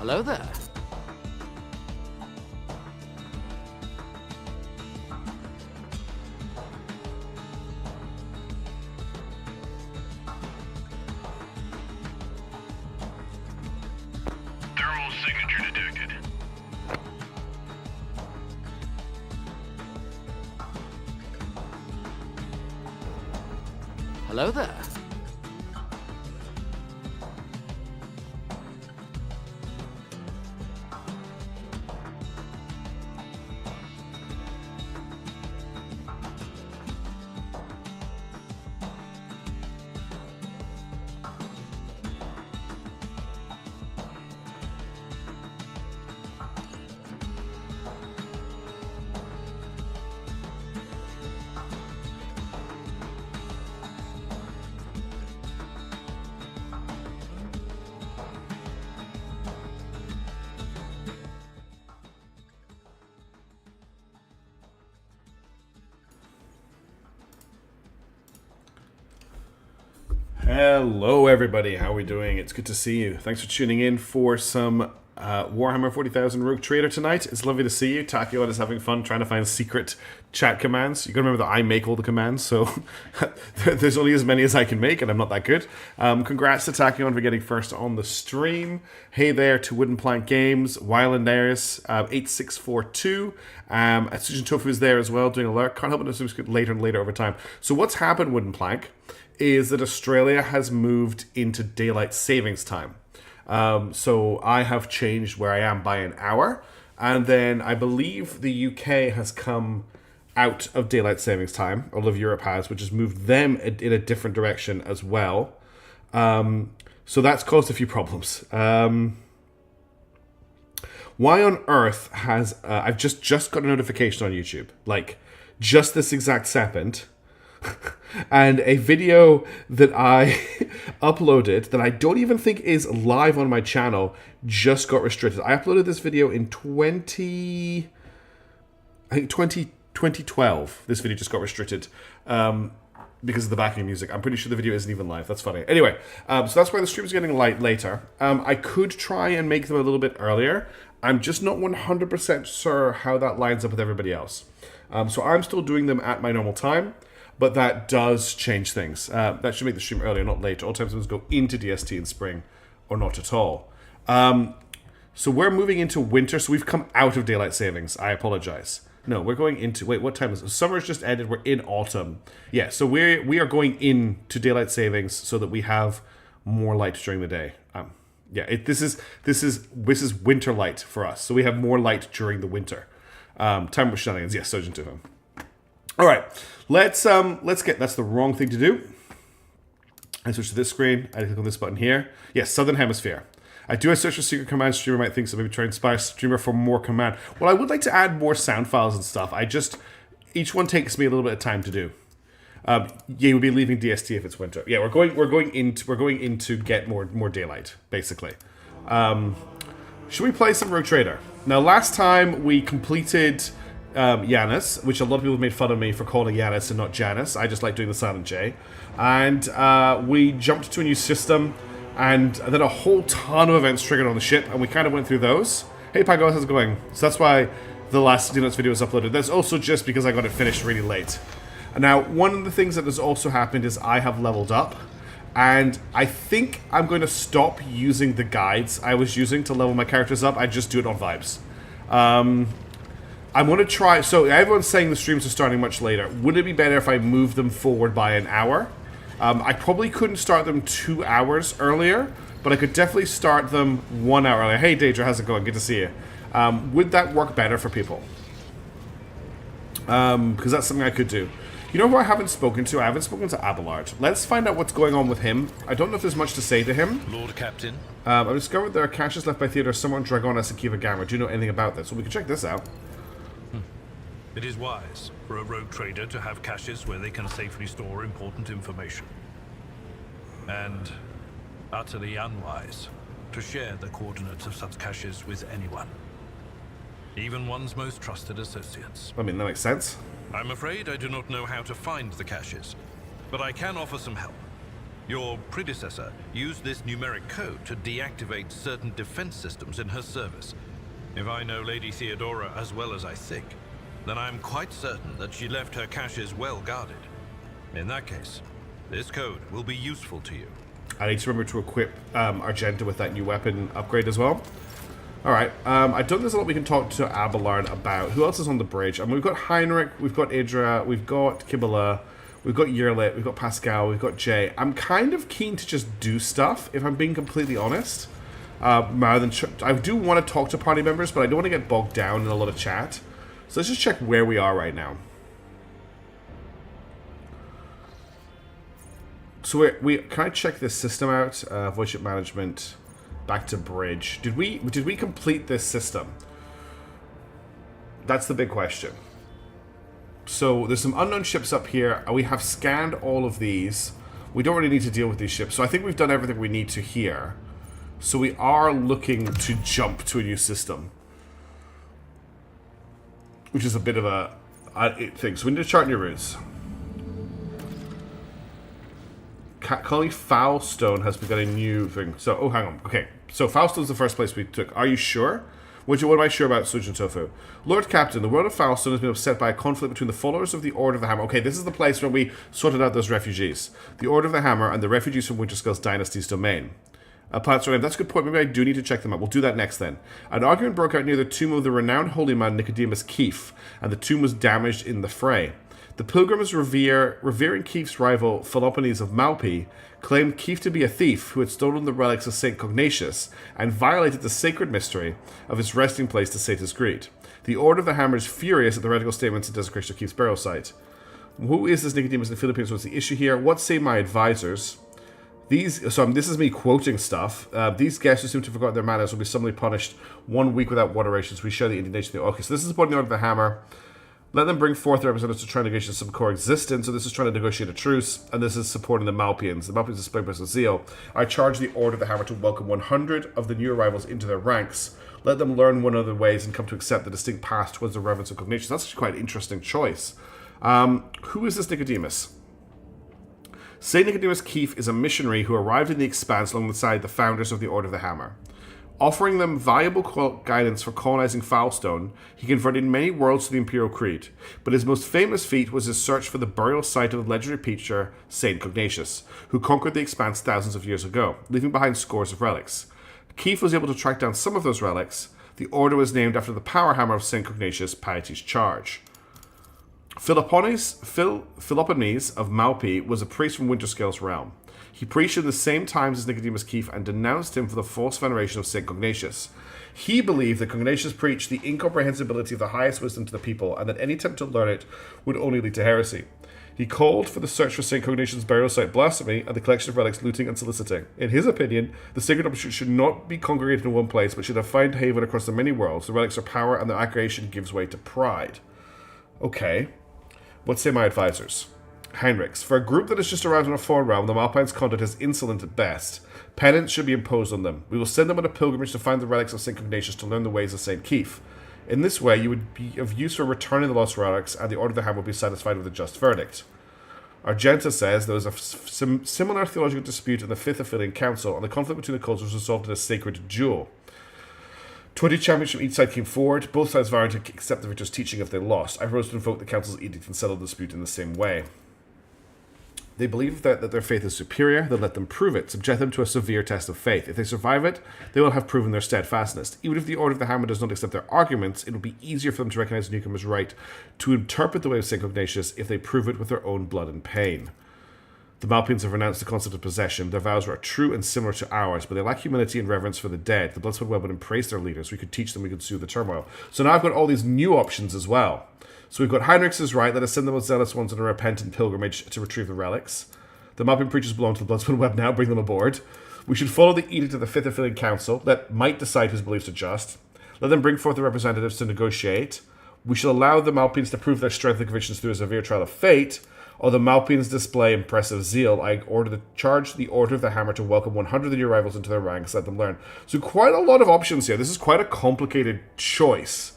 Hello there. Thermal signature detected. Hello there. Hello everybody, how are we doing? It's good to see you. Thanks for tuning in for some Warhammer 40,000 Rogue Trader tonight. It's lovely to see you. Tachyon is having fun trying to find secret chat commands. You gotta remember that I make all the commands, so there's only as many as I can make, and I'm not that good. Congrats to Tachyon for getting first on the stream. Hey there to Wooden Plank Games, Wylandaris, 8642. Susan Tofu is there as well, doing alert. Can't help but notice it later and later over time. So what's happened, Wooden Plank, is that Australia has moved into daylight savings time. So I have changed where I am by an hour, and then I believe the UK has come out of daylight savings time. All of Europe has, which has moved them in a different direction as well. So that's caused a few problems. Why on earth has I've just got a notification on YouTube, like just this exact second. And a video that I uploaded that I don't even think is live on my channel just got restricted. I uploaded this video in 2012. This video just got restricted because of the backing music. I'm pretty sure the video isn't even live. That's funny. Anyway, so that's why the stream's getting later. I could try and make them a little bit earlier. I'm just not 100% sure how that lines up with everybody else. So I'm still doing them at my normal time. But that does change things. That should make the stream earlier, not later. All time zones go into DST in spring, or not at all. So we're moving into winter, so we've come out of daylight savings. I apologize. No, we're going into... Wait, what time is it? Summer's just ended. We're in autumn. Yeah, so we are going into daylight savings so that we have more light during the day. This is winter light for us. So we have more light during the winter. Time with shenanigans. Yes, Sergeant to him. All right, let's get. That's the wrong thing to do. I switch to this screen. I click on this button here. Yes, Southern Hemisphere. I do a search for secret commands. Streamer might think so. Maybe try and inspire streamer for more command. Well, I would like to add more sound files and stuff. Each one takes me a little bit of time to do. We'll be leaving DST if it's winter. Yeah, we're going in to get more daylight basically. Should we play some Rogue Trader? Now, last time we completed. Yanis, which a lot of people made fun of me for calling Yanis and not Janice. I just like doing the silent J. And we jumped to a new system, and then a whole ton of events triggered on the ship, and we kind of went through those. Hey, Pagos, how's it going? So that's why the last Notes video was uploaded. That's also just because I got it finished really late. Now, one of the things that has also happened is I have leveled up, and I think I'm going to stop using the guides I was using to level my characters up. I just do it on vibes. I'm going to try... So, everyone's saying the streams are starting much later. Would it be better if I moved them forward by an hour? I probably couldn't start them 2 hours earlier, but I could definitely start them 1 hour earlier. Hey, Daedra, how's it going? Good to see you. Would that work better for people? Because that's something I could do. You know who I haven't spoken to? I haven't spoken to Abelard. Let's find out what's going on with him. I don't know if there's much to say to him. Lord Captain. I've discovered there are caches left by Theodora somewhere on Dragonis and Kiva Gamma. Do you know anything about this? Well, we can check this out. It is wise for a rogue trader to have caches where they can safely store important information. And utterly unwise to share the coordinates of such caches with anyone. Even one's most trusted associates. I mean, that makes sense. I'm afraid I do not know how to find the caches, but I can offer some help. Your predecessor used this numeric code to deactivate certain defense systems in her service. If I know Lady Theodora as well as I think, then I'm quite certain that she left her caches well guarded. In that case, this code will be useful to you. I need to remember to equip Argenta with that new weapon upgrade as well. Alright, I don't think there's a lot we can talk to Abelard about. Who else is on the bridge? I mean, we've got Heinrich, we've got Idra, we've got Kibala, we've got Yerlit, we've got Pascal, we've got Jay. I'm kind of keen to just do stuff, if I'm being completely honest. Rather than I do want to talk to party members, but I don't want to get bogged down in a lot of chat. So let's just check where we are right now. So can I check this system out? Voice ship management, back to bridge. Did we complete this system? That's the big question. So there's some unknown ships up here. We have scanned all of these. We don't really need to deal with these ships. So I think we've done everything we need to here. So we are looking to jump to a new system, which is a bit of a thing. So we need to chart new routes. Colony Foulstone has begun a new thing. So, oh, hang on. Okay, so Foulstone's the first place we took. Are you sure? What am I sure about Sujin Tofu? Lord Captain, the world of Foulstone has been upset by a conflict between the followers of the Order of the Hammer. Okay, this is the place where we sorted out those refugees. The Order of the Hammer and the refugees from Winterskull's dynasty's domain. Plants are named. That's a good point. Maybe I do need to check them out. We'll do that next then. An argument broke out near the tomb of the renowned holy man Nicodemus Keefe, and the tomb was damaged in the fray. The pilgrims revering Keefe's rival Philopones of Malpi claimed Keefe to be a thief who had stolen the relics of St. Cognatius and violated the sacred mystery of his resting place to Satan's greed. The Order of the Hammer is furious at the radical statements and desecration of Keefe's burial site. Who is this Nicodemus in the Philippines? What's the issue here? What say my advisors? This is me quoting stuff. These guests who seem to have forgotten their manners will be summarily punished 1 week without water rations. We share the indignation. Okay, so this is supporting the Order of the Hammer. Let them bring forth their representatives to try negotiate some coexistence. So this is trying to negotiate a truce, and this is supporting the Malpians. The Malpians display personal zeal. I charge the Order of the Hammer to welcome 100 of the new arrivals into their ranks. Let them learn one other ways and come to accept the distinct path towards the reverence of Cognatius. That's actually quite an interesting choice. Who is this Nicodemus? Saint Nicodemus Keefe is a missionary who arrived in the Expanse alongside the founders of the Order of the Hammer. Offering them valuable guidance for colonizing Foulstone, he converted many worlds to the Imperial Creed, but his most famous feat was his search for the burial site of the legendary preacher Saint Cognatius, who conquered the Expanse thousands of years ago, leaving behind scores of relics. Keefe was able to track down some of those relics. The order was named after the power hammer of Saint Cognatius, Piety's Charge. Philopones of Malpi was a priest from Winterskull's realm. He preached in the same times as Nicodemus Keefe and denounced him for the false veneration of St. Cognatius. He believed that Cognatius preached the incomprehensibility of the highest wisdom to the people and that any attempt to learn it would only lead to heresy. He called for the search for St. Cognatius' burial site blasphemy and the collection of relics looting and soliciting. In his opinion, the sacred objects should not be congregated in one place but should have found haven across the many worlds. The relics are power and their aggregation gives way to pride. Okay. What say my advisors? Heinrichs. For a group that has just arrived in a foreign realm, the Malpine's conduct is insolent at best. Penance should be imposed on them. We will send them on a pilgrimage to find the relics of St. Cognatius to learn the ways of St. Keefe. In this way, you would be of use for returning the lost relics, and the Order of the Hammer will be satisfied with a just verdict. Argenta says there was a similar theological dispute in the Fifth Affiliate Council, and the conflict between the cults was resolved in a sacred duel. 20 champions from each side came forward. Both sides vowed to accept the victor's teaching if they lost. I propose to invoke the council's edict and settle the dispute in the same way. They believe that their faith is superior, then let them prove it. Subject them to a severe test of faith. If they survive it, they will have proven their steadfastness. Even if the Order of the Hammer does not accept their arguments, it will be easier for them to recognize the newcomer's right to interpret the way of St. Cognatius if they prove it with their own blood and pain. The Malpians have renounced the concept of possession. Their vows are true and similar to ours, but they lack humility and reverence for the dead. The Bloodspun Web would embrace their leaders. We could teach them, we could soothe the turmoil. So now I've got all these new options as well. So we've got Heinrichs is right. Let us send the most zealous ones on a repentant pilgrimage to retrieve the relics. The Malpian preachers belong to the Bloodspun Web now. Bring them aboard. We should follow the edict of the Fifth Affiliate Council that might decide whose beliefs are just. Let them bring forth the representatives to negotiate. We shall allow the Malpians to prove their strength and convictions through a severe trial of fate, or the Malpians display impressive zeal. I charge the Order of the Hammer to welcome 100 of the new arrivals into their ranks. Let them learn. So quite a lot of options here. This is quite a complicated choice.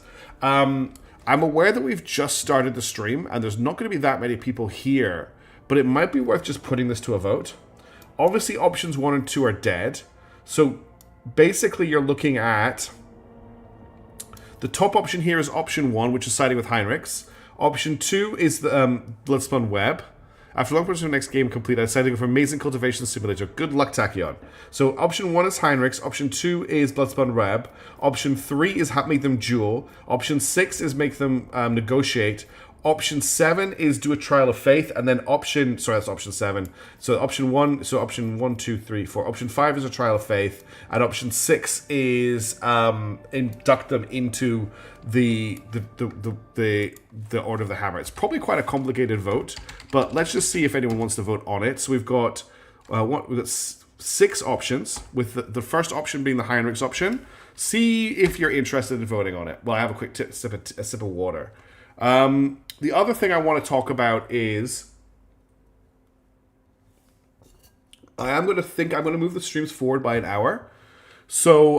I'm aware that we've just started the stream, and there's not going to be that many people here, but it might be worth just putting this to a vote. Obviously, options 1 and 2 are dead. So basically, you're looking at... The top option here is option 1, which is siding with Heinrichs. Option 2 is the Bloodspun Web. After long pursuit of the next game complete, I decided to go for Amazing Cultivation Simulator. Good luck, Tachyon. So option 1 is Heinrichs. Option 2 is Bloodspun Web. Option 3 is make them duel. Option 6 is make them negotiate. Option 7 is do a trial of faith, and then that's option 7. So option 1, option 1, 2, 3, 4. Option 5 is a trial of faith, and option 6 is induct them into the Order of the Hammer. It's probably quite a complicated vote, but let's just see if anyone wants to vote on it. So we've got 6 options, with the first option being the Heinrichs option. See if you're interested in voting on it. Well, I have a quick sip of water. The other thing I want to talk about is I'm going to move the streams forward by an hour. So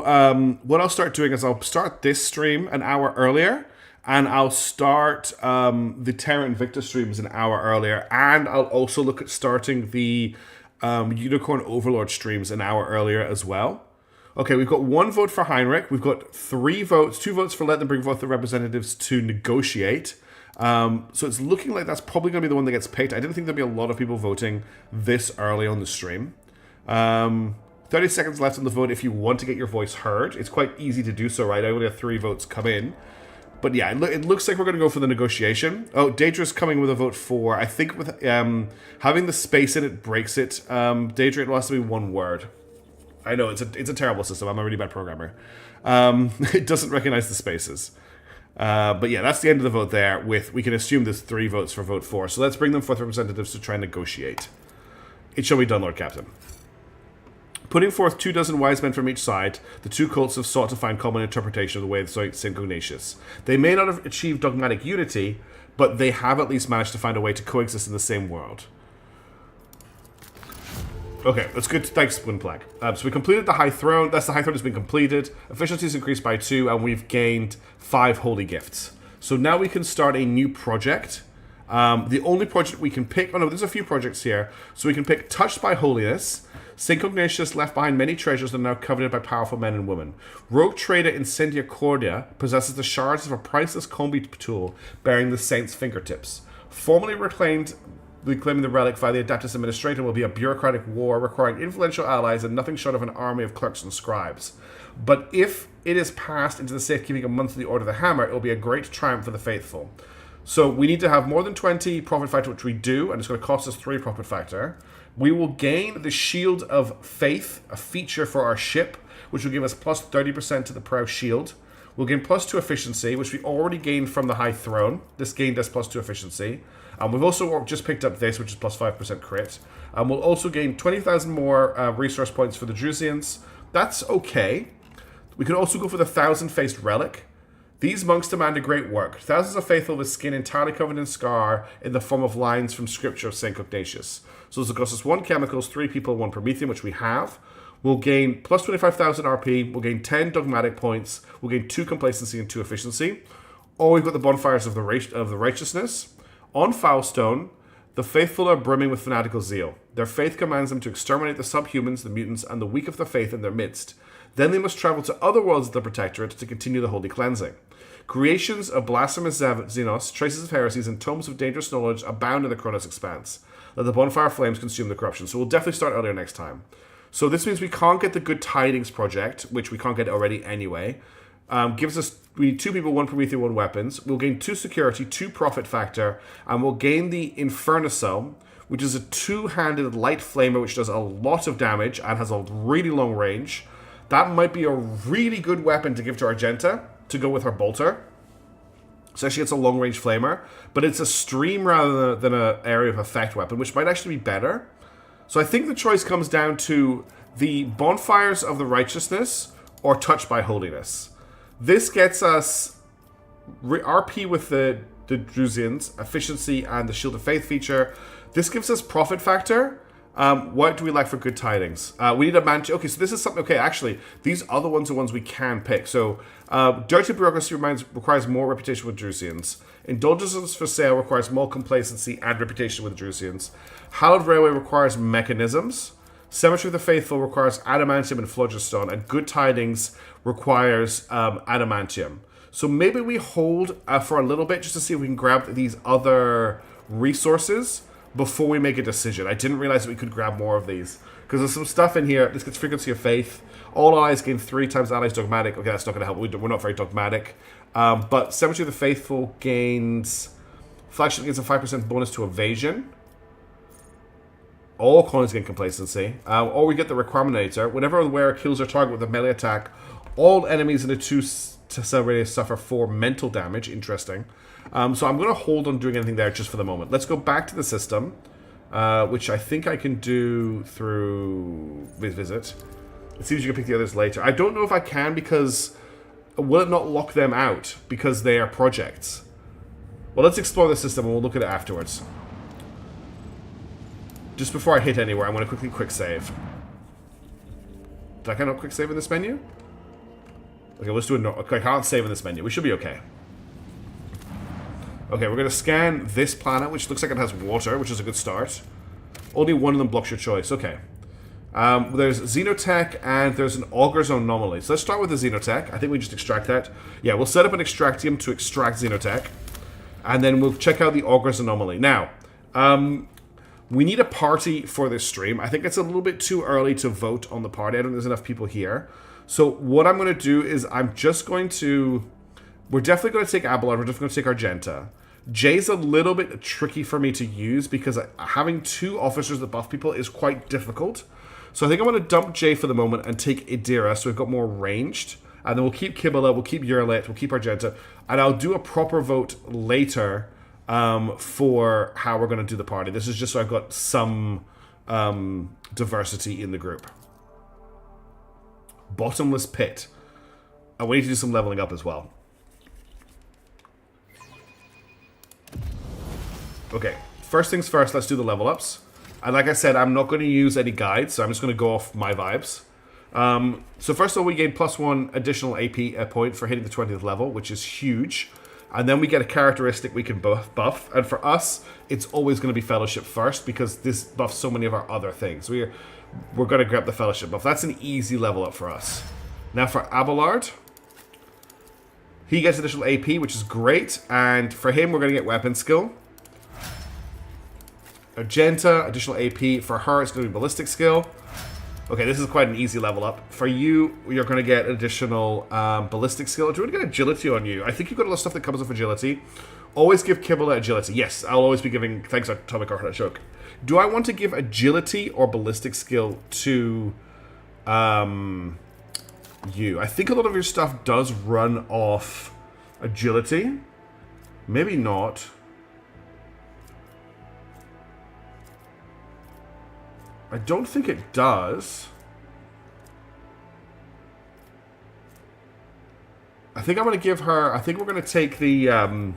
what I'll start doing is I'll start this stream an hour earlier, and I'll start the Terra Invicta streams an hour earlier, and I'll also look at starting the Unicorn Overlord streams an hour earlier as well. Okay, we've got 1 vote for Heinrich. We've got 3 votes, 2 votes for let them bring forth the representatives to negotiate. So it's looking like that's probably going to be the one that gets picked. I didn't think there'd be a lot of people voting this early on the stream. 30 seconds left on the vote if you want to get your voice heard. It's quite easy to do so, right? I only have 3 votes come in. But yeah, it looks like we're going to go for the negotiation. Oh, Daedra's coming with a vote for. I think with having the space in it breaks it. Daedra, it has to be 1 word. I know, it's a terrible system. I'm a really bad programmer. It doesn't recognize the spaces. But yeah, that's the end of the vote there. We can assume there's 3 votes for vote 4. So let's bring them forth representatives to try and negotiate. It shall be done, Lord Captain. Putting forth 24 wise men from each side, the 2 cults have sought to find common interpretation of the way of St. Ignatius. They may not have achieved dogmatic unity, but they have at least managed to find a way to coexist in the same world. Okay, that's good. Thanks, Windplague. So we completed the High Throne. The High Throne has been completed. Efficiency is increased by 2, and we've gained 5 holy gifts. So now we can start a new project. The only project we can pick... Oh no, there's a few projects here. So we can pick Touched by Holiness. St. Ignatius left behind many treasures that are now coveted by powerful men and women. Rogue trader Incendia Cordia possesses the shards of a priceless combi tool bearing the saint's fingertips. Formerly reclaiming the relic via the Adeptus Administrator will be a bureaucratic war requiring influential allies and nothing short of an army of clerks and scribes. But if it is passed into the safekeeping of monthly Order of the Hammer, it will be a great triumph for the faithful. So we need to have more than 20 profit factor, which we do, and it's going to cost us 3 profit factor. We will gain the Shield of Faith, a feature for our ship, which will give us plus 30% to the Prow Shield. We'll gain plus 2 efficiency, which we already gained from the High Throne. This gained us plus 2 efficiency. We've also just picked up this, which is plus 5% crit. We'll also gain 20,000 more resource points for the Drusians. That's okay. We could also go for the Thousand-Faced Relic. These monks demand a great work. Thousands of faithful with skin entirely covered in scar in the form of lines from scripture of St. Ignatius. So this will cost us 1 chemicals, 3 people, 1 promethium, which we have. We'll gain plus 25,000 RP. We'll gain 10 dogmatic points. We'll gain 2 complacency and 2 efficiency. Or we've got the bonfires of the righteousness. On Foulstone, the faithful are brimming with fanatical zeal. Their faith commands them to exterminate the subhumans, the mutants, and the weak of the faith in their midst. Then they must travel to other worlds of the Protectorate to continue the holy cleansing. Creations of blasphemous Xenos, traces of heresies, and tomes of dangerous knowledge abound in the Kronos expanse. Let the bonfire flames consume the corruption. So we'll definitely start earlier next time. So this means we can't get the Good Tidings project, which we can't get already anyway. We need 2 people, 1 Promethean, 1 weapons. We'll gain 2 security, 2 profit factor, and we'll gain the Infernicel, which is a 2-handed light flamer which does a lot of damage and has a really long range. That might be a really good weapon to give to Argenta to go with her bolter. So actually it's a long-range flamer, but it's a stream rather than an area of effect weapon, which might actually be better. So I think the choice comes down to the Bonfires of the Righteousness or Touched by Holiness. This gets us RP with the Drusians, efficiency, and the Shield of Faith feature. This gives us profit factor. What do we like for Good Tidings? We need a man... Okay, so this is something... Okay, actually, these other ones are ones we can pick. So, Dirty Bureaucracy requires more reputation with Drusians. Indulgences for Sale requires more complacency and reputation with Drusians. Hallowed Railway requires mechanisms. Cemetery of the Faithful requires adamantium and phlogiston, and Good Tidings requires adamantium. So maybe we hold for a little bit just to see if we can grab these other resources before we make a decision. I didn't realize that we could grab more of these. Because there's some stuff in here. This gets Frequency of Faith. All allies gain 3 times allies dogmatic. Okay, that's not going to help. We're not very dogmatic. But Cemetery of the Faithful gains... Flagship gets a 5% bonus to evasion. All colonies gain complacency. Or we get the Recriminator. Whenever the wearer kills their target with a melee attack, all enemies in a 2-cell radius suffer 4 mental damage. Interesting. So I'm going to hold on doing anything there just for the moment. Let's go back to the system, which I think I can do through visit. It seems you can pick the others later. I don't know if I can because... Will it not lock them out because they are projects? Well, let's explore the system and we'll look at it afterwards. Just before I hit anywhere, I'm going to quickly quick save. Did I cannot quick save in this menu? Okay, let's do it. Okay, I can't save in this menu. We should be okay. Okay, we're going to scan this planet, which looks like it has water, which is a good start. Only one of them blocks your choice. Okay. There's Xenotech and there's an Auger's Anomaly. So let's start with the Xenotech. I think we just extract that. Yeah, we'll set up an Extractium to extract Xenotech. And then we'll check out the Auger's Anomaly. Now, we need a party for this stream. I think it's a little bit too early to vote on the party. I don't think there's enough people here. So what I'm going to do is I'm just going to... We're definitely going to take Abelard. We're definitely going to take Argenta. Jay's a little bit tricky for me to use because having 2 officers that buff people is quite difficult. So I think I'm going to dump Jay for the moment and take Idira so we've got more ranged. And then we'll keep Kibala, we'll keep Urlet, we'll keep Argenta. And I'll do a proper vote later for how we're going to do the party. This is just so I've got some diversity in the group. Bottomless Pit. And we need to do some leveling up as well. Okay, first things first, let's do the level ups. And like I said, I'm not going to use any guides, so I'm just going to go off my vibes. So first of all, we gain +1 additional AP point for hitting the 20th level, which is huge. And then we get a characteristic we can buff. And for us, it's always going to be Fellowship first, because this buffs so many of our other things. We're going to grab the Fellowship buff. That's an easy level up for us. Now for Abelard, he gets additional AP, which is great. And for him, we're going to get Weapon Skill. Argenta, additional AP. For her, it's going to be Ballistic Skill. Okay, this is quite an easy level up. For you, you're going to get additional Ballistic Skill. Do you want to get Agility on you? I think you've got a lot of stuff that comes with Agility. Always give Kibble Agility. Yes, I'll always be giving... Thanks, Atomic Artichoke. Do I want to give Agility or Ballistic Skill to you? I think a lot of your stuff does run off Agility. Maybe not. I don't think it does. I think I'm going to give her... I think we're going to take the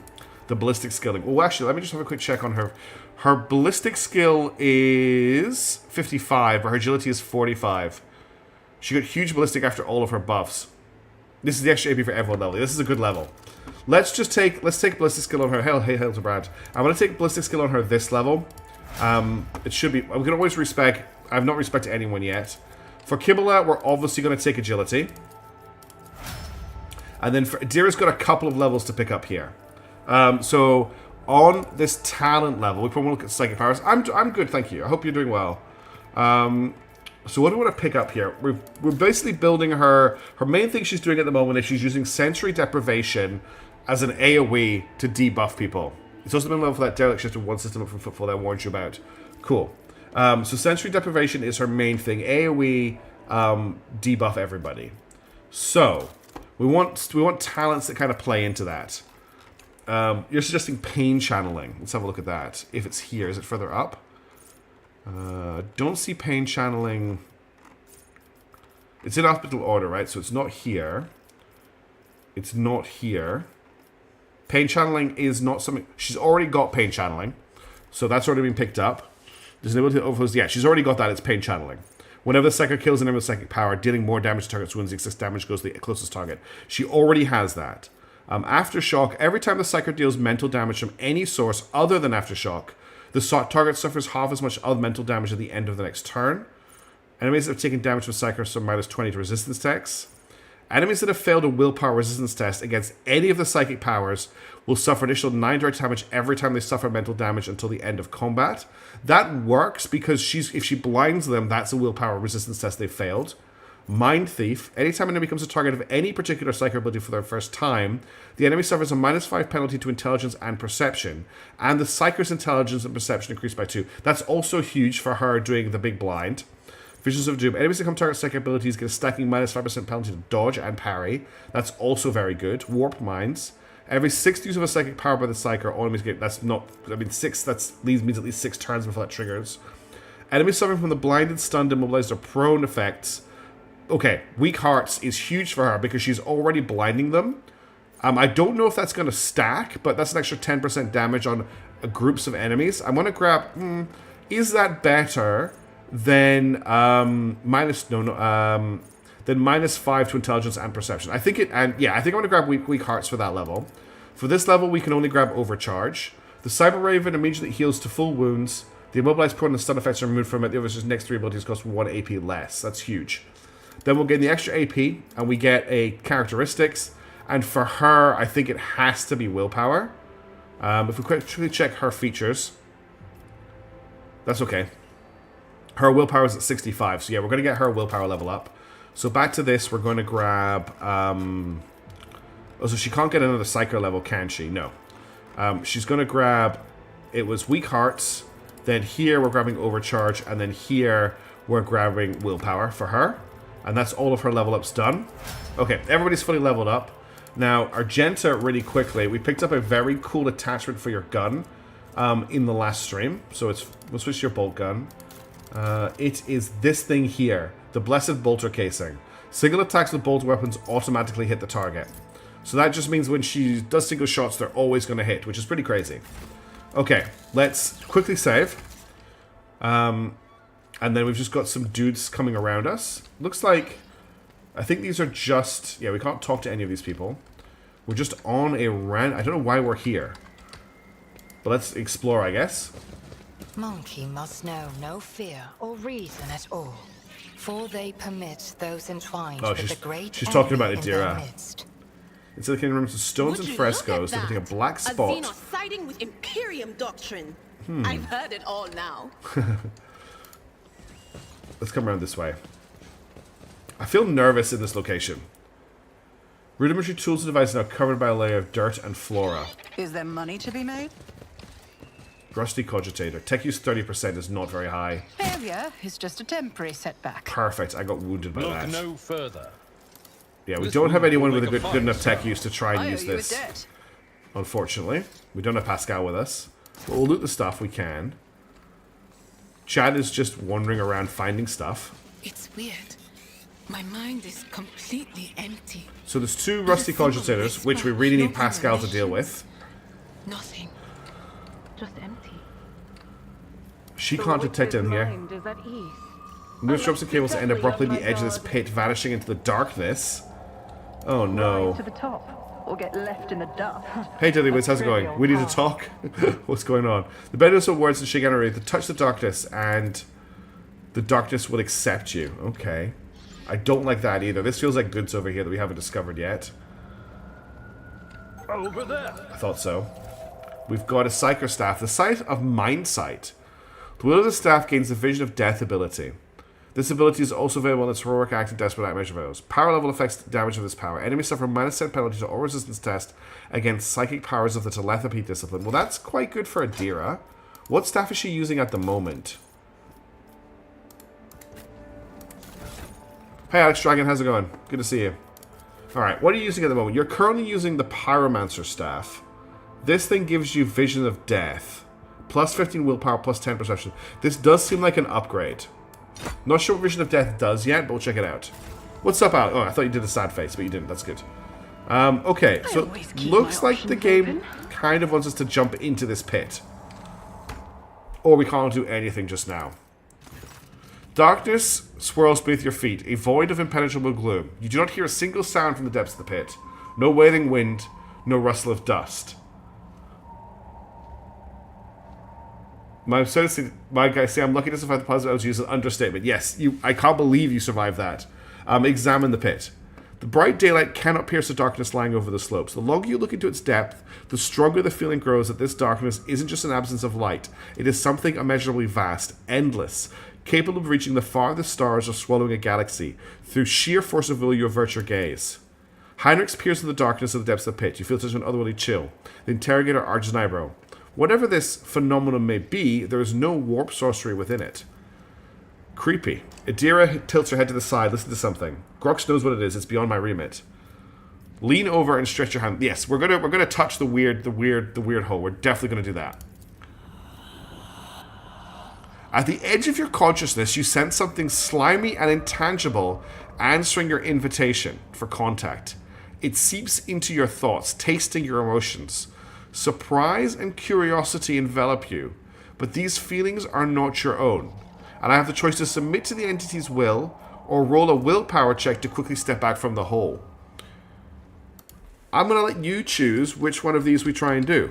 ballistic skilling. Well, actually, let me just have a quick check on her. Her ballistic skill is 55, but her agility is 45. She got huge ballistic after all of her buffs. This is the extra AP for everyone level. This is a good level. Let's take ballistic skill on her. Hail to Brad. I'm going to take ballistic skill on her this level. It should be... We can always respec. I've not respected anyone yet. For Kibble, we're obviously going to take agility. And then for Adira's got a couple of levels to pick up here. So on this talent level, we probably look at psychic powers. I'm good, thank you. I hope you're doing well. So what do we want to pick up here? We're basically building her... Her main thing she's doing at the moment is she's using sensory deprivation as an AoE to debuff people. It's also been level for that derelict shift of one system up from Footfall that I warned you about. Cool. So sensory deprivation is her main thing. AoE debuff everybody. So we want talents that kind of play into that. You're suggesting pain channeling. Let's have a look at that. If it's here, is it further up? Don't see pain channeling. It's in alphabetical order, right? So it's not here. It's not here. Pain channeling is not something... She's already got pain channeling. So that's already been picked up. There's an ability to overflows. Yeah, she's already got that. It's pain channeling. Whenever the psyker kills an enemy with psychic power, dealing more damage to target's wounds, the excess damage goes to the closest target. She already has that. Aftershock, every time the psyker deals mental damage from any source other than Aftershock, the target suffers half as much of mental damage at the end of the next turn. Enemies that have taken damage from Psychers are minus 20 to resistance checks. Enemies that have failed a willpower resistance test against any of the psychic powers will suffer additional 9 direct damage every time they suffer mental damage until the end of combat. That works because if she blinds them, that's a willpower resistance test they've failed. Mind Thief. Anytime an enemy becomes a target of any particular psychic ability for their first time, the enemy suffers a minus 5 penalty to intelligence and perception. And the Psyker's intelligence and perception increase by 2. That's also huge for her doing the big blind. Visions of Doom. Enemies that become target psychic abilities get a stacking minus 5% penalty to dodge and parry. That's also very good. Warped Minds. Every 6th use of a psychic power by the Psyker, all enemies get... That's not... I mean, 6... That means at least 6 turns before that triggers. Enemies suffering from the blinded, stunned, immobilized, or prone effects. Okay, Weak Hearts is huge for her because she's already blinding them. I don't know if that's going to stack, but that's an extra 10% damage on groups of enemies. I'm going to grab... is that better than minus 5 to intelligence and perception? I think it... And yeah, I think I'm going to grab weak Hearts for that level. For this level, we can only grab Overcharge. The Cyber Raven immediately heals to full wounds. The immobilized, prone, and stun effects are removed from it. The other's next 3 abilities cost 1 AP less. That's huge. Then we'll gain the extra AP, and we get a characteristics. And for her, I think it has to be willpower. If we quickly check her features, that's okay. Her willpower is at 65, so yeah, we're going to get her willpower level up. So back to this, we're going to grab... oh, so she can't get another Psyker level, can she? No. She's going to grab... It was Weak Hearts, then here we're grabbing Overcharge, and then here we're grabbing willpower for her. And that's all of her level ups done. Okay, everybody's fully leveled up. Now, Argenta, really quickly, we picked up a very cool attachment for your gun in the last stream. So we'll switch to your bolt gun. It is this thing here, the Blessed Bolter Casing. Single attacks with bolt weapons automatically hit the target. So that just means when she does single shots, they're always going to hit, which is pretty crazy. Okay, let's quickly save. And then we've just got some dudes coming around us. Looks like... I think these are just... Yeah, we can't talk to any of these people. We're just on a rant. I don't know why we're here. But let's explore, I guess. Monkey must know no fear or reason at all, for they permit those entwined with the great she's talking about enemy in their Theodora. midst. Inside the kingdom rooms of stones and frescoes, they're putting a black spot. A Xenos siding with Imperium doctrine. I've heard it all now. Let's come around this way. I feel nervous in this location. Rudimentary tools and devices are now covered by a layer of dirt and flora. Is there money to be made? Rusty cogitator. Tech use 30% is not very high. Failure is just a temporary setback. Perfect. I got wounded by Look that. no further. Yeah, we This don't have wound anyone will with a make good a enough fine tech use to try and I owe use you a this. debt. Unfortunately. We don't have Pascal with us. But we'll loot the stuff we can. Chad is just wandering around finding stuff. It's weird. My mind is completely empty. So there's 2 rusty cogitators, which we really need Pascal to deal with. Nothing. Just empty. She can't detect in here. Mind is at ease. Moves ropes and cables end abruptly at the edge of this pit, vanishing into the darkness. Oh no. To the top, or get left in the dust. Hey Diddlywits, how's it going? We need to talk? What's going on? The better of words and shake energy to touch the darkness, and the darkness will accept you. Okay. I don't like that either. This feels like goods over here that we haven't discovered yet. Over there. I thought so. We've got a Psyker Staff. The Sight of Mind Sight. The wield of the staff gains the Vision of Death ability. This ability is also available in its heroic act and desperate act measure values. Power level affects damage of this power. Enemies suffer a minus 10 penalty to all resistance test against psychic powers of the telepathy discipline. Well, that's quite good for Adira. What staff is she using at the moment? Hey Alex Dragon, how's it going? Good to see you. Alright, what are you using at the moment? You're currently using the Pyromancer Staff. This thing gives you Vision of Death. Plus 15 willpower, plus 10 perception. This does seem like an upgrade. Not sure what Vision of Death does yet, but we'll check it out. What's up, Alex? Oh, I thought you did a sad face, but you didn't. That's good. Okay, so it looks like the game kind of wants us to jump into this pit. Or we can't do anything just now. Darkness swirls beneath your feet, a void of impenetrable gloom. You do not hear a single sound from the depths of the pit. No wailing wind, no rustle of dust. My guy say I'm lucky to survive the positive LG is an understatement. Yes, I can't believe you survived that. Examine the pit. The bright daylight cannot pierce the darkness lying over the slopes. The longer you look into its depth, the stronger the feeling grows that this darkness isn't just an absence of light. It is something immeasurably vast, endless, capable of reaching the farthest stars or swallowing a galaxy. Through sheer force of will, you avert your gaze. Heinrichs peers into the darkness of the depths of the pit. You feel such an otherworldly chill. The interrogator arches an eyebrow. Whatever this phenomenon may be, there is no warp sorcery within it. Creepy. Adira tilts her head to the side. Listen to something. Grox knows what it is. It's beyond my remit. Lean over and stretch your hand. Yes, we're gonna touch the weird hole. We're definitely gonna do that. At the edge of your consciousness, you sense something slimy and intangible answering your invitation for contact. It seeps into your thoughts, tasting your emotions. Surprise and curiosity envelop you, but these feelings are not your own, and I have the choice to submit to the entity's will or roll a willpower check to quickly step back from the hole. I'm going to let you choose which one of these we try and do.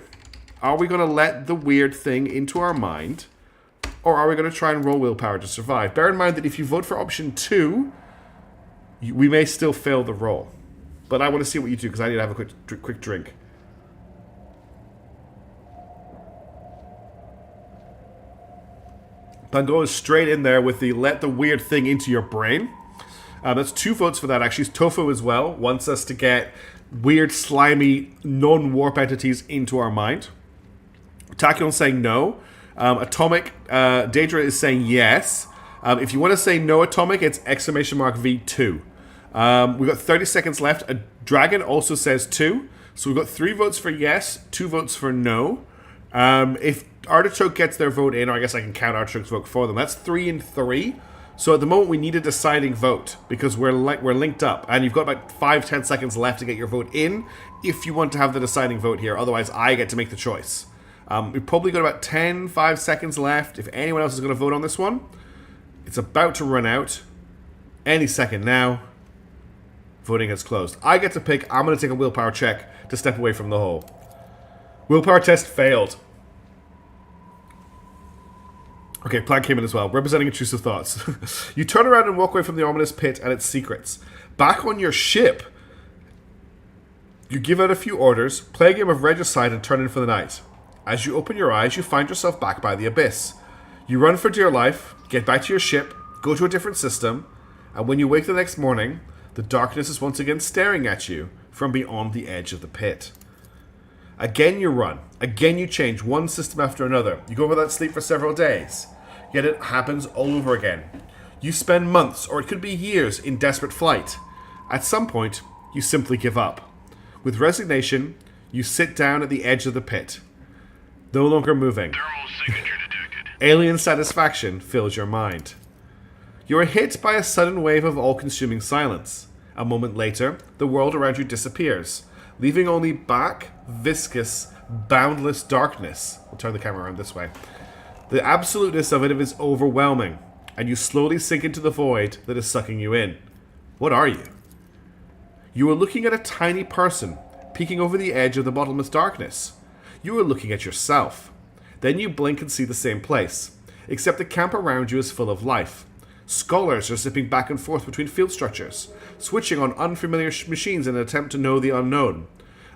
Are we going to let the weird thing into our mind, or are we going to try and roll willpower to survive? Bear in mind that if you vote for option 2, we may still fail the roll. But I want to see what you do, because I need to have a quick drink. I'm going straight in there with the let the weird thing into your brain. That's 2 votes for that, actually. Tofu as well wants us to get weird, slimy, non-warp entities into our mind. Tachyon saying no. Atomic, Daedra is saying yes. If you want to say no Atomic, it's !V2. We've got 30 seconds left. A Dragon also says 2. So we've got 3 votes for yes, 2 votes for no. If Artichoke gets their vote in, or I guess I can count Artichoke's vote for them. That's 3 and 3. So at the moment we need a deciding vote because we're linked up, and you've got about 5-10 seconds left to get your vote in if you want to have the deciding vote here. Otherwise, I get to make the choice. We've probably got about 5 seconds left. If anyone else is going to vote on this one, it's about to run out. Any second now. Voting is closed. I get to pick. I'm going to take a willpower check to step away from the hole. Willpower test failed. Okay, Plan came in as well, representing intrusive thoughts. You turn around and walk away from the ominous pit and its secrets. Back on your ship, you give out a few orders, play a game of regicide, and turn in for the night. As you open your eyes, you find yourself back by the abyss. You run for dear life, get back to your ship, go to a different system, and when you wake the next morning, the darkness is once again staring at you from beyond the edge of the pit. Again you run. Again you change one system after another. You go without sleep for several days. Yet it happens all over again. You spend months, or it could be years, in desperate flight. At some point, you simply give up. With resignation, you sit down at the edge of the pit. No longer moving. Alien satisfaction fills your mind. You are hit by a sudden wave of all-consuming silence. A moment later, the world around you disappears, leaving only black, viscous, boundless darkness. I'll turn the camera around this way. The absoluteness of it is overwhelming, and you slowly sink into the void that is sucking you in. What are you? You are looking at a tiny person, peeking over the edge of the bottomless darkness. You are looking at yourself. Then you blink and see the same place, except the camp around you is full of life. Scholars are zipping back and forth between field structures, switching on unfamiliar machines in an attempt to know the unknown.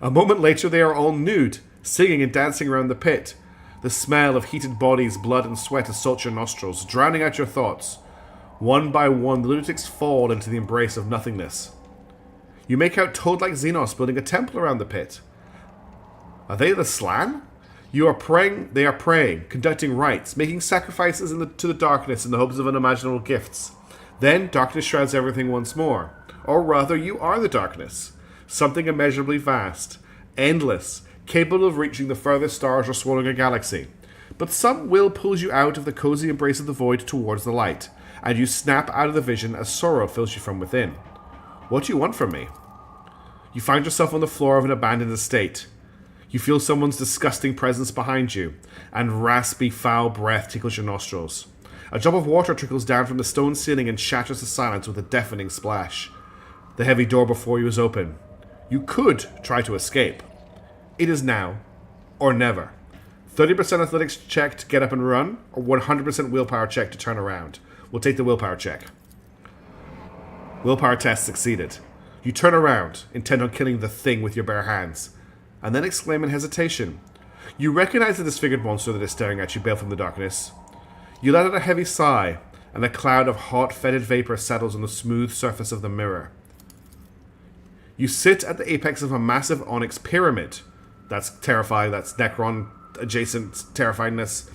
A moment later, they are all nude, singing and dancing around the pit. The smell of heated bodies, blood, and sweat assaults your nostrils, drowning out your thoughts. One by one, the lunatics fall into the embrace of nothingness. You make out toad-like Xenos building a temple around the pit. Are they the Slan? You are praying, they are praying, conducting rites, making sacrifices to the darkness in the hopes of unimaginable gifts. Then darkness shrouds everything once more. Or rather, you are the darkness. Something immeasurably vast, endless, capable of reaching the furthest stars or swallowing a galaxy. But some will pulls you out of the cozy embrace of the void towards the light, and you snap out of the vision as sorrow fills you from within. What do you want from me? You find yourself on the floor of an abandoned estate. You feel someone's disgusting presence behind you, and raspy, foul breath tickles your nostrils. A drop of water trickles down from the stone ceiling and shatters the silence with a deafening splash. The heavy door before you is open. You could try to escape. It is now, or never. 30% athletics check to get up and run, or 100% willpower check to turn around. We'll take the willpower check. Willpower test succeeded. You turn around, intent on killing the thing with your bare hands, and then exclaim in hesitation. You recognize the disfigured monster that is staring at you, baled from the darkness. You let out a heavy sigh, and a cloud of hot, fetid vapor settles on the smooth surface of the mirror. You sit at the apex of a massive onyx pyramid. That's terrifying, that's Necron adjacent terrifyingness.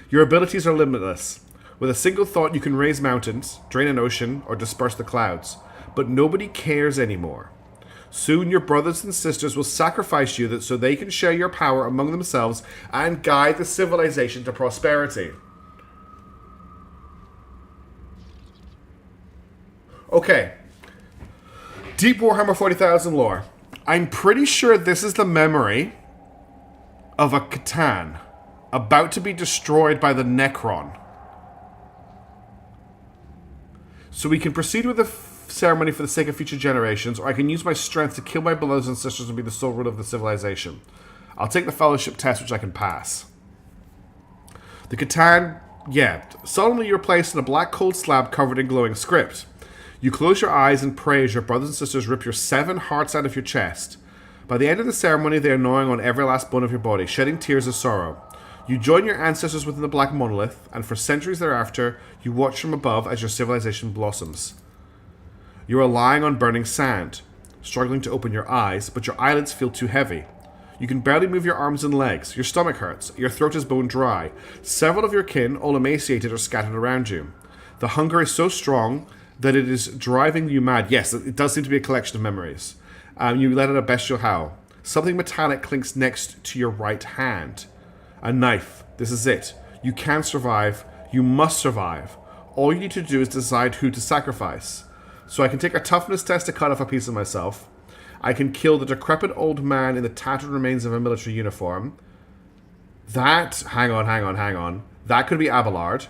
Your abilities are limitless. With a single thought, you can raise mountains, drain an ocean, or disperse the clouds. But nobody cares anymore. Soon your brothers and sisters will sacrifice you so they can share your power among themselves and guide the civilization to prosperity. Okay. Deep Warhammer 40,000 lore. I'm pretty sure this is the memory of a Catan about to be destroyed by the Necron. So we can proceed with the ceremony for the sake of future generations, or I can use my strength to kill my brothers and sisters and be the sole ruler of the civilization. I'll take the fellowship test, which I can pass. The Catan, solemnly you're placed in a black cold slab covered in glowing script. You close your eyes and pray as your brothers and sisters rip your 7 hearts out of your chest. By the end of the ceremony, they are gnawing on every last bone of your body, shedding tears of sorrow. You join your ancestors within the black monolith, and for centuries thereafter, you watch from above as your civilization blossoms. You are lying on burning sand, struggling to open your eyes, but your eyelids feel too heavy. You can barely move your arms and legs, your stomach hurts, your throat is bone dry. Several of your kin, all emaciated, are scattered around you. The hunger is so strong that it is driving you mad. Yes, it does seem to be a collection of memories. You let out a bestial howl. Something metallic clinks next to your right hand. A knife. This is it. You can survive. You must survive. All you need to do is decide who to sacrifice. So I can take a toughness test to cut off a piece of myself. I can kill the decrepit old man in the tattered remains of a military uniform. Hang on. That could be Abelard.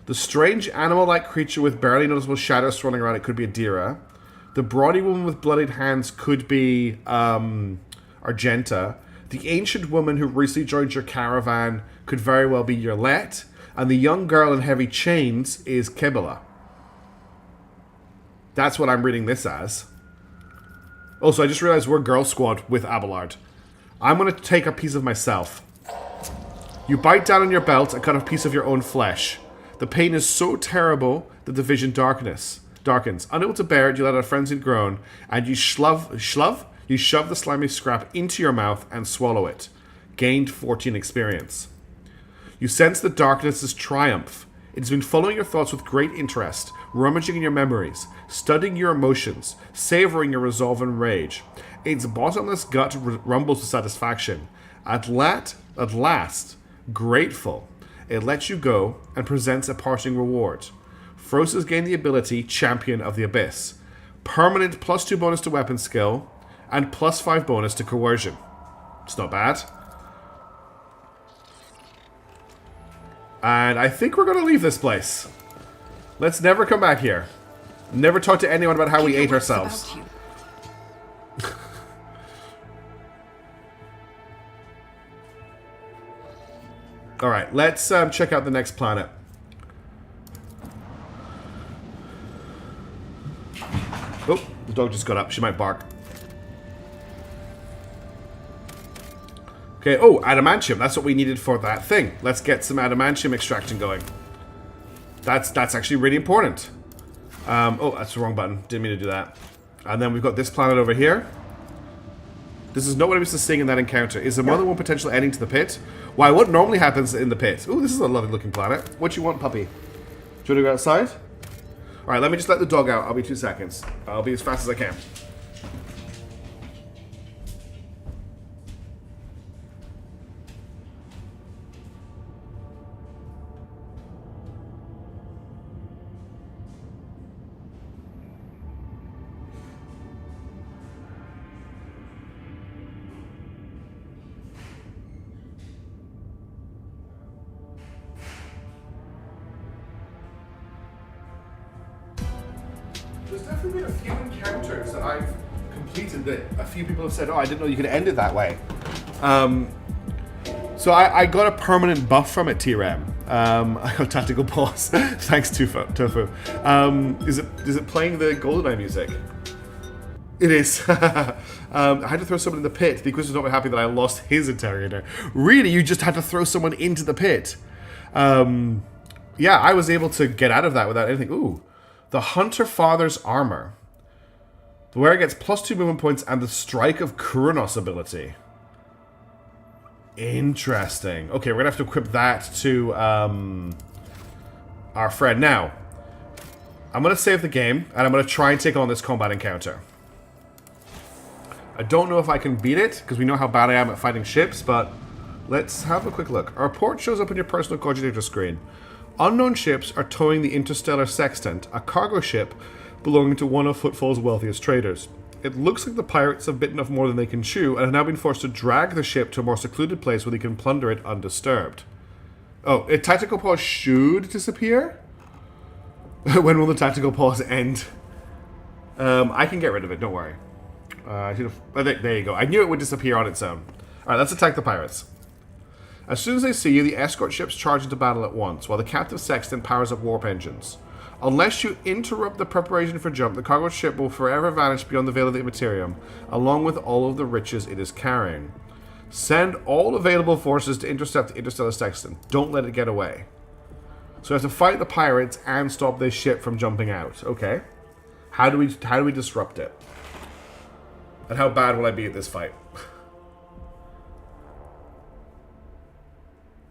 The strange animal-like creature with barely noticeable shadows swirling around it could be Adira. The brawny woman with bloodied hands could be Argenta. The ancient woman who recently joined your caravan could very well be Yolette. And the young girl in heavy chains is Kibela. That's what I'm reading this as. Also, I just realized we're Girl Squad with Abelard. I'm going to take a piece of myself. You bite down on your belt and cut a piece of your own flesh. The pain is so terrible that the vision darkens. Unable to bear it, you let out a frenzied groan, and you shove the slimy scrap into your mouth and swallow it. Gained 14 experience. You sense the darkness's triumph. It has been following your thoughts with great interest, rummaging in your memories, studying your emotions, savoring your resolve and rage. Its bottomless gut rumbles with satisfaction. At last, grateful, it lets you go and presents a parting reward. Frosses gain the ability Champion of the Abyss. Permanent +2 bonus to weapon skill, and +5 bonus to coercion. It's not bad. And I think we're going to leave this place. Let's never come back here. Never talk to anyone about how we ate ourselves. Alright, let's check out the next planet. Oh, the dog just got up. She might bark. Okay, oh, adamantium. That's what we needed for that thing. Let's get some adamantium extraction going. That's actually really important. Oh, that's the wrong button. Didn't mean to do that. And then we've got this planet over here. This is not what I was seeing in that encounter. Is there more than one potential ending to the pit? Why, what normally happens in the pit? Oh, this is a lovely looking planet. What you want, puppy? Do you want to go outside? Alright, let me just let the dog out. I'll be 2 seconds. I'll be as fast as I can. There's definitely been a few encounters that I've completed that a few people have said, oh, I didn't know you could end it that way. So I got a permanent buff from it, TRM. I got tactical pause. Thanks, Tofu. Is it playing the GoldenEye music? It is. I had to throw someone in the pit. The Inquisitor's not very happy that I lost his interrogator. Really? You just had to throw someone into the pit? Yeah, I was able to get out of that without anything. Ooh. The Hunter Father's Armor. The wearer gets +2 movement points and the Strike of Kuranos ability. Interesting. Okay, we're going to have to equip that to our friend. Now, I'm going to save the game, and I'm going to try and take on this combat encounter. I don't know if I can beat it, because we know how bad I am at fighting ships, but let's have a quick look. A report shows up on your personal cogitator screen. Unknown ships are towing the Interstellar Sextant, a cargo ship belonging to one of Footfall's wealthiest traders. It looks like the pirates have bitten off more than they can chew and have now been forced to drag the ship to a more secluded place where they can plunder it undisturbed. Oh, a tactical pause should disappear? When will the tactical pause end? I can get rid of it, don't worry. There you go. I knew it would disappear on its own. Alright, let's attack the pirates. As soon as they see you, the escort ships charge into battle at once, while the captive sextant powers up warp engines. Unless you interrupt the preparation for jump, the cargo ship will forever vanish beyond the veil of the Immaterium, along with all of the riches it is carrying. Send all available forces to intercept the Interstellar Sextant. Don't let it get away. So we have to fight the pirates and stop this ship from jumping out. Okay. How do we disrupt it? And how bad will I be at this fight?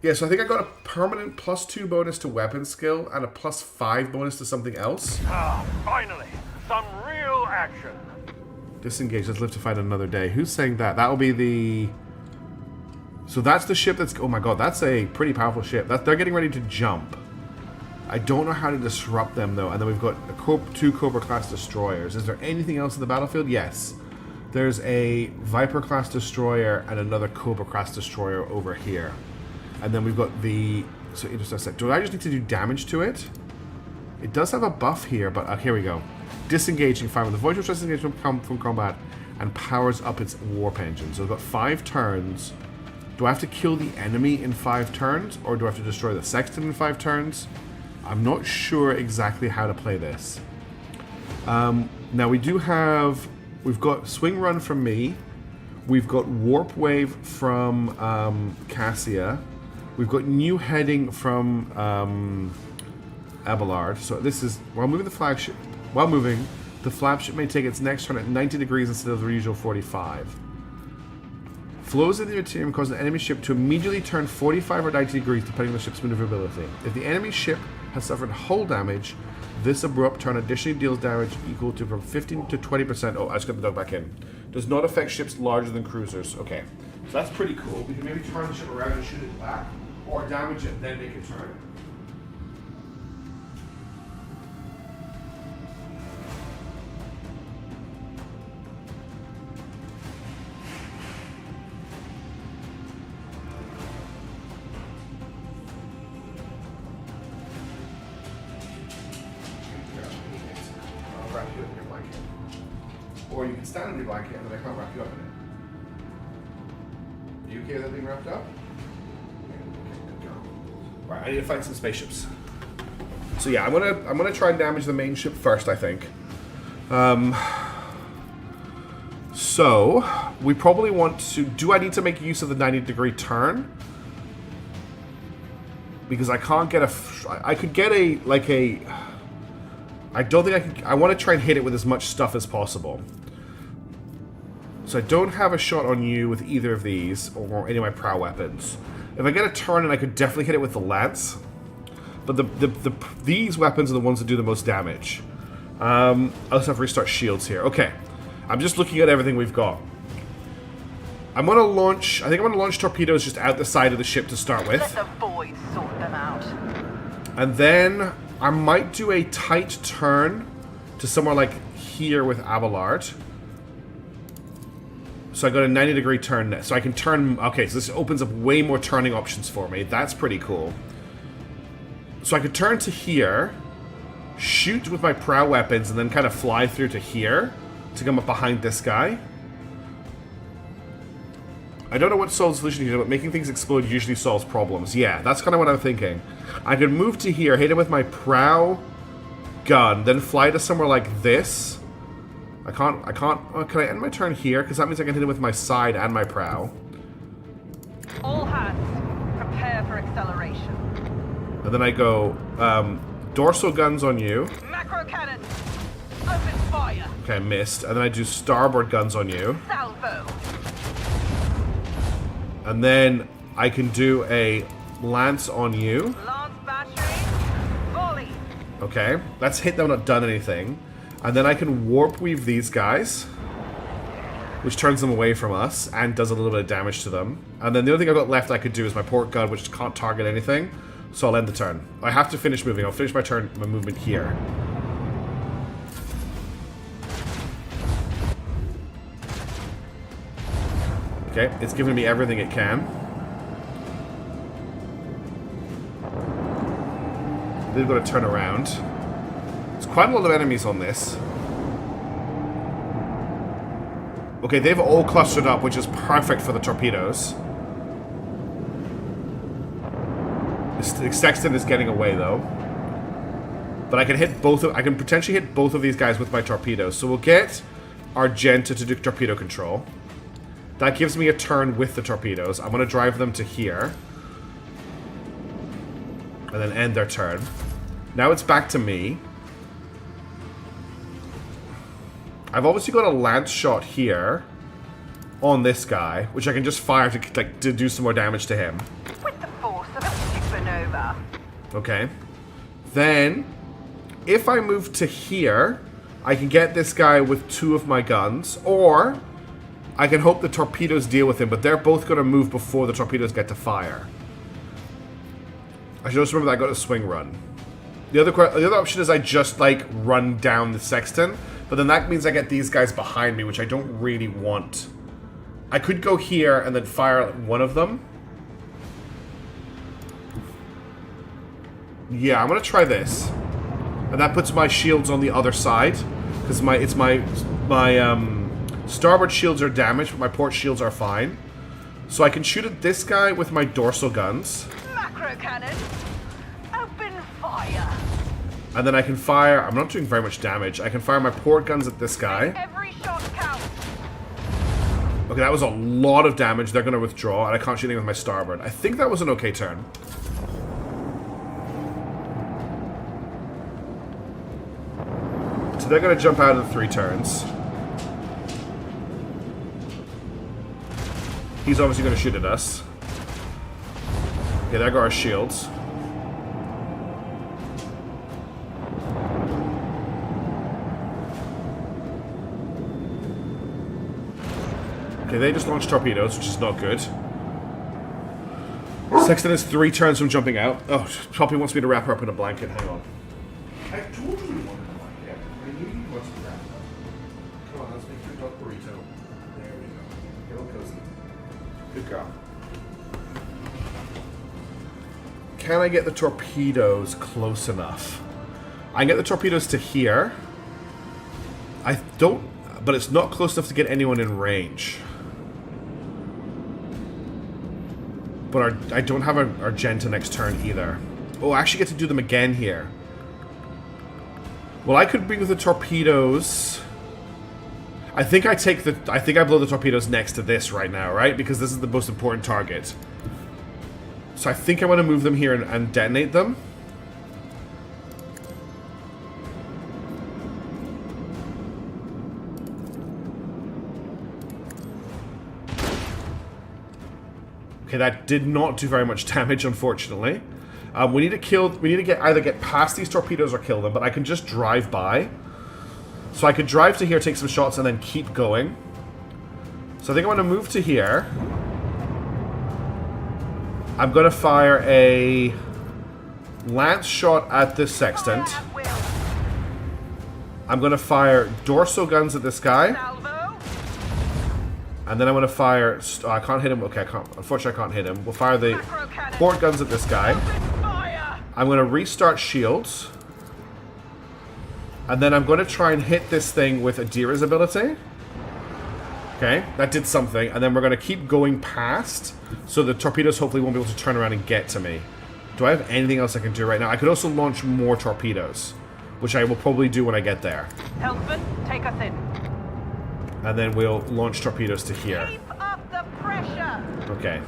Yeah, so I think I got a permanent +2 bonus to weapon skill and a +5 bonus to something else. Ah, finally, some real action. Disengage, let's live to fight another day. Who's saying that? That'll be the... So that's the ship that's... Oh my god, that's a pretty powerful ship. They're getting ready to jump. I don't know how to disrupt them, though. And then we've got 2 Cobra-class destroyers. Is there anything else in the battlefield? Yes. There's a Viper-class destroyer and another Cobra-class destroyer over here. And then we've got the... So Interstellar. Do I just need to do damage to it? It does have a buff here, but... here we go. Disengaging. Fire. The voice will disengage from combat and powers up its warp engine. So we've got 5 turns. Do I have to kill the enemy in 5 turns? Or do I have to destroy the sextant in 5 turns? I'm not sure exactly how to play this. Now we do have... We've got Swing Run from me. We've got Warp Wave from Cassia. We've got New Heading from Abelard. So this is... While moving, the flagship may take its next turn at 90 degrees instead of the usual 45. Flows in the Immaterium cause an enemy ship to immediately turn 45 or 90 degrees depending on the ship's maneuverability. If the enemy ship has suffered hull damage, this abrupt turn additionally deals damage equal to from 15 to 20%. Oh, I just got the dog back in. Does not affect ships larger than cruisers. Okay. So that's pretty cool. We can maybe turn the ship around and shoot it back, or damage it, then make it turn. Or you can stand on your blanket and then I can't wrap you up in it. Are you okay with that being wrapped up? Right, I need to find some spaceships. So yeah, I'm gonna try and damage the main ship first, I think. So we probably want to. Do I need to make use of the 90-degree turn? Because I can't get a. I could get a I don't think I can. I want to try and hit it with as much stuff as possible. So I don't have a shot on you with either of these or any of my prow weapons. If I get a turn, and I could definitely hit it with the lance. But these weapons are the ones that do the most damage. I also have to restart shields here. Okay, I'm just looking at everything we've got. I'm gonna launch. I think I'm gonna launch torpedoes just out the side of the ship to start with. Let the boys sort them out. And then I might do a tight turn to somewhere like here with Abelard. So I got a 90-degree turn. So I can turn... Okay, so this opens up way more turning options for me. That's pretty cool. So I could turn to here, shoot with my prow weapons, and then kind of fly through to here to come up behind this guy. I don't know what solves the solution here, but making things explode usually solves problems. Yeah, that's kind of what I'm thinking. I could move to here, hit him with my prow gun, then fly to somewhere like this. I can't, oh, can I end my turn here? Because that means I can hit him with my side and my prow. All hands, prepare for acceleration. And then I go, dorsal guns on you. Macro cannons, open fire. Okay, I missed. And then I do starboard guns on you. Salvo. And then I can do a lance on you. Lance battery, volley. Okay, that's hit them, not done anything. And then I can warp weave these guys, which turns them away from us and does a little bit of damage to them. And then the only thing I've got left I could do is my port gun, which can't target anything. So I'll end the turn. I have to finish moving. I'll finish my turn, my movement here. Okay, it's giving me everything it can. They've got to turn around. There's quite a lot of enemies on this. Okay, they've all clustered up, which is perfect for the torpedoes. The Sexton is getting away, though. But I can hit both of... I can potentially hit both of these guys with my torpedoes. So we'll get Argenta to do torpedo control. That gives me a turn with the torpedoes. I'm going to drive them to here. And then end their turn. Now it's back to me. I've obviously got a lance shot here on this guy, which I can just fire to do some more damage to him. With the force of a supernova. Okay. Then, if I move to here, I can get this guy with 2 of my guns, or I can hope the torpedoes deal with him, but they're both going to move before the torpedoes get to fire. I should just remember that I got a swing run. The other option is I just, like, run down the Sexton, but then that means I get these guys behind me, which I don't really want. I could go here and then fire one of them. Yeah, I'm going to try this. And that puts my shields on the other side, because my starboard shields are damaged, but my port shields are fine. So I can shoot at this guy with my dorsal guns. Macro cannon, open fire. And then I can fire... I'm not doing very much damage. I can fire my port guns at this guy. Every shot counts. Okay, that was a lot of damage. They're going to withdraw, and I can't shoot anything with my starboard. I think that was an okay turn. So they're going to jump out of the 3 turns. He's obviously going to shoot at us. Okay, there go our shields. Okay, they just launched torpedoes, which is not good. Sexton has 3 turns from jumping out. Oh, Poppy wants me to wrap her up in a blanket. Hang on. I totally wanted a blanket. I knew you wanted to wrap it up. Come on, let's make your dog burrito. There we go. Get all cozy. Good girl. Can I get the torpedoes close enough? I can get the torpedoes to here. I don't... But it's not close enough to get anyone in range. But I don't have Argenta next turn either. Oh, I actually get to do them again here. Well, I could bring the torpedoes. I think I blow the torpedoes next to this right now, right? Because this is the most important target. So I think I want to move them here and detonate them. Okay, that did not do very much damage, unfortunately. We need to either get past these torpedoes or kill them, but I can just drive by. So I could drive to here, take some shots, and then keep going. So I think I want to move to here. I'm going to fire a lance shot at this sextant. I'm going to fire dorsal guns at this guy. And then I'm going to fire... I can't hit him. Okay, unfortunately, I can't hit him. We'll fire the port guns at this guy. I'm going to restart shields. And then I'm going to try and hit this thing with Adira's ability. Okay, that did something. And then we're going to keep going past, so the torpedoes hopefully won't be able to turn around and get to me. Do I have anything else I can do right now? I could also launch more torpedoes, which I will probably do when I get there. Helmsman, take us in. And then we'll launch torpedoes to here. Keep up the pressure. Okay.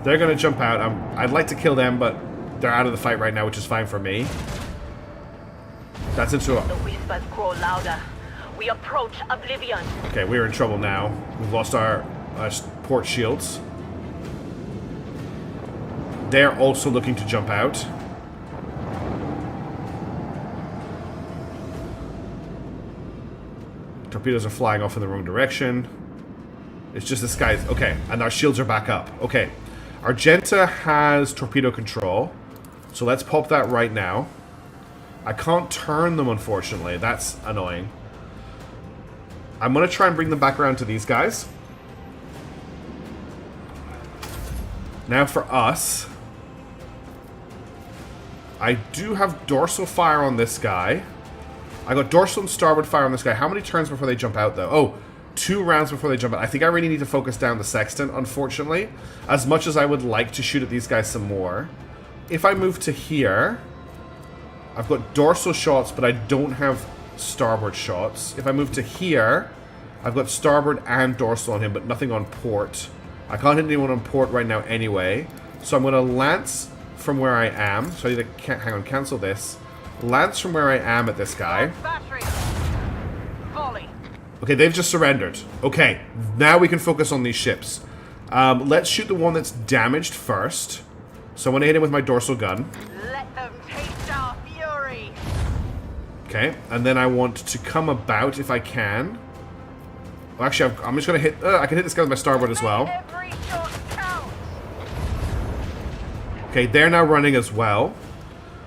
They're going to jump out. I'd like to kill them, but they're out of the fight right now, which is fine for me. That's into a... The whispers grow louder. We approach oblivion. Okay, we're in trouble now. We've lost our port shields. They're also looking to jump out. Torpedoes are flying off in the wrong direction. It's just this guy's... Okay, and our shields are back up. Okay. Argenta has torpedo control. So let's pop that right now. I can't turn them, unfortunately. That's annoying. I'm going to try and bring them back around to these guys. Now for us... I do have dorsal fire on this guy. I got dorsal and starboard fire on this guy. How many turns before they jump out, though? Oh, 2 rounds before they jump out. I think I really need to focus down the sextant, unfortunately. As much as I would like to shoot at these guys some more. If I move to here... I've got dorsal shots, but I don't have starboard shots. If I move to here... I've got starboard and dorsal on him, but nothing on port. I can't hit anyone on port right now anyway. So I'm going to lance from where I am. So I need to... Hang on, cancel this. Lance from where I am at this guy. Battery. Volley. Okay, they've just surrendered. Okay, now we can focus on these ships. Let's shoot the one that's damaged first. So I'm going to hit him with my dorsal gun. Let them taste our fury. Okay, and then I want to come about if I can. Well, actually, I'm just going to hit... I can hit this guy with my starboard as well. Every shot counts. Okay, they're now running as well.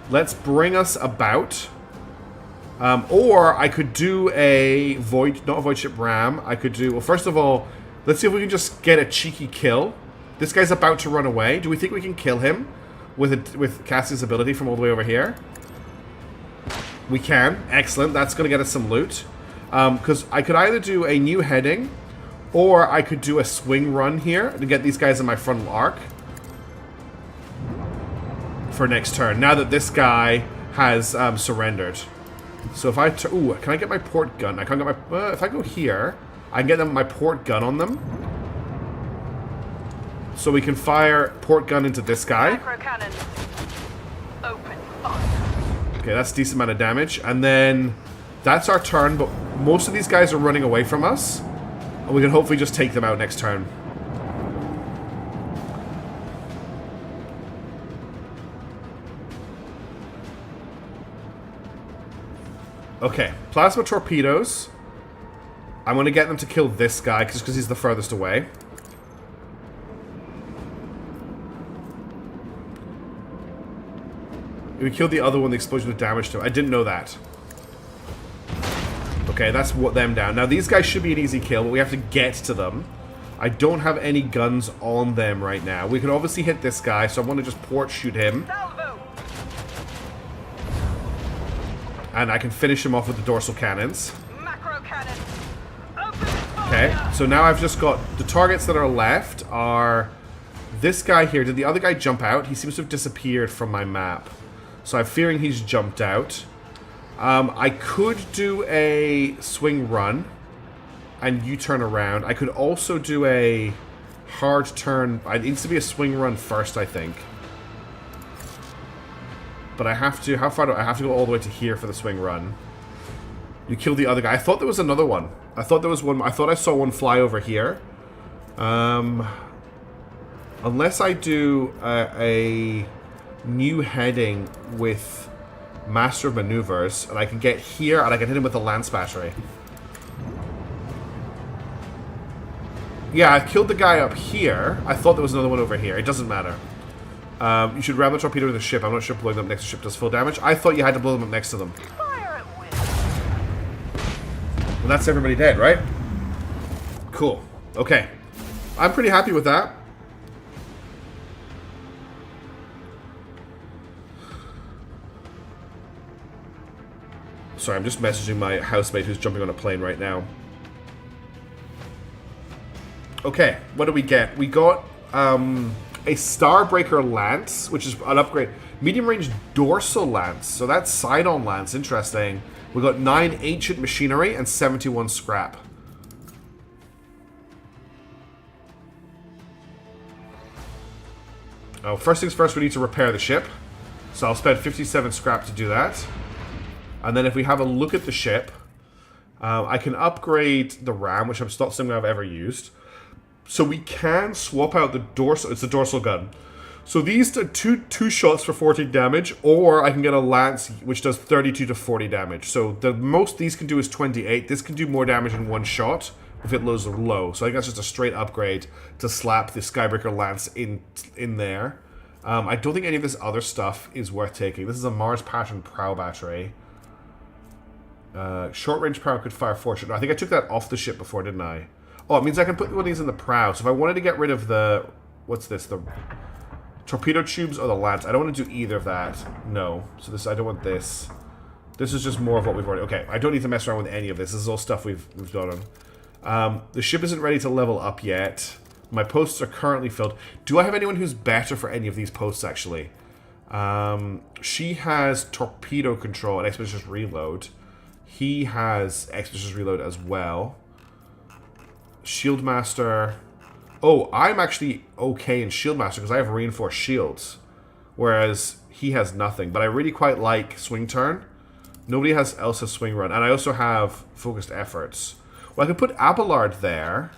Let's bring us about. Or I could do a void... Not a void ship ram. I could do... Well, first of all, let's see if we can just get a cheeky kill. This guy's about to run away. Do we think we can kill him with Cassie's ability from all the way over here? We can. Excellent. That's going to get us some loot. Because I could either do a new heading, or I could do a swing run here to get these guys in my frontal arc for next turn. Now that this guy has surrendered. So if I... Ooh, can I get my port gun? I can't get my... if I go here, I can get them my port gun on them. So we can fire port gun into this guy. Macro cannon. Open fire. Okay, that's a decent amount of damage. And then that's our turn, but most of these guys are running away from us. And we can hopefully just take them out next turn. Okay, plasma torpedoes. I'm going to get them to kill this guy, just because he's the furthest away. We killed the other one, the explosion did damage to him. I didn't know that. Okay, that's what them down. Now, these guys should be an easy kill, but we have to get to them. I don't have any guns on them right now. We can obviously hit this guy, so I want to just port shoot him. Salvo. And I can finish him off with the dorsal cannons. Macro cannon. Open fire. Okay, so now I've just got... The targets that are left are... This guy here. Did the other guy jump out? He seems to have disappeared from my map. So I'm fearing he's jumped out. I could do a swing run. And you turn around. I could also do a hard turn. It needs to be a swing run first, I think. But I have to... How far do I have to go all the way to here for the swing run? You killed the other guy. I thought there was another one. I thought there was one. I thought I saw one fly over here. Unless I do a new heading with Master of Maneuvers, and I can get here, and I can hit him with a lance battery. Yeah, I killed the guy up here. I thought there was another one over here. It doesn't matter. You should ram the torpedo in the ship. I'm not sure blowing them up next to the ship does full damage. I thought you had to blow them up next to them. Fire at will. Well, that's everybody dead, right? Cool. Okay. I'm pretty happy with that. Sorry, I'm just messaging my housemate who's jumping on a plane right now. Okay, what do we get? We got a Starbreaker Lance, which is an upgrade. Medium range dorsal lance. So that's side-on lance. Interesting. We got 9 ancient machinery and 71 scrap. Oh, first things first, we need to repair the ship. So I'll spend 57 scrap to do that. And then if we have a look at the ship, I can upgrade the RAM, which I'm not something I've ever used. So we can swap out the dorsal. It's the dorsal gun. So these are two shots for 14 damage, or I can get a lance which does 32 to 40 damage. So the most these can do is 28. This can do more damage in one shot if it lows low. So I think that's just a straight upgrade to slap the Skybreaker Lance in there. I don't think any of this other stuff is worth taking. This is a Mars pattern prow battery. Short range prow could fire 4 shots. I think I took that off the ship before, didn't I? Oh, it means I can put one of these in the prow. So if I wanted to get rid of the... What's this? The torpedo tubes or the lance? I don't want to do either of that. No. So this, I don't want this. This is just more of what we've already... Okay, I don't need to mess around with any of this. This is all stuff we've done on. The ship isn't ready to level up yet. My posts are currently filled. Do I have anyone who's better for any of these posts, actually? She has torpedo control and expeditious reload. He has expeditious reload as well. Shieldmaster. Oh, I'm actually okay in Shieldmaster because I have reinforced shields. Whereas he has nothing. But I really quite like Swing Turn. Nobody else has Swing Run. And I also have Focused Efforts. Well, I could put Abelard there.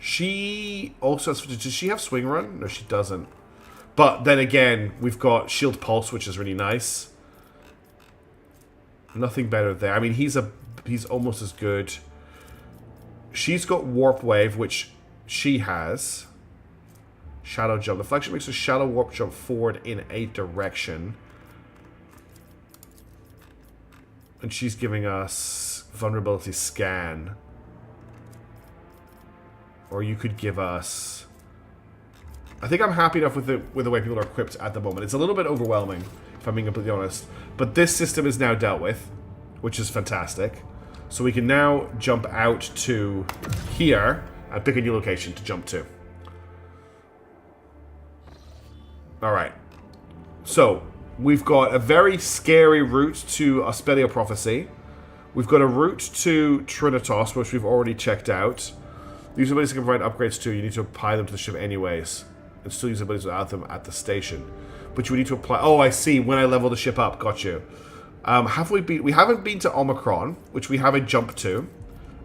She also has... Does she have Swing Run? No, she doesn't. But then again, we've got Shield Pulse, which is really nice. Nothing better there. I mean, he's almost as good. She's got Warp Wave, which she has. Shadow Jump. The flagship makes a Shadow Warp Jump forward in a direction. And she's giving us Vulnerability Scan. Or you could give us... I think I'm happy enough with the way people are equipped at the moment. It's a little bit overwhelming, if I'm being completely honest. But this system is now dealt with, which is fantastic. So we can now jump out to here and pick a new location to jump to. Alright. So, we've got a very scary route to Aspelia Prophecy. We've got a route to Trinitas, which we've already checked out. These abilities can provide upgrades to. You need to apply them to the ship anyways. And still use abilities without them at the station. But you need to apply... Oh, I see. When I level the ship up. Got you. Have we been... We haven't been to Omicron, which we have a jump to.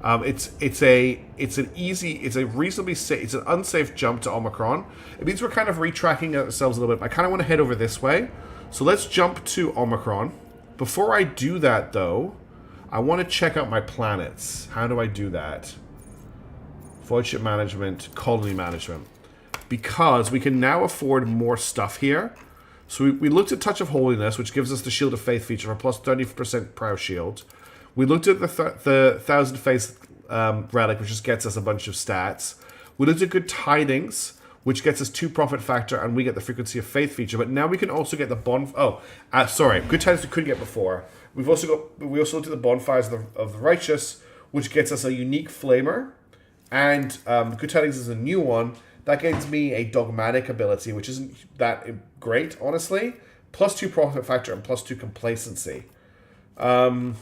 It's an reasonably safe... It's an unsafe jump to Omicron. It means we're kind of retracking ourselves a little bit. I kind of want to head over this way. So let's jump to Omicron. Before I do that, though, I want to check out my planets. How do I do that? Void ship management, colony management. Because we can now afford more stuff here. So we looked at Touch of Holiness, which gives us the Shield of Faith feature for plus 30% Prow Shield. We looked at the Thousand Faith relic, which just gets us a bunch of stats. We looked at Good Tidings, which gets us 2 profit factor, and we get the Frequency of Faith feature. But now we can also get the sorry, Good Tidings we couldn't get before. We also looked at the Bonfires of the Righteous, which gets us a unique Flamer, and Good Tidings is a new one. That gives me a dogmatic ability, which isn't that great, honestly. Plus 2 profit factor and plus 2 complacency. So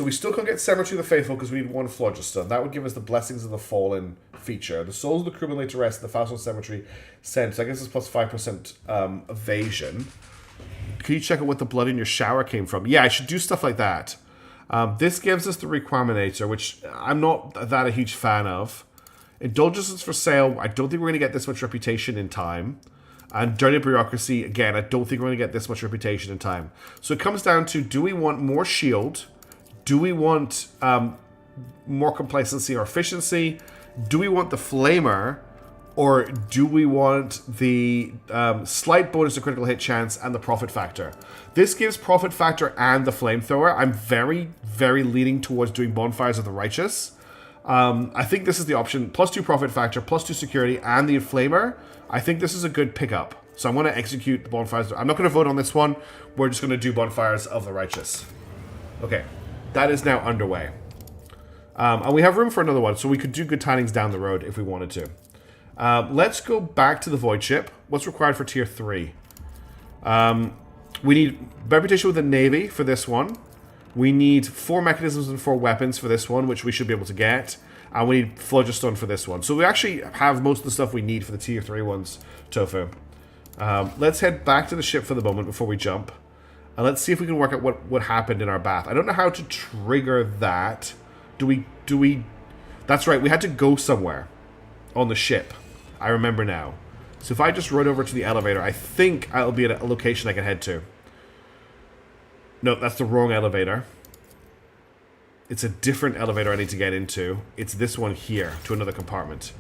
we still can't get Cemetery of the Faithful because we need 1 Phlogiston. That would give us the Blessings of the Fallen feature. The Souls of the Crewmen laid to rest, the Fossil Cemetery sent. So I guess it's plus 5% evasion. Can you check out what the blood in your shower came from? Yeah, I should do stuff like that. This gives us the Requaminator, which I'm not that a huge fan of. Indulgences for sale. I don't think we're going to get this much reputation in time. And Dirty Bureaucracy, again, I don't think we're going to get this much reputation in time. So it comes down to, do we want more shield? Do we want more complacency or efficiency? Do we want the Flamer? Or do we want the slight bonus to critical hit chance and the profit factor? This gives profit factor and the flamethrower. I'm very, very leaning towards doing Bonfires of the Righteous. I think this is the option. Plus 2 profit factor, plus 2 security, and the Inflamer. I think this is a good pickup. So I'm going to execute the Bonfires. I'm not going to vote on this one. We're just going to do Bonfires of the Righteous. Okay. That is now underway. And we have room for another one, so we could do good tidings down the road if we wanted to. Let's go back to the Void Ship. What's required for Tier 3? We need reputation with the Navy for this one. We need 4 mechanisms and 4 weapons for this one, which we should be able to get. And we need Phlogiston for this one. So we actually have most of the stuff we need for the Tier 3 ones, Tofu. Let's head back to the ship for the moment before we jump. And let's see if we can work out what happened in our bath. I don't know how to trigger that. Do we... That's right, we had to go somewhere on the ship. I remember now. So if I just run over to the elevator, I think I'll be at a location I can head to. No, that's the wrong elevator. It's a different elevator I need to get into. It's this one here, to another compartment.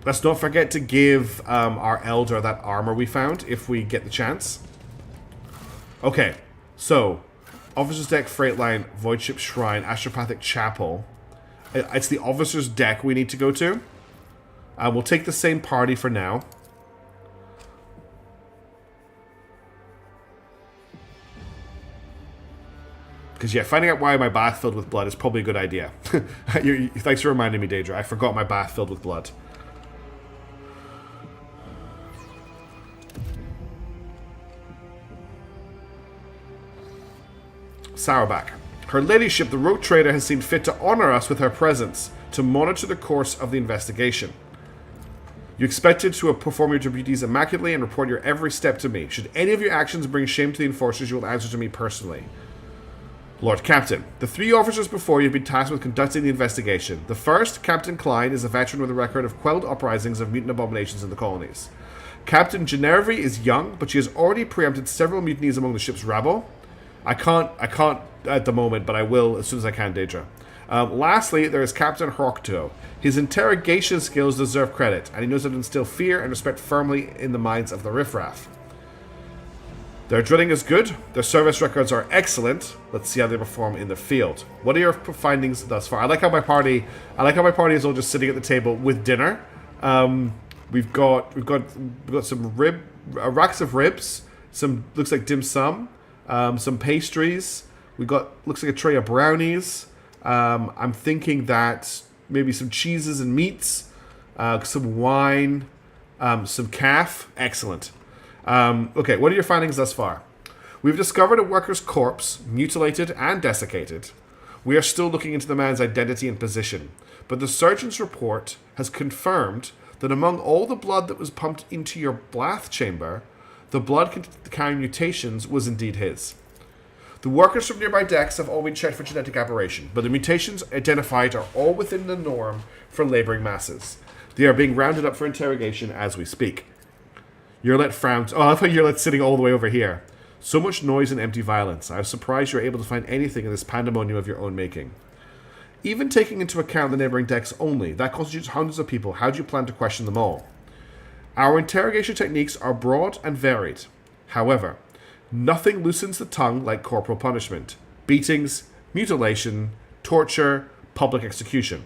Let's not forget to give our Elder that armor we found, if we get the chance. Okay, so... Officer's Deck, Freight Line, Void Ship Shrine, Astropathic Chapel. It's the Officer's Deck we need to go to. We'll take the same party for now. Because, yeah, finding out why my bath filled with blood is probably a good idea. Thanks for reminding me, Daedra. I forgot my bath filled with blood. Sourback. Her ladyship, the rogue trader, has seen fit to honor us with her presence to monitor the course of the investigation. You expected to perform your duties immaculately and report your every step to me. Should any of your actions bring shame to the enforcers, you will answer to me personally. Lord Captain, the 3 officers before you have been tasked with conducting the investigation. The first, Captain Klein, is a veteran with a record of quelled uprisings of mutant abominations in the colonies. Captain Genervi is young, but she has already preempted several mutinies among the ship's rabble. I can't at the moment, but I will as soon as I can, Daedra. Lastly, there is Captain Horkto. His interrogation skills deserve credit, and he knows how to instill fear and respect firmly in the minds of the riffraff. Their drilling is good. Their service records are excellent. Let's see how they perform in the field. What are your findings thus far? I like how my party is all just sitting at the table with dinner. We've got some racks of ribs. Some looks like dim sum. Some pastries. We got looks like a tray of brownies. I'm thinking that maybe some cheeses and meats, some wine, some calf. Excellent. Okay, what are your findings thus far? We've discovered a worker's corpse, mutilated and desiccated. We are still looking into the man's identity and position, but the surgeon's report has confirmed that among all the blood that was pumped into your bath chamber, the blood carrying mutations was indeed his. The workers from nearby decks have all been checked for genetic aberration, but the mutations identified are all within the norm for laboring masses. They are being rounded up for interrogation as we speak. Yurlet frowns. Oh, I love how Yurlet's sitting all the way over here. So much noise and empty violence. I was surprised you were able to find anything in this pandemonium of your own making. Even taking into account the neighboring decks only, that constitutes hundreds of people. How do you plan to question them all? Our interrogation techniques are broad and varied. However, nothing loosens the tongue like corporal punishment, beatings, mutilation, torture, public execution.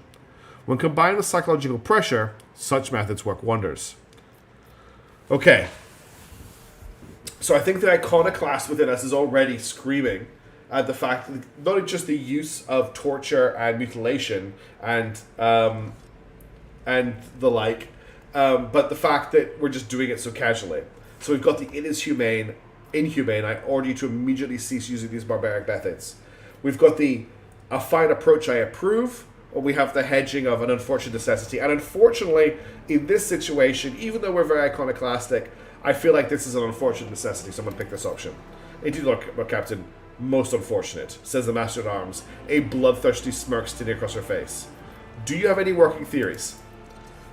When combined with psychological pressure, such methods work wonders. Okay. So I think the iconoclast within us is already screaming at the fact that not just the use of torture and mutilation and the like, but the fact that we're just doing it so casually. So we've got the inhumane, I order you to immediately cease using these barbaric methods. We've got the a fine approach I approve, or we have the hedging of an unfortunate necessity. And unfortunately, in this situation, even though we're very iconoclastic, I feel like this is an unfortunate necessity, so I'm going to pick this option. Indeed, Lord Captain, most unfortunate, says the Master-at-Arms, a bloodthirsty smirk sitting across her face. Do you have any working theories?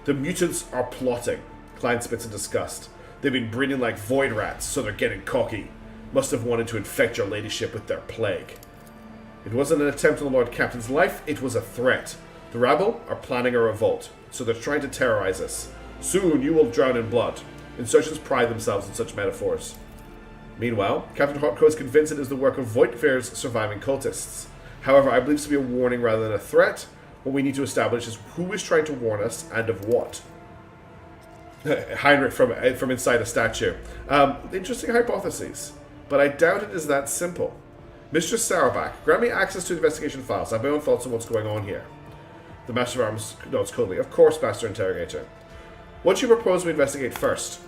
The mutants are plotting, Klein spits in disgust. They've been breeding like void rats, so they're getting cocky. Must have wanted to infect your ladyship with their plague. It wasn't an attempt on the Lord Captain's life, it was a threat. The rabble are planning a revolt, so they're trying to terrorize us. Soon you will drown in blood. Insurgents pride themselves in such metaphors. Meanwhile, Captain Hotco is convinced it is the work of Voidfair's surviving cultists. However, I believe this to be a warning rather than a threat. What we need to establish is who is trying to warn us and of what. Heinrich from inside a statue. Interesting hypotheses, but I doubt it is that simple. Mr. Sourback, grant me access to investigation files. I have my own thoughts on what's going on here. The Master of Arms nods coldly. Of course, Master Interrogator. What do you propose we investigate first?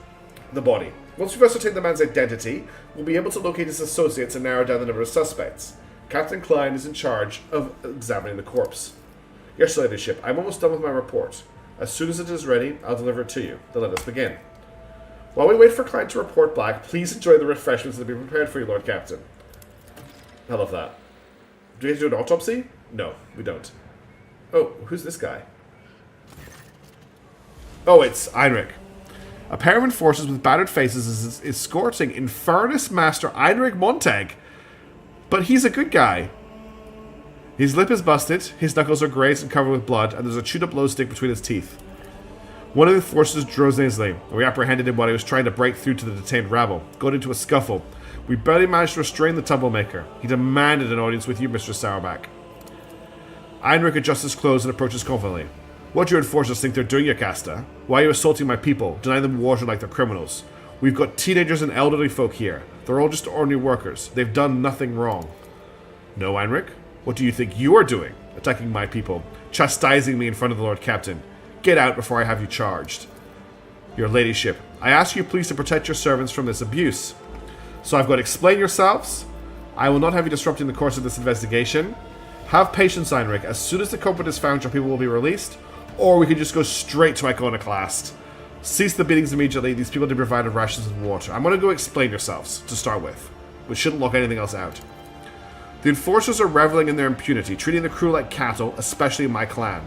The body. Once we've ascertained the man's identity, we'll be able to locate his associates and narrow down the number of suspects. Captain Klein is in charge of examining the corpse. Yes, Your Ladyship, I'm almost done with my report. As soon as it is ready, I'll deliver it to you. Then let us begin. While we wait for Klein to report back, please enjoy the refreshments that have been prepared for you, Lord Captain. I love that. Do we have to do an autopsy? No, we don't. Oh, who's this guy? Oh, it's Heinrich. A pair of enforcers with battered faces is escorting Infernus Master Heinrich Montag. But he's a good guy. His lip is busted, his knuckles are grazed and covered with blood, and there's a chewed up glow stick between his teeth. One of the enforcers drove nasally, and we apprehended him while he was trying to break through to the detained rabble. Got into a scuffle. We barely managed to restrain the troublemaker. He demanded an audience with you, Mr. Sourback. Heinrich adjusts his clothes and approaches confidently. What do your enforcers think they're doing, Yocasta? Why are you assaulting my people, denying them water like they're criminals? We've got teenagers and elderly folk here. They're all just ordinary workers. They've done nothing wrong. No, Heinrich? What do you think you are doing? Attacking my people, chastising me in front of the Lord Captain. Get out before I have you charged. Your Ladyship, I ask you please to protect your servants from this abuse. So I've got to explain yourselves. I will not have you disrupting the course of this investigation. Have patience, Heinrich. As soon as the culprit is found, your people will be released. Or we can just go straight to Iconoclast. Cease the beatings immediately. These people need provided rations and water. I'm going to go explain yourselves, to start with. We shouldn't lock anything else out. The enforcers are reveling in their impunity, treating the crew like cattle, especially my clan.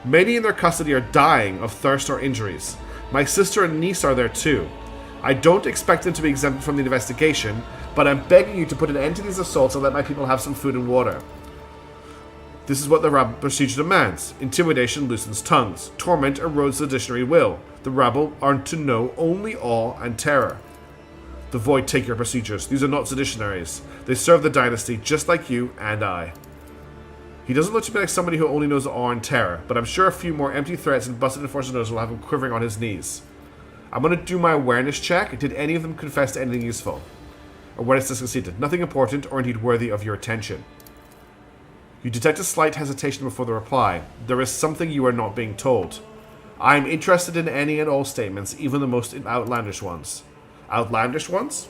Many in their custody are dying of thirst or injuries. My sister and niece are there too. I don't expect them to be exempted from the investigation, but I'm begging you to put an end to these assaults and let my people have some food and water. This is what the rabble procedure demands. Intimidation loosens tongues. Torment erodes the dictionary will. The rabble are to know only awe and terror. The Void take your procedures. These are not seditionaries. They serve the dynasty just like you and I. He doesn't look to me like somebody who only knows awe and terror, but I'm sure a few more empty threats and busted enforcer notes will have him quivering on his knees. I'm going to do my awareness check. Did any of them confess to anything useful? Awareness is conceded. Nothing important or indeed worthy of your attention. You detect a slight hesitation before the reply. There is something you are not being told. I am interested in any and all statements, even the most outlandish ones. Outlandish ones?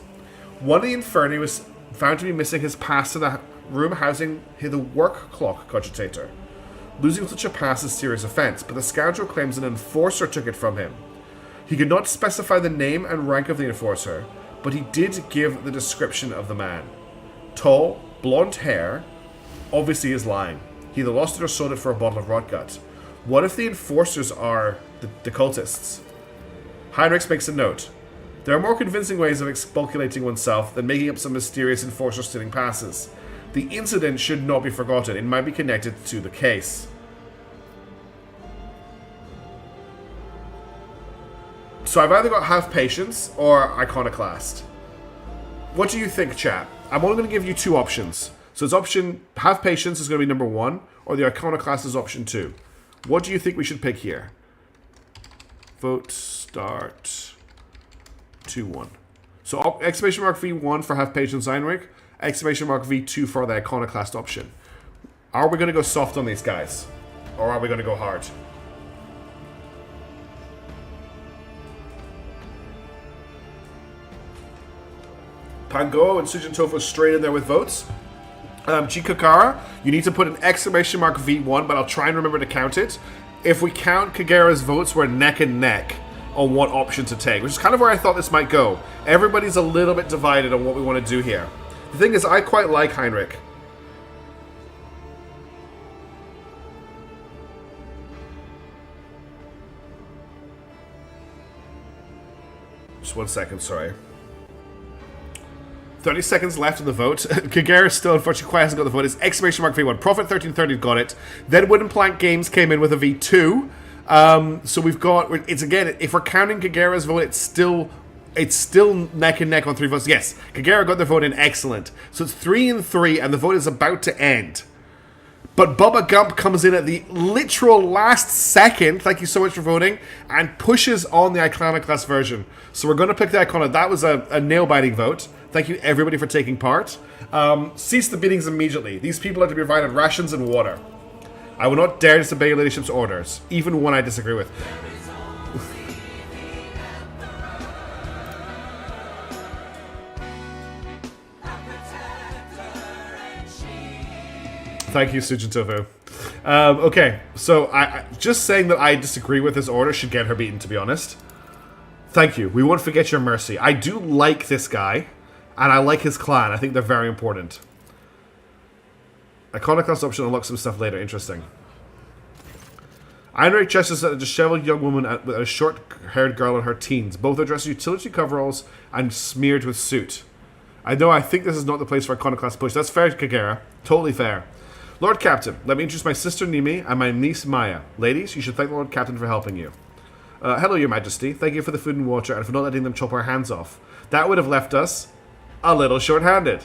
One of the Inferni was found to be missing his pass to the room housing the work clock cogitator. Losing such a pass is a serious offense, but the scoundrel claims an enforcer took it from him. He could not specify the name and rank of the enforcer, but he did give the description of the man. Tall, blonde hair. Obviously he is lying. He either lost it or sold it for a bottle of rotgut. What if the enforcers are the cultists? Heinrich makes a note. There are more convincing ways of expulculating oneself than making up some mysterious enforcer stealing passes. The incident should not be forgotten. It might be connected to the case. So I've either got Have Patience or Iconoclast. What do you think, chat? I'm only going to give you two options. So it's option Have Patience is going to be number 1, or the Iconoclast is option 2. What do you think we should pick here? Vote start 2-1. So exclamation mark V1 for Have Patience Heinrich, exclamation mark V2 for the Iconoclast option. Are we going to go soft on these guys? Or are we going to go hard? Pango and Sujin Tofu straight in there with votes. Chikakara, you need to put an exclamation mark V1, but I'll try and remember to count it. If we count Kagera's votes, we're neck and neck on what option to take, which is kind of where I thought this might go. Everybody's a little bit divided on what we want to do here. The thing is, I quite like Heinrich. Just 1 second, sorry. 30 seconds left in the vote. Kagera still, unfortunately, quite hasn't got the vote. It's exclamation mark V1. Prophet 1330 got it. Then Wooden Plank Games came in with a V2. So we've got, it's again, if we're counting Kagera's vote, it's still neck and neck on 3 votes. Yes, Kagera got their vote in. Excellent. So it's 3 and 3, and the vote is about to end. But Bubba Gump comes in at the literal last second, thank you so much for voting, and pushes on the Iconoclast version. So we're going to pick the Iconoclast. That was a nail-biting vote. Thank you, everybody, for taking part. Cease the beatings immediately. These people are to be provided rations and water. I will not dare disobey your ladyship's orders, even one I disagree with. Thank you, Sujin Tofu. Okay, so I just saying that I disagree with this order should get her beaten, to be honest. Thank you. We won't forget your mercy. I do like this guy, and I like his clan. I think they're very important. Iconoclast option unlocks some stuff later. Interesting. Einrich dresses a disheveled young woman with a short-haired girl in her teens. Both are dressed in utility coveralls and smeared with soot. I know, I think this is not the place for Iconoclast push. That's fair, Kagera. Totally fair. Lord Captain, let me introduce my sister Nimi and my niece Maya. Ladies, you should thank the Lord Captain for helping you. Hello, Your Majesty. Thank you for the food and water and for not letting them chop our hands off. That would have left us a little short-handed.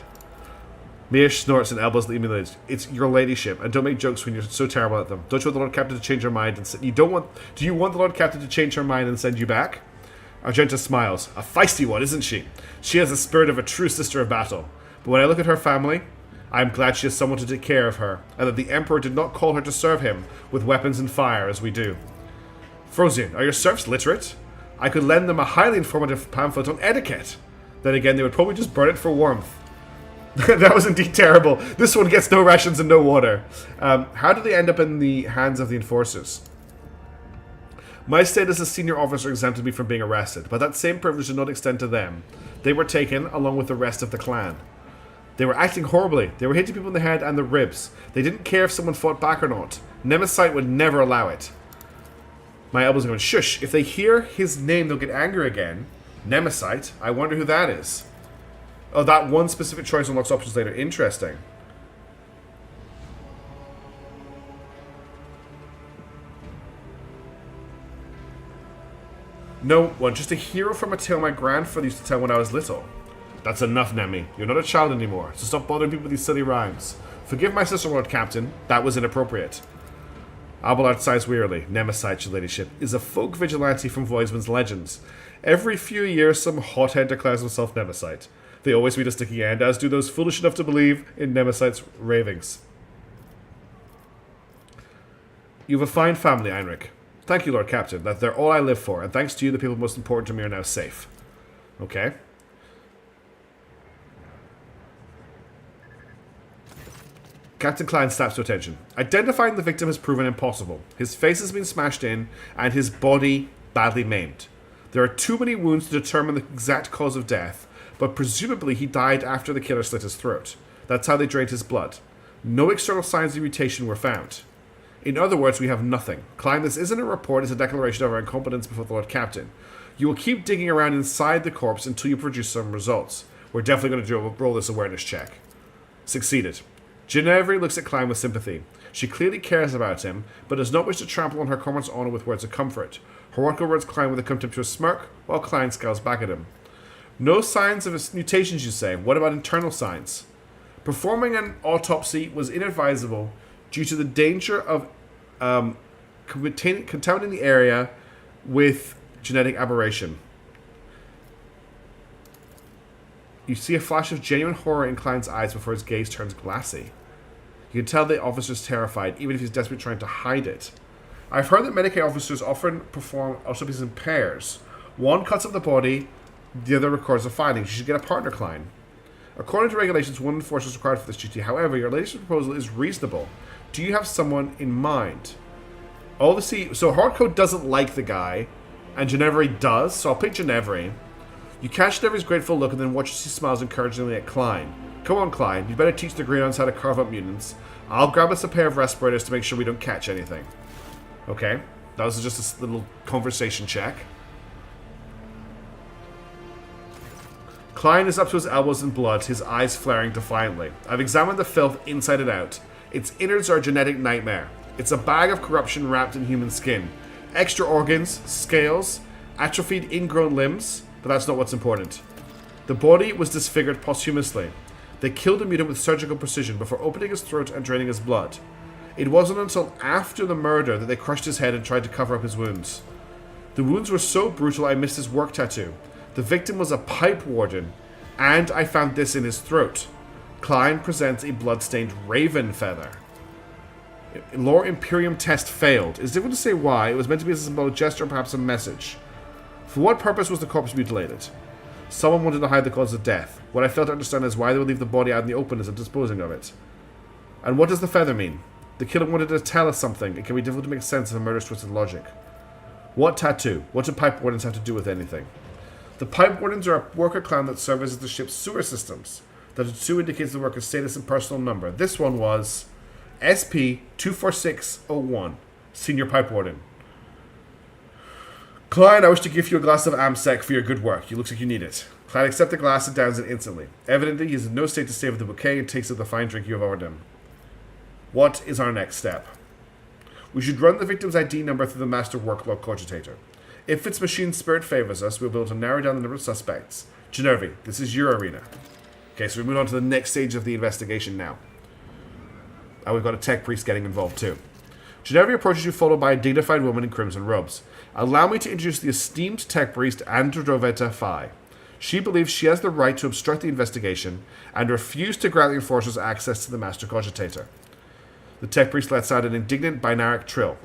Mia snorts and elbows the email. It's your ladyship, and don't make jokes when you're so terrible at them. Don't you want the Lord Captain to change her mind and you don't want? Do you want the Lord Captain to change her mind and send you back? Argenta smiles. A feisty one, isn't she? She has the spirit of a true sister of battle. But when I look at her family, I am glad she has someone to take care of her, and that the Emperor did not call her to serve him with weapons and fire as we do. Frosian, are your serfs literate? I could lend them a highly informative pamphlet on etiquette. Then again, they would probably just burn it for warmth. That was indeed terrible. This one gets no rations and no water. How did they end up in the hands of the enforcers? My status as senior officer exempted me from being arrested, but that same privilege did not extend to them. They were taken, along with the rest of the clan. They were acting horribly. They were hitting people in the head and the ribs. They didn't care if someone fought back or not. Nemesis would never allow it. My elbows are going, shush. If they hear his name, they'll get angry again. Nemesis? I wonder who that is. Oh, that one specific choice unlocks options later. Interesting. No one, just a hero from a tale my grandfather used to tell when I was little. That's enough, Nemi. You're not a child anymore, so stop bothering people with these silly rhymes. Forgive my sister, Lord Captain. That was inappropriate. Abelard sighs wearily. Nemesis, your ladyship, is a folk vigilante from Voidsman's legends. Every few years, some hothead declares himself Nemesis. They always meet a sticky end, as do those foolish enough to believe in Nemesis' ravings. You have a fine family, Einrich. Thank you, Lord Captain. That they're all I live for, and thanks to you, the people most important to me are now safe. Okay. Captain Klein snaps to attention. Identifying the victim has proven impossible. His face has been smashed in, and his body badly maimed. There are too many wounds to determine the exact cause of death, but presumably he died after the killer slit his throat. That's how they drained his blood. No external signs of mutation were found. In other words, we have nothing. Klein, this isn't a report, it's a declaration of our incompetence before the Lord Captain. You will keep digging around inside the corpse until you produce some results. We're definitely going to roll this awareness check. Succeeded. Ginevra looks at Klein with sympathy. She clearly cares about him, but does not wish to trample on her comrade's honor with words of comfort. Horko regards Klein with a contemptuous smirk, while Klein scowls back at him. No signs of mutations, you say. What about internal signs? Performing an autopsy was inadvisable due to the danger of contaminating the area with genetic aberration. You see a flash of genuine horror in Klein's eyes before his gaze turns glassy. You can tell the officer's terrified, even if he's desperately trying to hide it. I've heard that Medicaid officers often perform autopsies in pairs. One cuts up the body, the other records the findings. You should get a partner, Klein. According to regulations, one enforcer is required for this duty. However, your latest proposal is reasonable. Do you have someone in mind? Obviously, so Hardcode doesn't like the guy, and Ginevra does, so I'll pick Ginevra. You catch Ginevra's grateful look and then watch as he smiles encouragingly at Klein. Come on, Klein, you better teach the Greenons how to carve up mutants. I'll grab us a pair of respirators to make sure we don't catch anything. Okay, that was just a little conversation check. Klein is up to his elbows in blood, his eyes flaring defiantly. I've examined the filth inside and out. Its innards are a genetic nightmare. It's a bag of corruption wrapped in human skin. Extra organs, scales, atrophied ingrown limbs, but that's not what's important. The body was disfigured posthumously. They killed the mutant with surgical precision before opening his throat and draining his blood. It wasn't until after the murder that they crushed his head and tried to cover up his wounds. The wounds were so brutal I missed his work tattoo. The victim was a pipe warden. And I found this in his throat. Klein presents a blood-stained raven feather. Lore Imperium test failed. It's difficult to say why. It was meant to be a symbolic gesture or perhaps a message. For what purpose was the corpse mutilated? Someone wanted to hide the cause of death. What I failed to understand is why they would leave the body out in the open instead of disposing of it. And what does the feather mean? The killer wanted to tell us something. It can be difficult to make sense of a murder's twisted logic. What tattoo? What do pipe wardens have to do with anything? The pipe wardens are a worker clan that services the ship's sewer systems. The tattoo indicates the worker's status and personal number. This one was SP24601, Senior Pipe Warden. Klein, I wish to give you a glass of Amsec for your good work. You looks like you need it. Klein accepts the glass and downs it instantly. Evidently, he is in no state to stay with the bouquet and takes up the fine drink you have ordered him. What is our next step? We should run the victim's ID number through the master worklog cogitator. If its machine spirit favors us, we'll be able to narrow down the number of suspects. Genervi, this is your arena. Okay, so we move on to the next stage of the investigation now. And we've got a tech priest getting involved too. Genervi approaches you, followed by a dignified woman in crimson robes. Allow me to introduce the esteemed tech priest Androdoveta Phi. She believes she has the right to obstruct the investigation and refuse to grant the enforcers access to the master cogitator. The tech priest lets out an indignant binaric trill.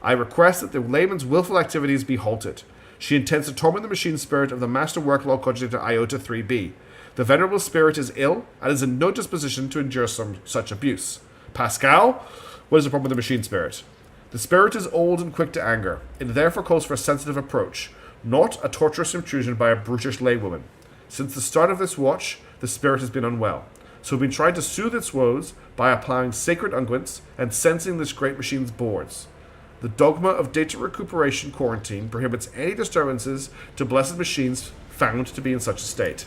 I request that the layman's willful activities be halted. She intends to torment the machine spirit of the master worklog cogitator Iota 3B. The venerable spirit is ill and is in no disposition to endure such abuse. Pascal, what is the problem with the machine spirit? The spirit is old and quick to anger. It therefore calls for a sensitive approach, not a torturous intrusion by a brutish laywoman. Since the start of this watch, the spirit has been unwell. So we've been trying to soothe its woes by applying sacred unguents and sensing this great machine's boards. The dogma of data recuperation quarantine prohibits any disturbances to blessed machines found to be in such a state.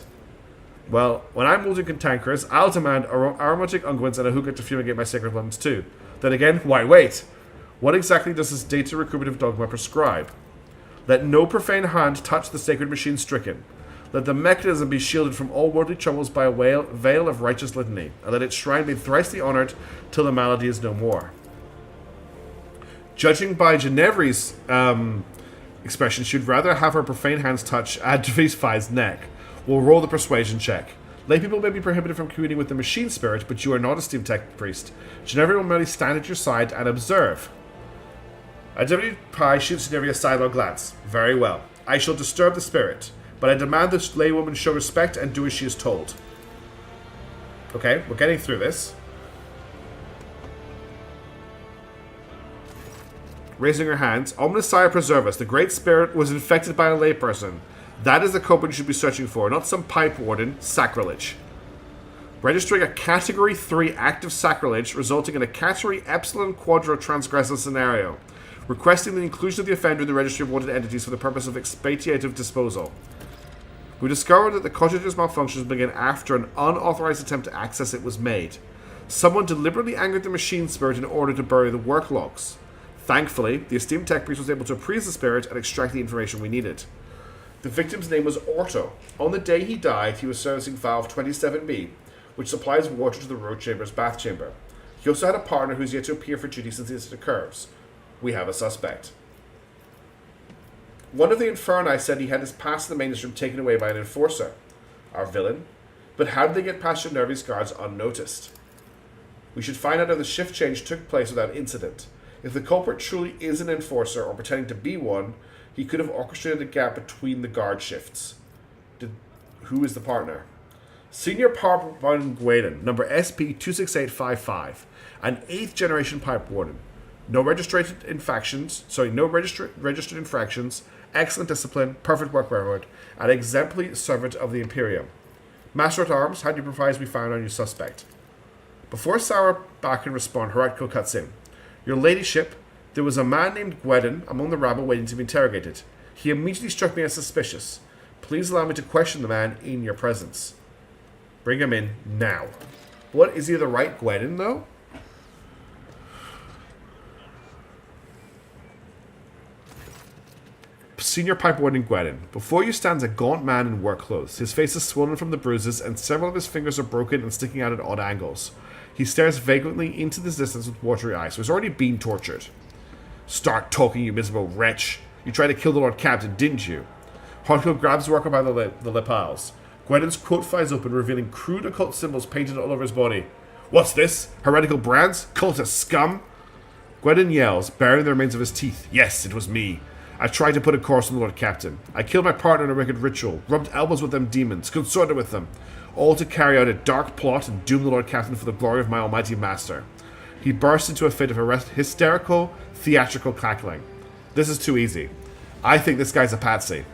Well, when I'm molten cantankerous, I'll demand aromatic unguents and a hookah to fumigate my sacred ones too. Then again, why wait? What exactly does this data recuperative dogma prescribe? Let no profane hand touch the sacred machine stricken. Let the mechanism be shielded from all worldly troubles by a veil of righteous litany, and let its shrine be thricely honored till the malady is no more. Judging by Genevri's expression, she'd rather have her profane hands touch Advi's Phi's neck. We'll roll the persuasion check. Lay people may be prohibited from communing with the machine spirit, but you are not a Steve Tech priest. Genevri will merely stand at your side and observe. Advi Phi shoots Genevri a sidelong glance. Very well. I shall disturb the spirit, but I demand this laywoman show respect and do as she is told. Okay, we're getting through this. Raising her hands, Omnissiah preserve us. The great spirit was infected by a layperson. That is the culprit you should be searching for, not some pipe warden. Sacrilege. Registering a Category 3 active sacrilege, resulting in a Category Epsilon Quadra transgressor scenario. Requesting the inclusion of the offender in the registry of wanted entities for the purpose of expatiative disposal. We discovered that the cogitator's malfunctions began after an unauthorized attempt to access it was made. Someone deliberately angered the machine spirit in order to bury the work logs. Thankfully, the esteemed tech priest was able to appease the spirit and extract the information we needed. The victim's name was Orto. On the day he died, he was servicing valve 27B, which supplies water to the road chamber's bath chamber. He also had a partner who's yet to appear for duty since the incident occurs. We have a suspect. One of the Inferni said he had his pass in the maintenance room taken away by an enforcer. Our villain. But how did they get past Genevri's guards unnoticed? We should find out if the shift change took place without incident. If the culprit truly is an enforcer or pretending to be one, he could have orchestrated a gap between the guard shifts. Who is the partner? Senior Pipe Warden Gwaden, number SP26855, an 8th generation pipe warden. No registered infractions, excellent discipline, perfect work record, and exemplary servant of the Imperium. Master at Arms, how do you provide we found on your suspect? Before Sarah Bach can respond, Horatko cuts in. Your ladyship, there was a man named Gweden among the rabble waiting to be interrogated. He immediately struck me as suspicious. Please allow me to question the man in your presence. Bring him in now. What, is he the right Gweden, though? Senior Pipe Warden Gweden. Before you stands a gaunt man in work clothes. His face is swollen from the bruises, and several of his fingers are broken and sticking out at odd angles. He stares vacantly into the distance with watery eyes, so he's already been tortured. Start talking, you miserable wretch. You tried to kill the Lord Captain, didn't you? Hartfield grabs the worker by the lapels. Gwendon's quote flies open, revealing crude occult symbols painted all over his body. What's this? Heretical brands? Cultist scum? Gwendon yells, baring the remains of his teeth. Yes, it was me. I tried to put a curse on the Lord Captain. I killed my partner in a wicked ritual, rubbed elbows with them demons, consorted with them, all to carry out a dark plot and doom the Lord Captain for the glory of my almighty master. He burst into a fit of hysterical, theatrical cackling. This is too easy. I think this guy's a patsy.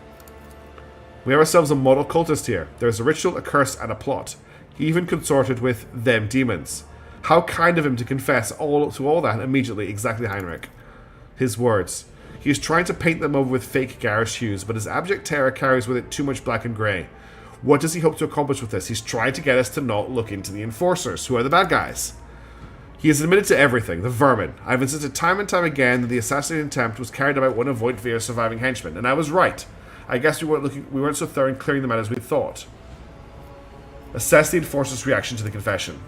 We have ourselves a model cultist here. There's a ritual, a curse, and a plot. He even consorted with them demons. How kind of him to confess to all that immediately, exactly Heinrich. His words. He is trying to paint them over with fake garish hues, but his abject terror carries with it too much black and grey. What does he hope to accomplish with this? He's trying to get us to not look into the enforcers, who are the bad guys. He has admitted to everything, the vermin. I've insisted time and time again that the assassination attempt was carried out one of Voight Veer's surviving henchmen, and I was right. I guess we weren't so thorough in clearing them out as we thought. Assess the enforcer's reaction to the confession.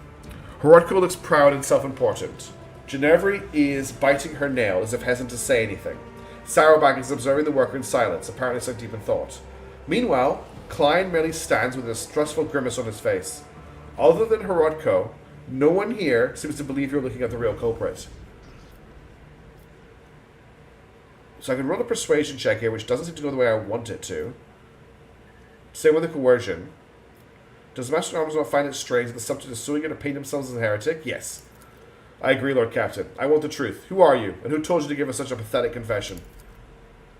Horodko looks proud and self-important. Ginevra is biting her nail as if hesitant to say anything. Saddleback is observing the worker in silence, apparently sunk deep in thought. Meanwhile, Klein merely stands with a distrustful grimace on his face. Other than Horodko, no one here seems to believe you're looking at the real culprit. So I can roll a persuasion check here, which doesn't seem to go the way I want it to. Same with the coercion. Does the Master of Arms not find it strange that the subject is so eager to paint themselves as a heretic? Yes. I agree, Lord Captain. I want the truth. Who are you, and who told you to give us such a pathetic confession?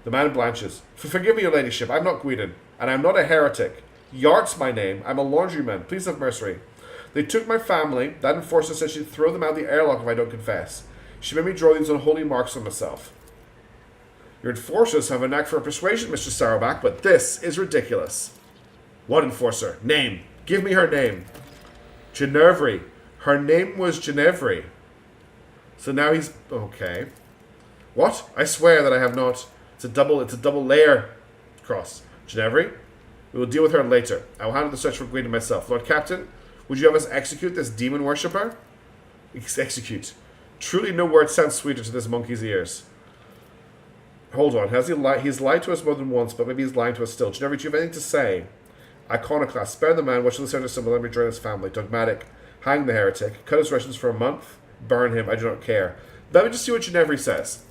The man blanches. Forgive me, your ladyship. I'm not Guidon, and I'm not a heretic. Yart's my name. I'm a laundryman. Please have mercy. They took my family. That enforcer said she'd throw them out the airlock if I don't confess. She made me draw these unholy marks on myself. Your enforcers have a knack for persuasion, Mr. Saddleback, but this is ridiculous. What enforcer? Name. Give me her name. Ginevra. Her name was Ginevra. So now he's... Okay. What? I swear that I have not. It's a double layer cross. Ginevra? We will deal with her later. I will handle the search for Guidon myself. Lord Captain, would you have us execute this demon worshipper? Execute. Truly no word sounds sweeter to this monkey's ears. Hold on. Has he lied? He's lied to us more than once, but maybe he's lying to us still. Ginevra, do you have anything to say? Iconoclast. Spare the man. What shall the center symbol? Let me join his family. Dogmatic. Hang the heretic. Cut his rations for a month. Burn him. I do not care. Let me just see what Ginevra says.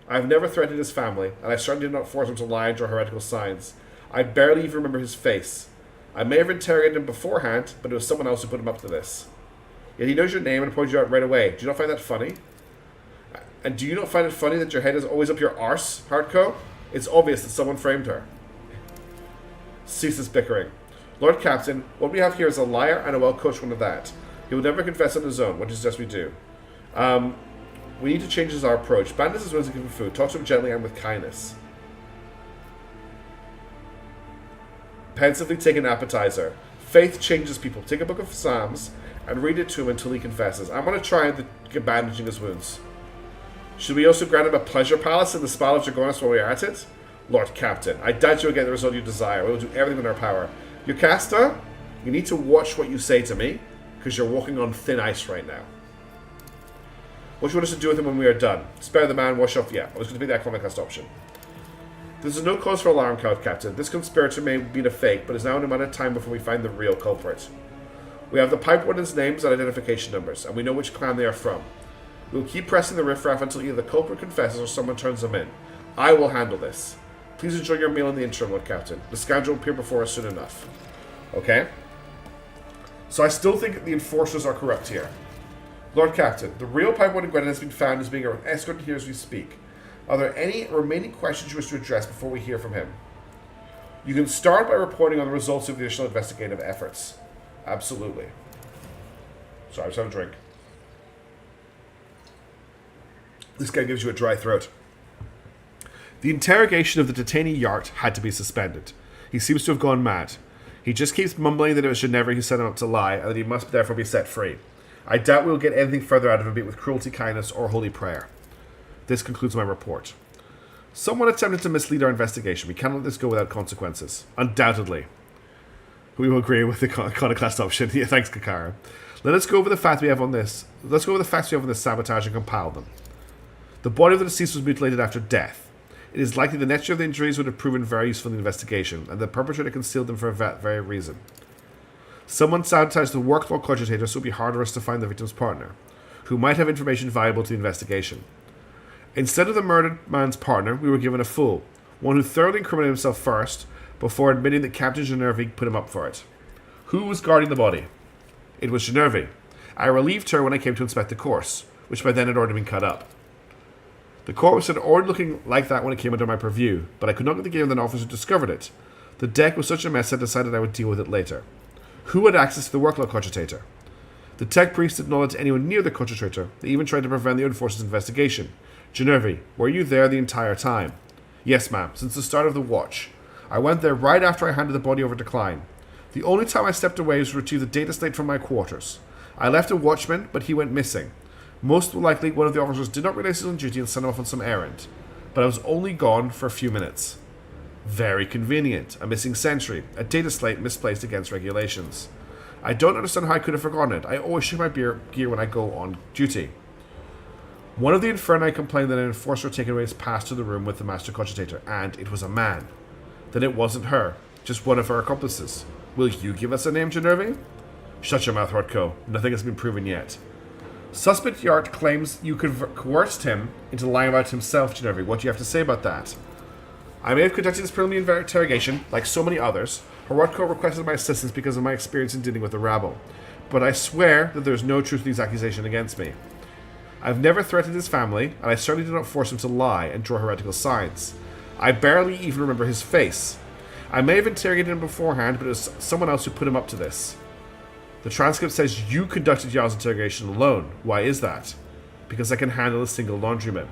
I have never threatened his family, and I certainly did not force him to lie and draw heretical signs. I barely even remember his face. I may have interrogated him beforehand, but it was someone else who put him up to this. Yet he knows your name and pointed you out right away. Do you not find that funny? And do you not find it funny that your head is always up your arse, Hardco? It's obvious that someone framed her. Ceases bickering. Lord Captain, what we have here is a liar and a well-coached one of that. He will never confess on his own. What do you suggest we do? We need to change our approach. Bandage his wounds and give him food. Talk to him gently and with kindness. Pensively take an appetizer. Faith changes people. Take a book of Psalms and read it to him until he confesses. I'm going to try bandaging his wounds. Should we also grant him a pleasure palace in the Spire of Dragonis while we are at it? Lord Captain, I doubt you'll get the result you desire. We will do everything in our power. Yocasta, you need to watch what you say to me, because you're walking on thin ice right now. What do you want us to do with him when we are done? Spare the man, wash off. Yeah, I was going to be the Iconoclast option. This is no cause for alarm, Captain. This conspirator may have been a fake, but is now in a matter of time before we find the real culprit. We have the pipe warden's names and identification numbers, and we know which clan they are from. We will keep pressing the riffraff until either the culprit confesses or someone turns them in. I will handle this. Please enjoy your meal in the interim, Lord Captain. The scoundrel will appear before us soon enough. Okay? So I still think the enforcers are corrupt here. Lord Captain, the real pipe warden Gwendon has been found as being escorted here as we speak. Are there any remaining questions you wish to address before we hear from him? You can start by reporting on the results of the additional investigative efforts. Absolutely. Sorry, I just have a drink. This guy gives you a dry throat. The interrogation of the detainee Yart had to be suspended. He seems to have gone mad. He just keeps mumbling that it was Ginevra who set him up to lie, and that he must therefore be set free. I doubt we'll get anything further out of him, be it with cruelty, kindness, or holy prayer. This concludes my report. Someone attempted to mislead our investigation. We cannot let this go without consequences. Undoubtedly. We will agree with the iconoclast option. Yeah, thanks, Kakara. Let's go over the facts we have on this. Let's go over the facts we have on this sabotage and compile them. The body of the deceased was mutilated after death. It is likely the nature of the injuries would have proven very useful in the investigation, and the perpetrator concealed them for that very reason. Someone sabotaged the workflow cogitator so it would be harder for us to find the victim's partner, who might have information valuable to the investigation. Instead of the murdered man's partner, we were given a fool, one who thoroughly incriminated himself first, before admitting that Captain Genervi put him up for it. Who was guarding the body? It was Genervi. I relieved her when I came to inspect the course, which by then had already been cut up. The corpse had already looking like that when it came under my purview, but I could not get the game of an officer discovered it. The deck was such a mess I decided I would deal with it later. Who had access to the workload cogitator? The tech priest did not let anyone near the cogitator. They even tried to prevent the Unforce's investigation. Genervi, were you there the entire time? Yes, ma'am, since the start of the watch. I went there right after I handed the body over to Klein. The only time I stepped away was to retrieve the data slate from my quarters. I left a watchman, but he went missing. Most likely, one of the officers did not realize he was on duty and sent him off on some errand. But I was only gone for a few minutes. Very convenient. A missing sentry. A data slate misplaced against regulations. I don't understand how I could have forgotten it. I always check my gear when I go on duty. One of the Inferni complained that an enforcer had taken away his pass to the room with the Master Cogitator, and it was a man. Then it wasn't her. Just one of her accomplices. Will you give us a name, Genervi? Shut your mouth, Rodko. Nothing has been proven yet. Suspect Yart claims you coerced him into lying about himself, Genervi. What do you have to say about that? I may have conducted this preliminary interrogation, like so many others. Rodko requested my assistance because of my experience in dealing with the rabble. But I swear that there is no truth to these accusations against me. I've never threatened his family, and I certainly did not force him to lie and draw heretical signs. I barely even remember his face. I may have interrogated him beforehand, but it was someone else who put him up to this. The transcript says you conducted Yar's interrogation alone. Why is that? Because I can handle a single laundryman.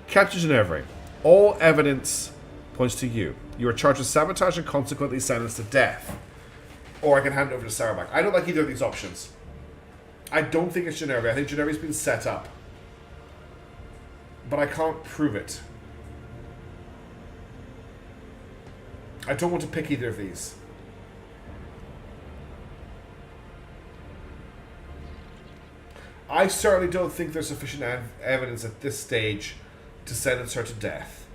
Captain Genervi, all evidence points to you. You are charged with sabotage and consequently sentenced to death. Or I can hand it over to Sarabak. I don't like either of these options. I don't think it's Genervi. I think Genervi's been set up. But I can't prove it. I don't want to pick either of these. I certainly don't think there's sufficient evidence at this stage to sentence her to death.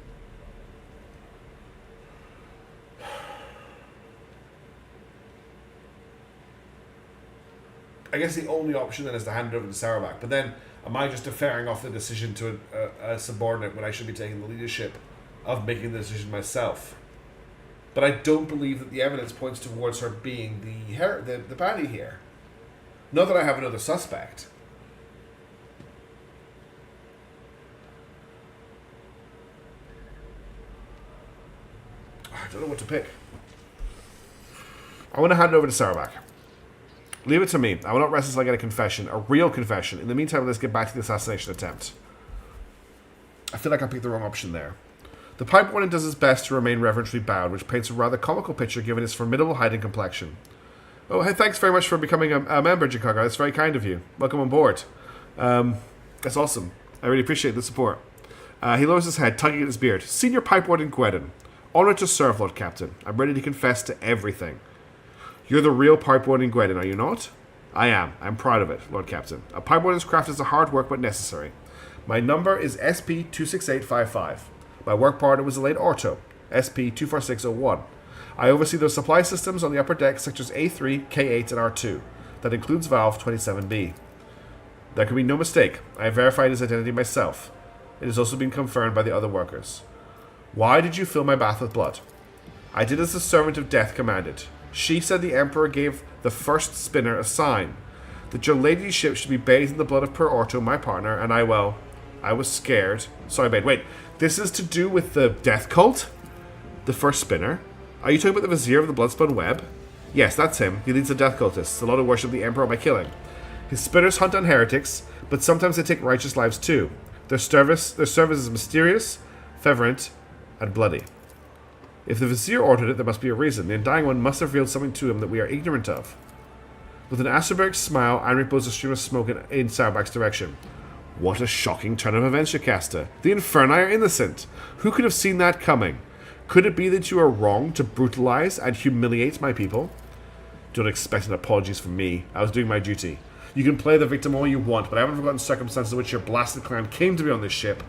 I guess the only option then is to hand it over to Sarabak. But then, am I just deferring off the decision to a subordinate when I should be taking the leadership of making the decision myself? But I don't believe that the evidence points towards her being the baddie here. Not that I have another suspect. I don't know what to pick. I want to hand it over to Sarabak. Leave it to me. I will not rest until I get a confession. A real confession. In the meantime, let's get back to the assassination attempt. I feel like I picked the wrong option there. The pipe warden does his best to remain reverently bowed, which paints a rather comical picture given his formidable height and complexion. Oh, hey, thanks very much for becoming a member, Jikaga. That's very kind of you. Welcome on board. That's awesome. I really appreciate the support. He lowers his head, tugging at his beard. Senior pipe warden Gwedon. Honored to serve, Lord Captain. I'm ready to confess to everything. You're the real pipe warden Gwedon, are you not? I am. I'm proud of it, Lord Captain. A pipe warden's craft is a hard work but necessary. My number is SP26855. My work partner was the late Orto, SP24601. I oversee those supply systems on the upper deck, sectors A3, K8, and R2. That includes valve 27B. There can be no mistake. I have verified his identity myself. It has also been confirmed by the other workers. Why did you fill my bath with blood? I did as the servant of death commanded. She said the Emperor gave the first spinner a sign that your ladyship should be bathed in the blood of poor Orto, my partner, and I was scared. Sorry, babe, wait. This is to do with the death cult? The first spinner? Are you talking about the Vizier of the Bloodspun Web? Yes, that's him. He leads the death cultists, a lot of worship the Emperor by killing. His spinners hunt down heretics, but sometimes they take righteous lives too. Their service is mysterious, fervent, and bloody. If the Vizier ordered it, there must be a reason. The Undying One must have revealed something to him that we are ignorant of. With an acerbic smile, Anric blows a stream of smoke in Sarabak's direction. What a shocking turn of events, Jocasta. The Inferni are innocent. Who could have seen that coming? Could it be that you are wrong to brutalize and humiliate my people? Don't expect an apologies from me. I was doing my duty. You can play the victim all you want, but I haven't forgotten circumstances in which your blasted clan came to be on this ship.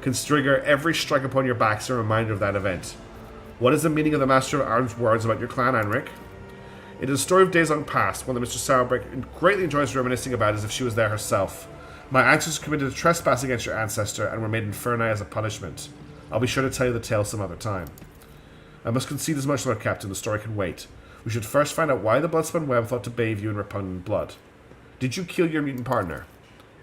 can trigger every strike upon your back as a reminder of that event. What is the meaning of the Master of Arms' words about your clan, Anric? It is a story of days long past, one that Mr. Sauerbrich greatly enjoys reminiscing about as if she was there herself. My ancestors committed a trespass against your ancestor and were made inferni as a punishment. I'll be sure to tell you the tale some other time. I must concede as much, Lord Captain. The story can wait. We should first find out why the Bloodspun Web thought to bathe you in repugnant blood. Did you kill your mutant partner?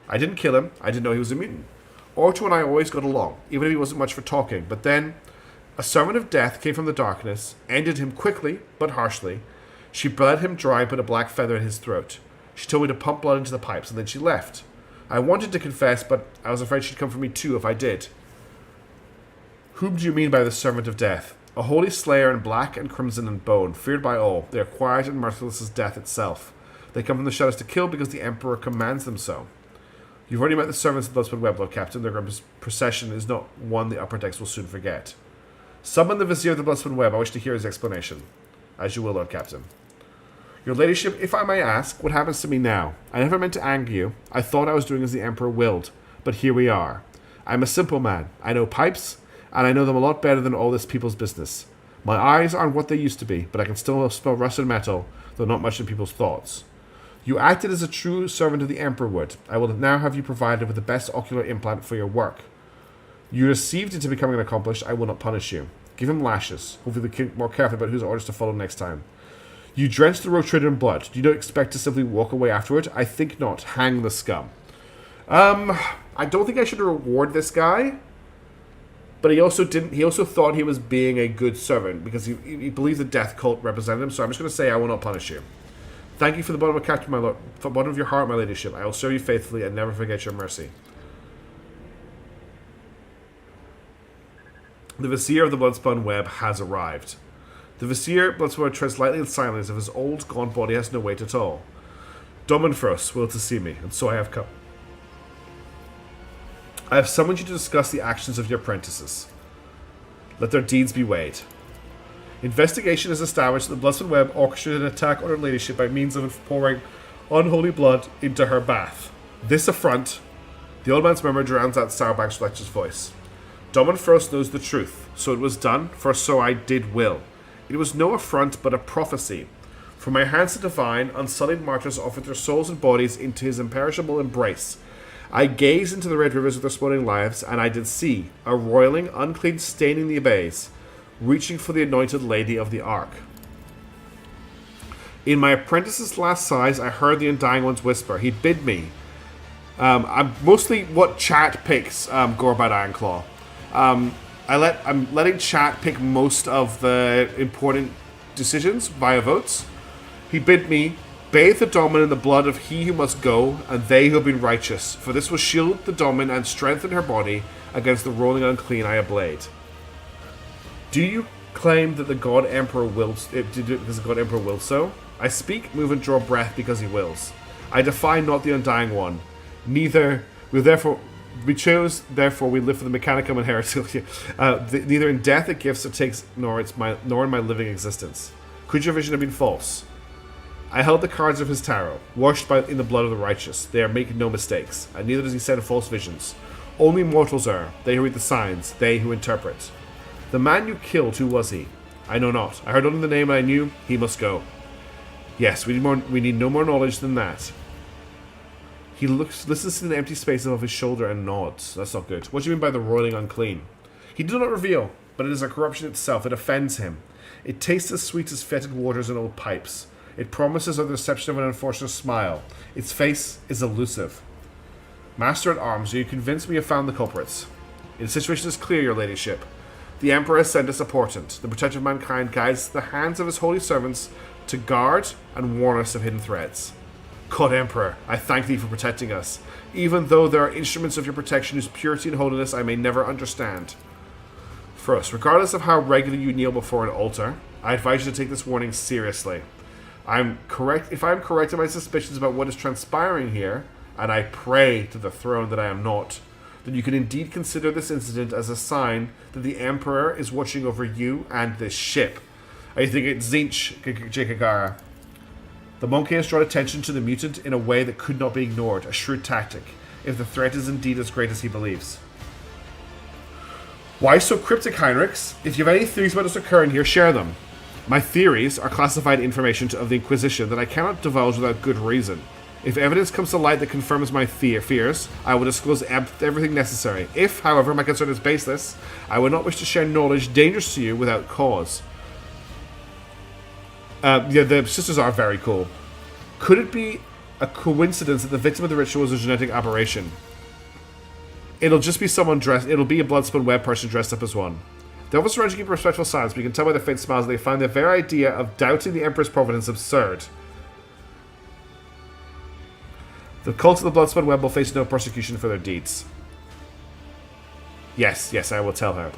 I didn't kill him. I didn't know he was a mutant. Orto and I always got along, even if he wasn't much for talking. But then, a servant of death came from the darkness, ended him quickly, but harshly. She bled him dry and put a black feather in his throat. She told me to pump blood into the pipes, and then she left. I wanted to confess, but I was afraid she'd come for me too if I did. Whom do you mean by the servant of death? A holy slayer in black and crimson and bone, feared by all. They are quiet and merciless as death itself. They come from the shadows to kill because the Emperor commands them so. You've already met the servants of the Bloodspun Web, Lord Captain. Their procession is not one the upper decks will soon forget. Summon the Vizier of the Bloodspun Web. I wish to hear his explanation. As you will, Lord Captain. Your Ladyship, if I may ask, what happens to me now? I never meant to anger you. I thought I was doing as the Emperor willed. But here we are. I'm a simple man. I know pipes, and I know them a lot better than all this people's business. My eyes aren't what they used to be, but I can still smell rusted metal, though not much in people's thoughts. You acted as a true servant of the Emperor would. I will now have you provided with the best ocular implant for your work. You received into becoming an accomplished. I will not punish you. Give him lashes. Hopefully think more carefully about whose orders to follow next time. You drenched the road trader in blood. Do you not expect to simply walk away afterward? I think not. Hang the scum. I don't think I should reward this guy. But he also didn't. He also thought he was being a good servant because he believes the death cult represented him. So I'm just going to say I will not punish you. Thank you for the bottom of Captain, my lord, for the bottom of your heart, my ladyship. I will serve you faithfully and never forget your mercy. The Vizier of the Bloodspun Web has arrived. The Vizier Bloodspun Web treads lightly in silence if his old, gaunt body has no weight at all. Dom and Frost will to see me, and so I have come. I have summoned you to discuss the actions of your apprentices. Let their deeds be weighed. Investigation has established that the Bloodspun Web orchestrated an attack on her ladyship by means of pouring unholy blood into her bath. This affront, the old man's murmur drowns out Sauerback's lecture's voice. Dom and Frost knows the truth, so it was done, for so I did will. It was no affront, but a prophecy. From my hands the divine, unsullied martyrs offered their souls and bodies into his imperishable embrace. I gazed into the red rivers of their smoldering lives, and I did see a roiling, unclean staining the abyss, reaching for the anointed lady of the Ark. In my apprentice's last sighs, I heard the Undying One's whisper. He bid me. I'm mostly what chat picks Gorbad Ironclaw. I'm letting chat pick most of the important decisions via votes. He bid me bathe the Domin in the blood of he who must go, and they who have been righteous, for this will shield the Domin and strengthen her body against the rolling unclean I ablaid. Do you claim that the God Emperor wills because the God Emperor wills so? I speak, move, and draw breath because he wills. I defy not the Undying One. Neither we chose, therefore we live for the Mechanicum and Heresy. Neither in death it gives or takes, nor in my living existence. Could your vision have been false? I held the cards of his tarot, washed in the blood of the righteous. They are making no mistakes, and neither does he send false visions. Only mortals are, they who read the signs, they who interpret. The man you killed, who was he? I know not. I heard only the name and I knew he must go. Yes, we need no more knowledge than that. He listens to the empty space above his shoulder and nods. That's not good. What do you mean by the roiling unclean? He did not reveal, but it is a corruption itself. It offends him. It tastes as sweet as fetid waters in old pipes. It promises of the reception of an unfortunate smile. Its face is elusive. Master at arms, are you convinced we have found the culprits? The situation is clear, your ladyship. The Emperor has sent us a portent. The protector of mankind guides the hands of his holy servants to guard and warn us of hidden threats. God Emperor, I thank thee for protecting us, even though there are instruments of your protection whose purity and holiness I may never understand. First, regardless of how regularly you kneel before an altar, I advise you to take this warning seriously. If I'm correct in my suspicions about what is transpiring here, and I pray to the throne that I am not, then you can indeed consider this incident as a sign that the Emperor is watching over you and this ship. I think it's Zinch, Jekagara. The monkey has drawn attention to the mutant in a way that could not be ignored, a shrewd tactic, if the threat is indeed as great as he believes. Why so cryptic, Heinrichs? If you have any theories about this occurring here, share them. My theories are classified information of the Inquisition that I cannot divulge without good reason. If evidence comes to light that confirms my fears, I will disclose everything necessary. If, however, my concern is baseless, I would not wish to share knowledge dangerous to you without cause. Yeah, the sisters are very cool. Could it be a coincidence that the victim of the ritual was a genetic aberration? It'll just be someone dressed... It'll be a Bloodspun Web person dressed up as one. The officers around you keep a respectful silence, but you can tell by their faint smiles that they find the very idea of doubting the Emperor's providence absurd. The cult of the Bloodspun Web will face no persecution for their deeds. Yes, I will tell her.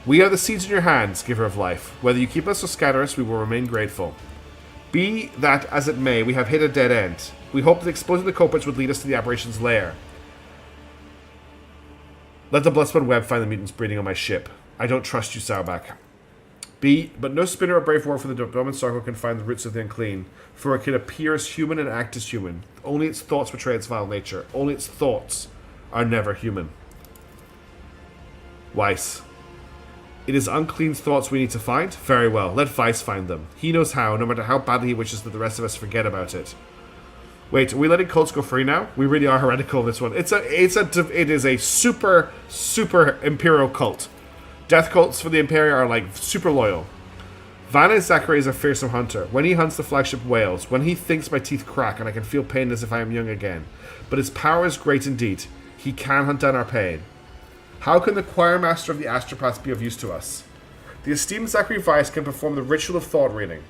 We are the seeds in your hands, giver of life. Whether you keep us or scatter us, we will remain grateful. Be that as it may, we have hit a dead end. We hope that exposing the culprits would lead us to the apparition's lair. Let the Bloodspun Web find the mutants breeding on my ship. I don't trust you, Sauerback. But no spinner or brave war for the dominant circle can find the roots of the unclean, for it can appear as human and act as human. Only its thoughts betray its vile nature. Only its thoughts are never human. Weiss. It is unclean's thoughts we need to find? Very well, let Weiss find them. He knows how, no matter how badly he wishes that the rest of us forget about it. Wait, are we letting cults go free now? We really are heretical in this one. It is a super imperial cult. Death cults for the Imperium are like super loyal. Vanna Zachary is a fearsome hunter. When he hunts the flagship whales, when he thinks my teeth crack and I can feel pain as if I am young again. But his power is great indeed. He can hunt down our pain. How can the choir master of the astropaths be of use to us? The esteemed Zachary Weiss can perform the ritual of thought reading.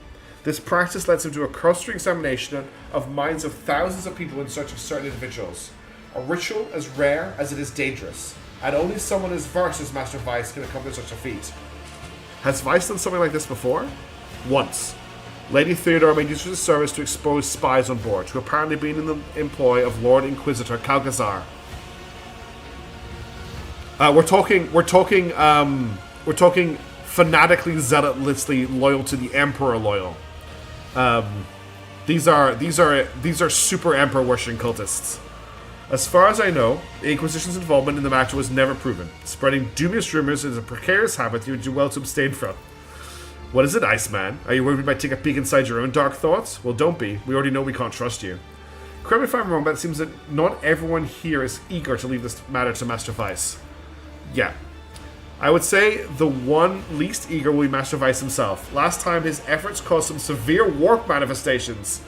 This practice lets him do a cursory examination of minds of thousands of people in search of certain individuals. A ritual as rare as it is dangerous. And only someone as versed as Master Weiss can accomplish such a feat. Has Weiss done something like this before? Once. Lady Theodora made use of his service to expose spies on board, who apparently been in the employ of Lord Inquisitor Calcazar. We're talking fanatically, zealously loyal to the Emperor loyal. These are super Emperor worshipping cultists. As far as I know, the Inquisition's involvement in the matter was never proven. Spreading dubious rumors is a precarious habit you would do well to abstain from. What is it, Iceman? Are you worried we might take a peek inside your own dark thoughts? Well, don't be. We already know we can't trust you. Correct me if I'm wrong, but it seems that not everyone here is eager to leave this matter to Master Weiss. Yeah. I would say the one least eager will be Master Weiss himself. Last time, his efforts caused some severe warp manifestations.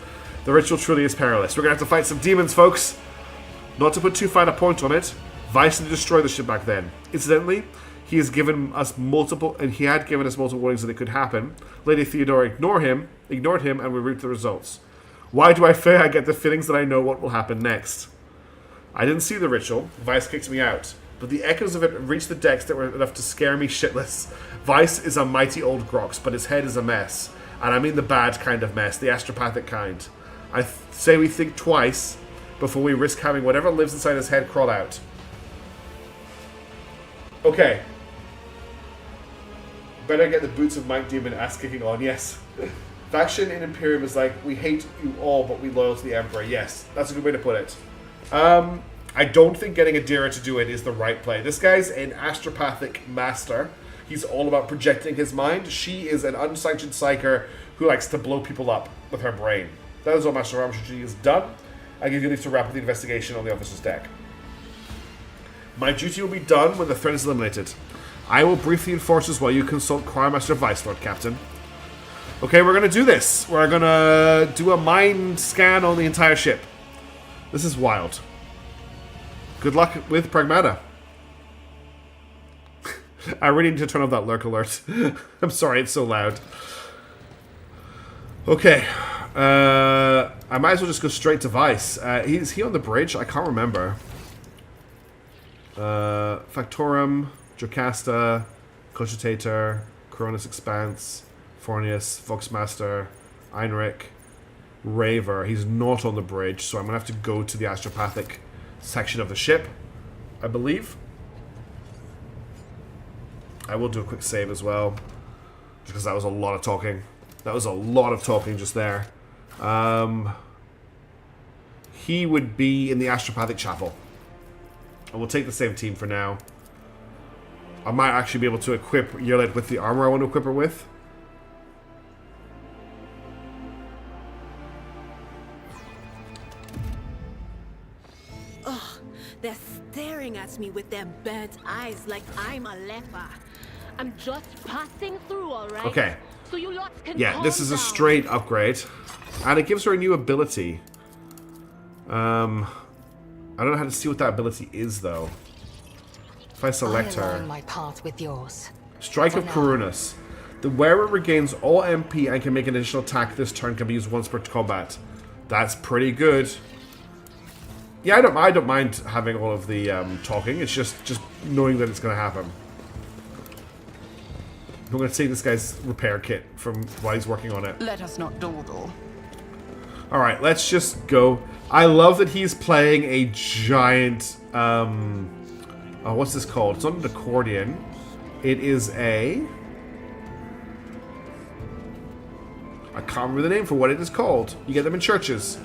The ritual truly is perilous. We're going to have to fight some demons, folks. Not to put too fine a point on it, Weiss did destroy the ship back then. Incidentally, he had given us multiple warnings that it could happen. Lady Theodora ignored him, and we reaped the results. Why do I fear? I get the feelings that I know what will happen next. I didn't see the ritual. Weiss kicked me out. But the echoes of it reached the decks that were enough to scare me shitless. Weiss is a mighty old grox, but his head is a mess. And I mean the bad kind of mess, the astropathic kind. I say we think twice before we risk having whatever lives inside his head crawl out. Okay. Better get the boots of Mike Demon ass kicking on, yes. Faction in Imperium is like, we hate you all, but we loyal to the Emperor. Yes, that's a good way to put it. I don't think getting Adira to do it is the right play. This guy's an astropathic master. He's all about projecting his mind. She is an unsanctioned psyker who likes to blow people up with her brain. That is all Master Ramshaji has done. I give you leave to wrap up the investigation on the officer's deck. My duty will be done when the threat is eliminated. I will brief the enforcers while you consult Choir Master Weiss, Lord Captain. Okay, we're going to do this. We're going to do a mind scan on the entire ship. This is wild. Good luck with Pragmata. I really need to turn off that lurk alert. I'm sorry, it's so loud. Okay. I might as well just go straight to Weiss. Is he on the bridge? I can't remember. Factorum, Jocasta, Cogitator, Coronis Expanse, Fornius, Voxmaster, Einrich, Raver. He's not on the bridge, so I'm going to have to go to the astropathic section of the ship, I believe. I will do a quick save as well, because that was a lot of talking. That was a lot of talking just there. He would be in the astropathic chapel. And we'll take the same team for now. I might actually be able to equip Yerlet with the armor I want to equip her with. Ugh, they're staring at me with their burnt eyes like I'm a leper. I'm just passing through, alright? Okay. So you lots can Yeah, this calm is a down. straight upgrade. And it gives her a new ability. I don't know how to see what that ability is, though. If I select I align her. my path with yours. Strike of Karunus. The wearer regains all MP and can make an additional attack this turn, can be used once per combat. That's pretty good. Yeah, I don't mind having all of the talking. It's just knowing that it's going to happen. I'm going to see this guy's repair kit from while he's working on it. Let us not dawdle. Alright, let's just go. I love that he's playing a giant, oh, what's this called? It's not an accordion. It is a... I can't remember the name for what it is called. You get them in churches.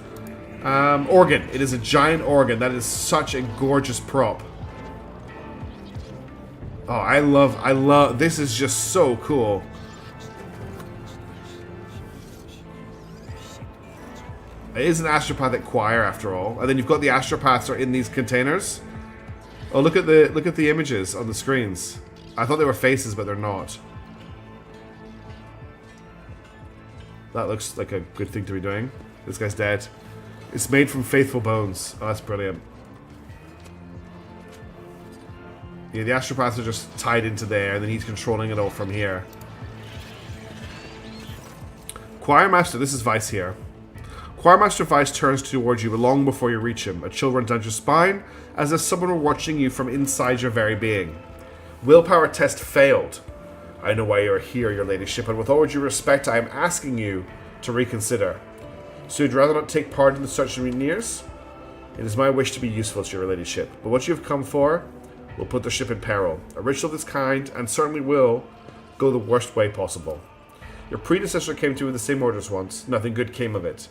Organ. It is a giant organ. That is such a gorgeous prop. Oh, I love, this is just so cool. It is an astropathic choir after all. And then you've got the astropaths are in these containers. Oh, look at the images on the screens. I thought they were faces, but they're not. That looks like a good thing to be doing. This guy's dead. It's made from faithful bones. Oh, that's brilliant. Yeah, the astropaths are just tied into there, and then he's controlling it all from here. Choirmaster, this is Vice here. Choirmaster Vice turns towards you long before you reach him. A chill runs down your spine, as if someone were watching you from inside your very being. Willpower test failed. I know why you are here, your ladyship, and with all due respect, I am asking you to reconsider. So you'd rather not take part in the search and Nears? It is my wish to be useful to your ladyship, but what you have come for will put the ship in peril. A ritual of this kind, and certainly will, go the worst way possible. Your predecessor came to you with the same orders once. Nothing good came of it.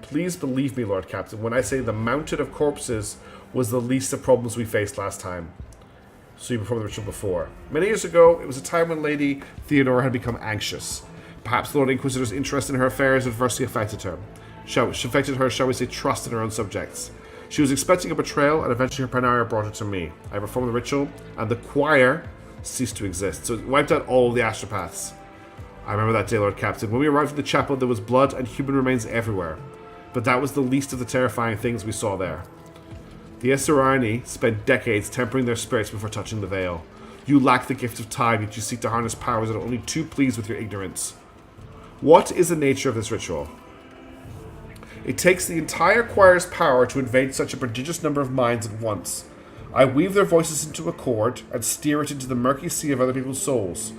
Please believe me, Lord Captain, when I say the mountain of corpses was the least of problems we faced last time. So you performed the ritual before. Many years ago, it was a time when Lady Theodora had become anxious. Perhaps the Lord Inquisitor's interest in her affairs adversely affected her. Shall we say, trust in her own subjects. She was expecting a betrayal, and eventually her Panara brought her to me. I performed the ritual, and the choir ceased to exist. So it wiped out all the astropaths. I remember that day, Lord Captain. When we arrived at the chapel, there was blood and human remains everywhere. But that was the least of the terrifying things we saw there. The Esserani spent decades tempering their spirits before touching the veil. You lack the gift of time, yet you seek to harness powers that are only too pleased with your ignorance. What is the nature of this ritual? It takes the entire choir's power to invade such a prodigious number of minds at once. I weave their voices into a chord and steer it into the murky sea of other people's souls.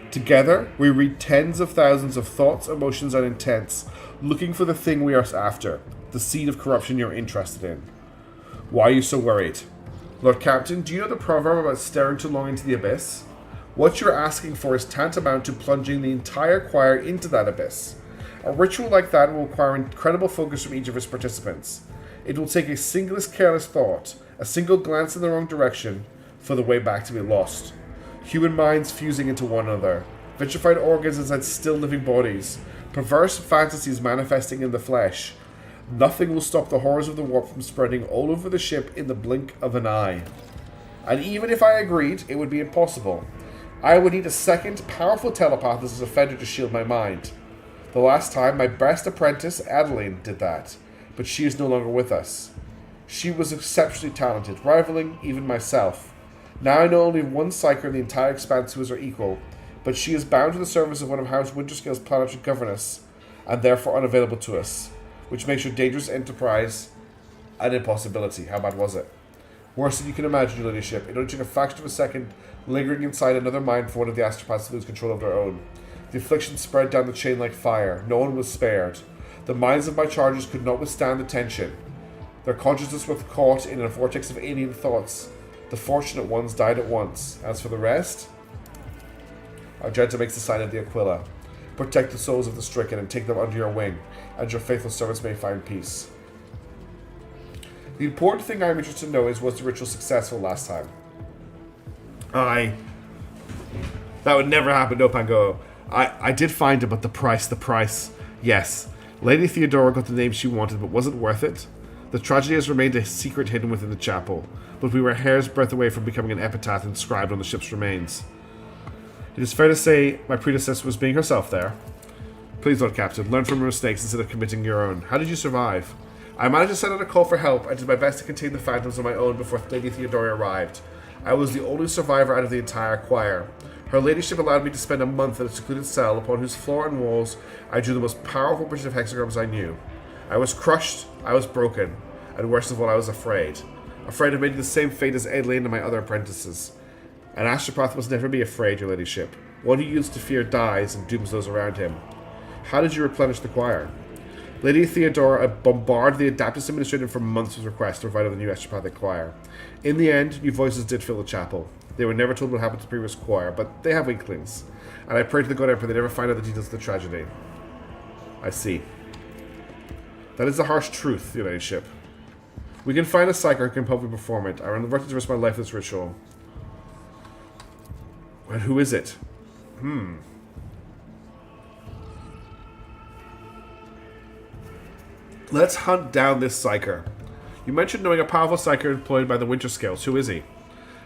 Together, we read tens of thousands of thoughts, emotions, and intents, looking for the thing we are after, the seed of corruption you're interested in. Why are you so worried? Lord Captain, do you know the proverb about staring too long into the abyss? What you're asking for is tantamount to plunging the entire choir into that abyss. A ritual like that will require incredible focus from each of its participants. It will take a single careless thought, a single glance in the wrong direction, for the way back to be lost. Human minds fusing into one another, vitrified organs inside still living bodies, perverse fantasies manifesting in the flesh. Nothing will stop the horrors of the warp from spreading all over the ship in the blink of an eye. And even if I agreed, it would be impossible. I would need a second, powerful telepath as a defender to shield my mind. The last time, my best apprentice, Adeline, did that, but she is no longer with us. She was exceptionally talented, rivaling even myself. Now I know only one psyker in the entire expanse who is her equal, but she is bound to the service of one of House Winterscale's planetary governess, and therefore unavailable to us, which makes her dangerous enterprise an impossibility. How bad was it? Worse than you can imagine, your ladyship. It only took a fraction of a second, lingering inside another mind for one of the astropaths to lose control of their own. The affliction spread down the chain like fire. No one was spared. The minds of my charges could not withstand the tension. Their consciousness was caught in a vortex of alien thoughts. The fortunate ones died at once. As for the rest, Argenta makes the sign of the Aquila. Protect the souls of the stricken and take them under your wing, and your faithful servants may find peace. The important thing I'm interested to know is, was the ritual successful last time? That would never happen, no Pango. I did find it, but the price. Yes. Lady Theodora got the name she wanted, but was it worth it? The tragedy has remained a secret hidden within the chapel, but we were a hair's breadth away from becoming an epitaph inscribed on the ship's remains. It is fair to say my predecessor was being herself there. Please, Lord Captain, learn from your mistakes instead of committing your own. How did you survive? I managed to send out a call for help. I did my best to contain the phantoms on my own before Lady Theodora arrived. I was the only survivor out of the entire choir. Her ladyship allowed me to spend a month in a secluded cell upon whose floor and walls I drew the most powerful primitive hexagrams I knew. I was crushed, I was broken, and worst of all, I was afraid. Afraid of meeting the same fate as Adeline and my other apprentices. An astropath must never be afraid, your ladyship. One who yields to fear dies and dooms those around him. How did you replenish the choir? Lady Theodora bombarded the Adaptus Administrator for months with requests to provide a new astropathic choir. In the end, new voices did fill the chapel. They were never told what happened to the previous choir, but they have inklings. And I pray to the God Emperor they never find out the details of the tragedy. I see. That is the harsh truth, your ladyship. We can find a psyker who can help me perform it. I am reluctant to risk my life in this ritual. And who is it? Let's hunt down this psyker. You mentioned knowing a powerful psyker employed by the Winter Scales. Who is he?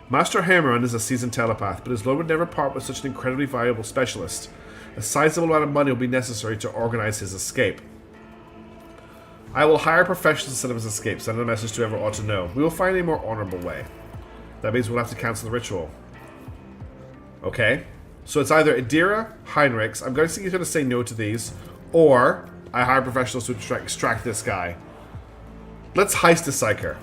Master Hammeron is a seasoned telepath, but his lord would never part with such an incredibly valuable specialist. A sizable amount of money will be necessary to organize his escape. I will hire professionals to set up his escape. Send a message to whoever ought to know. We will find a more honorable way. That means we'll have to cancel the ritual. Okay. So it's either Adira, Heinrichs. I'm guessing he's going to say no to these. Or I hire professionals to extract this guy. Let's heist the psyker.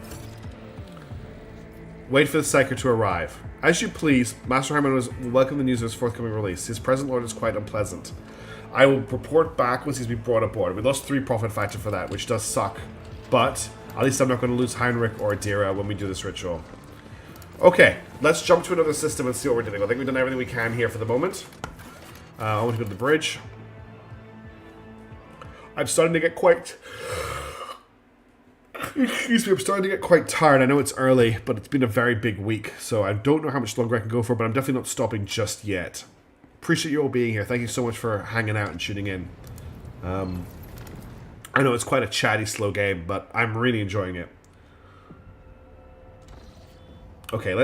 Wait for the psyker to arrive. As you please, Master Harmon will welcome the news of his forthcoming release. His present lord is quite unpleasant. I will report back once he's been brought aboard. We lost 3 profit factor for that, which does suck. But at least I'm not going to lose Heinrich or Adira when we do this ritual. Okay, let's jump to another system and see what we're doing. I think we've done everything we can here for the moment. I want to go to the bridge. I'm starting to get quite... Excuse me, I'm starting to get quite tired. I know it's early, but it's been a very big week, so I don't know how much longer I can go for, but I'm definitely not stopping just yet. Appreciate you all being here. Thank you so much for hanging out and tuning in. I know it's quite a chatty, slow game, but I'm really enjoying it. Okay,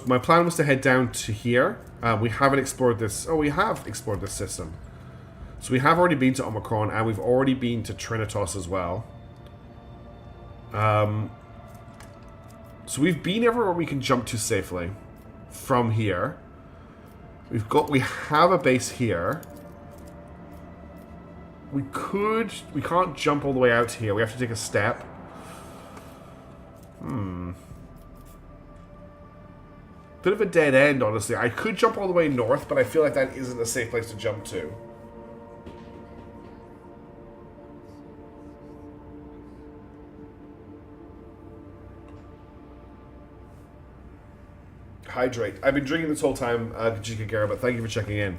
my plan was to head down to here. We haven't explored this. Oh, we have explored this system. So we have already been to Omicron, and we've already been to Trinitas as well. So we've been everywhere we can jump to safely from here. We have a base here. We can't jump all the way out here. We have to take a step. Bit of a dead end, honestly. I could jump all the way north, but I feel like that isn't a safe place to jump to. Hydrate. I've been drinking this whole time, Kajika, but thank you for checking in.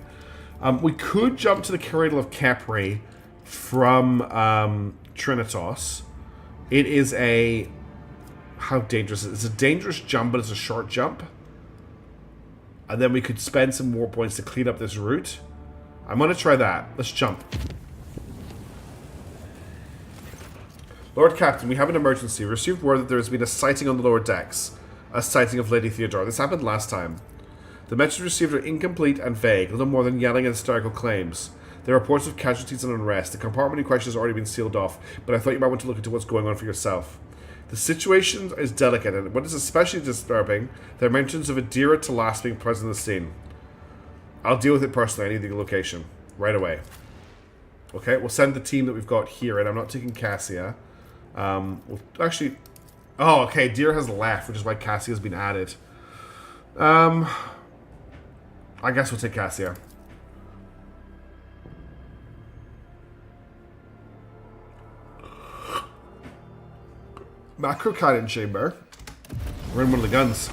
We could jump to the Cradle of Capri from Trinitas. It is a... How dangerous is it? It's a dangerous jump, but it's a short jump. And then we could spend some war points to clean up this route. I'm going to try that. Let's jump. Lord Captain, we have an emergency. We received word that there has been a sighting on the lower decks. A sighting of Lady Theodora. This happened last time. The messages received are incomplete and vague, little more than yelling and hysterical claims. There are reports of casualties and unrest. The compartment in question has already been sealed off, but I thought you might want to look into what's going on for yourself. The situation is delicate, and what is especially disturbing, there are mentions of Adira Talas being present in the scene. I'll deal with it personally. I need the location. Right away. Okay, we'll send the team that we've got here, and I'm not taking Cassia. We'll actually... Oh, okay, Deer has left, which is why Cassia has been added. I guess we'll take Cassia. Macro cannon chamber. We're in one of the guns.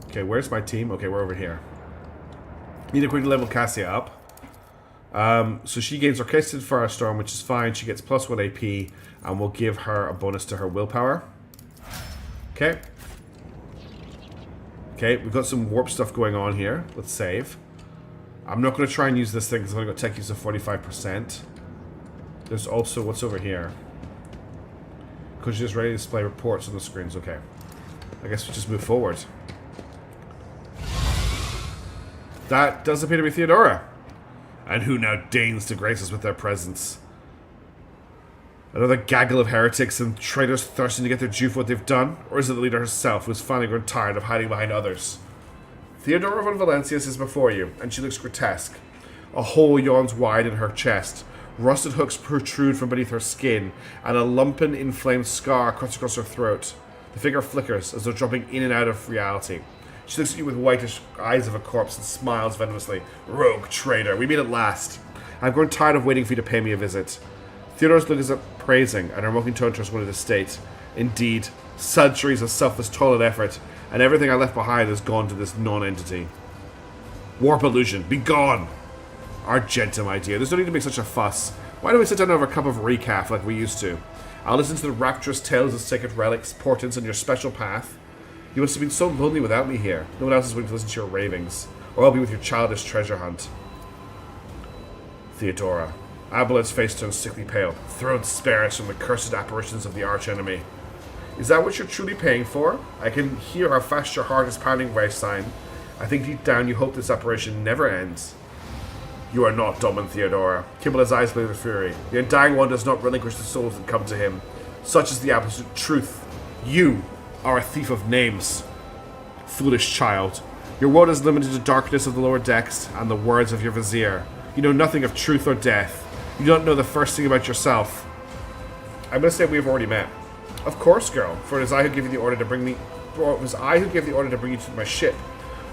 Okay, where's my team? Okay, we're over here. Need to quickly level Cassia up. So she gains Orchestrated Firestorm, which is fine. She gets +1 AP, and we'll give her a bonus to her willpower. Okay. Okay, we've got some warp stuff going on here. Let's save. I'm not going to try and use this thing because I'm going to go tech use of 45%. There's also what's over here. Because you're just ready to display reports on the screens. Okay. I guess we just move forward. That does appear to be Theodora. And who now deigns to grace us with their presence? Another gaggle of heretics and traitors thirsting to get their due for what they've done? Or is it the leader herself who's finally grown tired of hiding behind others? Theodora von Valencius is before you, and she looks grotesque. A hole yawns wide in her chest. Rusted hooks protrude from beneath her skin, and a lumpen, inflamed scar cuts across her throat. The figure flickers, as though dropping in and out of reality. She looks at you with whitish eyes of a corpse and smiles venomously. Rogue traitor, we meet at last. I've grown tired of waiting for you to pay me a visit. Theodora's look is praising, and her mocking tone turns one to state. Indeed, centuries of selfless toil and effort, and everything I left behind has gone to this non-entity. Warp illusion, be gone! Argentum, my dear, there's no need to make such a fuss. Why don't we sit down over a cup of recaf like we used to? I'll listen to the rapturous tales of sacred relics, portents, and your special path. You must have been so lonely without me here. No one else is willing to listen to your ravings, or I'll be with your childish treasure hunt. Theodora. Abelard's face turns sickly pale. Thrown spares from the cursed apparitions of the archenemy. Is that what you're truly paying for? I can hear how fast your heart is pounding, Weisstein. I think deep down you hope this apparition never ends. You are not dumb, Theodora. Kimball's eyes blaze with fury. The Undying One does not relinquish the souls that come to him. Such is the absolute truth. You are a thief of names. Foolish child. Your world is limited to darkness of the lower decks and the words of your vizier. You know nothing of truth or death. You don't know the first thing about yourself. I'm going to say we've already met. Of course, girl, for it is I who gave you the order to bring me... Or it was I who gave the order to bring you to my ship.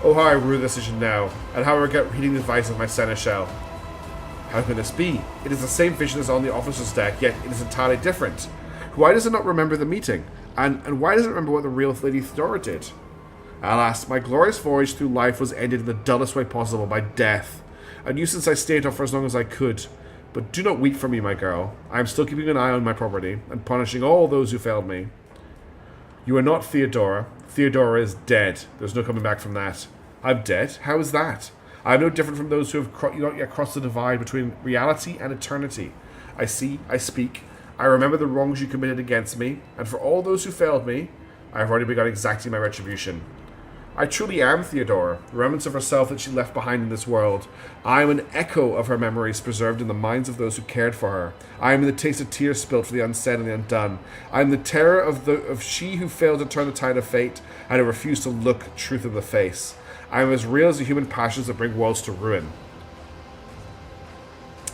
Oh, how I rue this decision now, and how I regret heeding the advice of my seneschal. How can this be? It is the same vision as on the officer's deck, yet it is entirely different. Why does it not remember the meeting? And why does it remember what the real Lady Theodora did? Alas, my glorious voyage through life was ended in the dullest way possible, by death. A nuisance I stayed off for as long as I could. But do not weep for me, my girl. I am still keeping an eye on my property, and punishing all those who failed me. You are not Theodora. Theodora is dead. There's no coming back from that. I'm dead? How is that? I am no different from those who have not yet crossed the divide between reality and eternity. I see, I speak, I remember the wrongs you committed against me, and for all those who failed me, I have already begun exacting my retribution. I truly am Theodora, the remnants of herself that she left behind in this world. I am an echo of her memories preserved in the minds of those who cared for her. I am the taste of tears spilt for the unsaid and the undone. I am the terror of she who failed to turn the tide of fate and who refused to look truth in the face. I am as real as the human passions that bring worlds to ruin.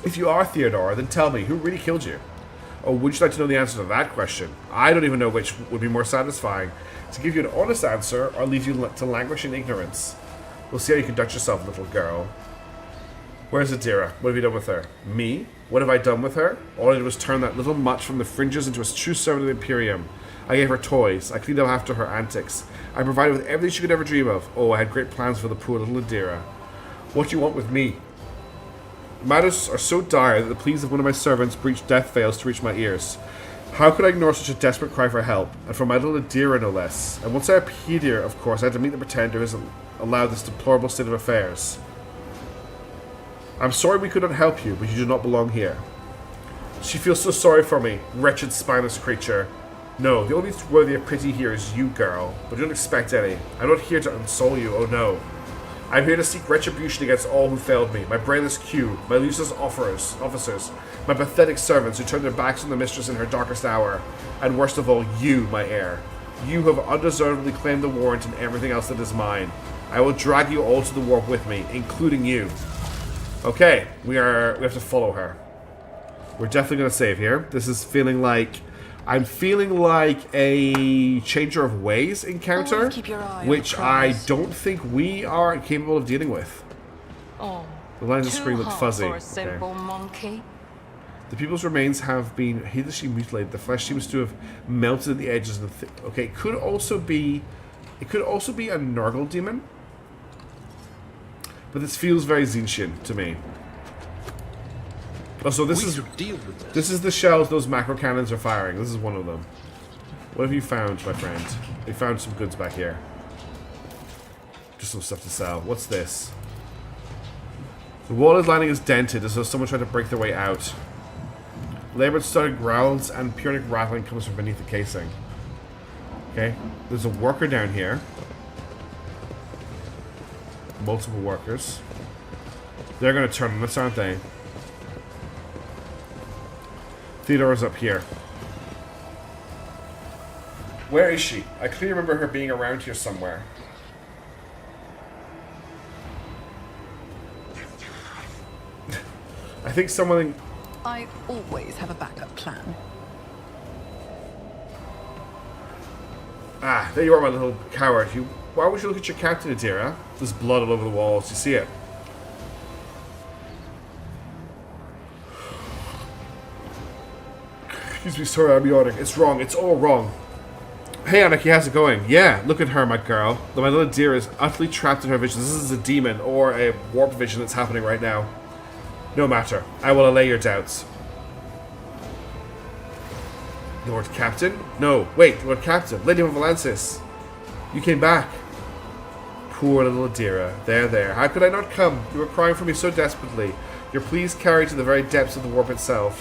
If you are Theodora, then tell me, who really killed you? Or would you like to know the answer to that question? I don't even know which would be more satisfying. To give you an honest answer, or leave you to languish in ignorance. We'll see how you conduct yourself, little girl. Where's Adira? What have you done with her? Me? What have I done with her? All I did was turn that little mutt from the fringes into a true servant of the Imperium. I gave her toys. I cleaned up after her antics. I provided with everything she could ever dream of. Oh, I had great plans for the poor little Adira. What do you want with me? Matters are so dire that the pleas of one of my servants breached death fails to reach my ears. How could I ignore such a desperate cry for help? And from my little Adira, no less. And once I appeared here, of course, I had to meet the pretender who has allowed this deplorable state of affairs. I'm sorry we could not help you, but you do not belong here. She feels so sorry for me, wretched, spineless creature. No, the only worthy of pity here is you, girl. But don't expect any. I'm not here to console you, oh no. I'm here to seek retribution against all who failed me. My brainless crew, my useless officers, my pathetic servants who turned their backs on the mistress in her darkest hour. And worst of all, you, my heir. You have undeservedly claimed the warrant and everything else that is mine. I will drag you all to the warp with me, including you. Okay, we have to follow her. We're definitely going to save here. This is feeling like... I'm feeling like a changer of ways encounter, which I don't think we are capable of dealing with. Oh, the lines of screen look fuzzy. For a simple monkey. The people's remains have been hideously mutilated. The flesh seems to have melted at the edges of the okay, it could also be a Nurgle demon. But this feels very Zinchian to me. Oh, so this is the shells those macro cannons are firing. This is one of them. What have you found, my friend? We found some goods back here. Just some stuff to sell. What's this? The water's lining is dented as though someone tried to break their way out. Labored started growls and punic rattling comes from beneath the casing. Okay, there's a worker down here. Multiple workers. They're going to turn on us, aren't they? Theodora's up here. Where is she? I clearly remember her being around here somewhere. I think someone... I always have a backup plan. Ah, there you are, my little coward. Why would you look at your captain, Theodora? There's blood all over the walls. You see it? Excuse me, sorry, I'm yawning. It's wrong. It's all wrong. Hey, Anarchy, how's it going? Yeah, look at her, my girl. My little dear is utterly trapped in her vision. This is a demon or a warp vision that's happening right now. No matter. I will allay your doubts. Lord Captain? No, wait, Lord Captain. Lady of Valensis. You came back. Poor little Adira. There. How could I not come? You were crying for me so desperately. Your pleas carried to the very depths of the warp itself.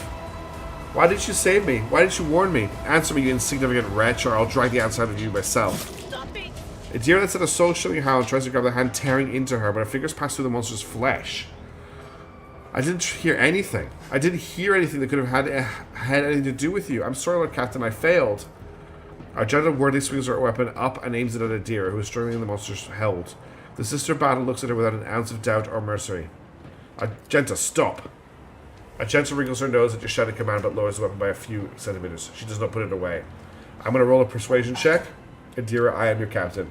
Why didn't you save me? Why didn't you warn me? Answer me, you insignificant wretch, or I'll drag the outside of you myself. Stop it! Adira that set a soul-shilling hound tries to grab the hand tearing into her, but her fingers pass through the monster's flesh. I didn't hear anything. I didn't hear anything that could have had anything to do with you. I'm sorry, Lord Captain, I failed. Argenta worthy swings her weapon up and aims it at Adira, who is struggling in the monster's held. The sister battle looks at her without an ounce of doubt or mercy. Argenta, stop. Argenta wrinkles her nose at your shouted command, but lowers the weapon by a few centimeters. She does not put it away. I'm going to roll a persuasion check. Adira, I am your captain.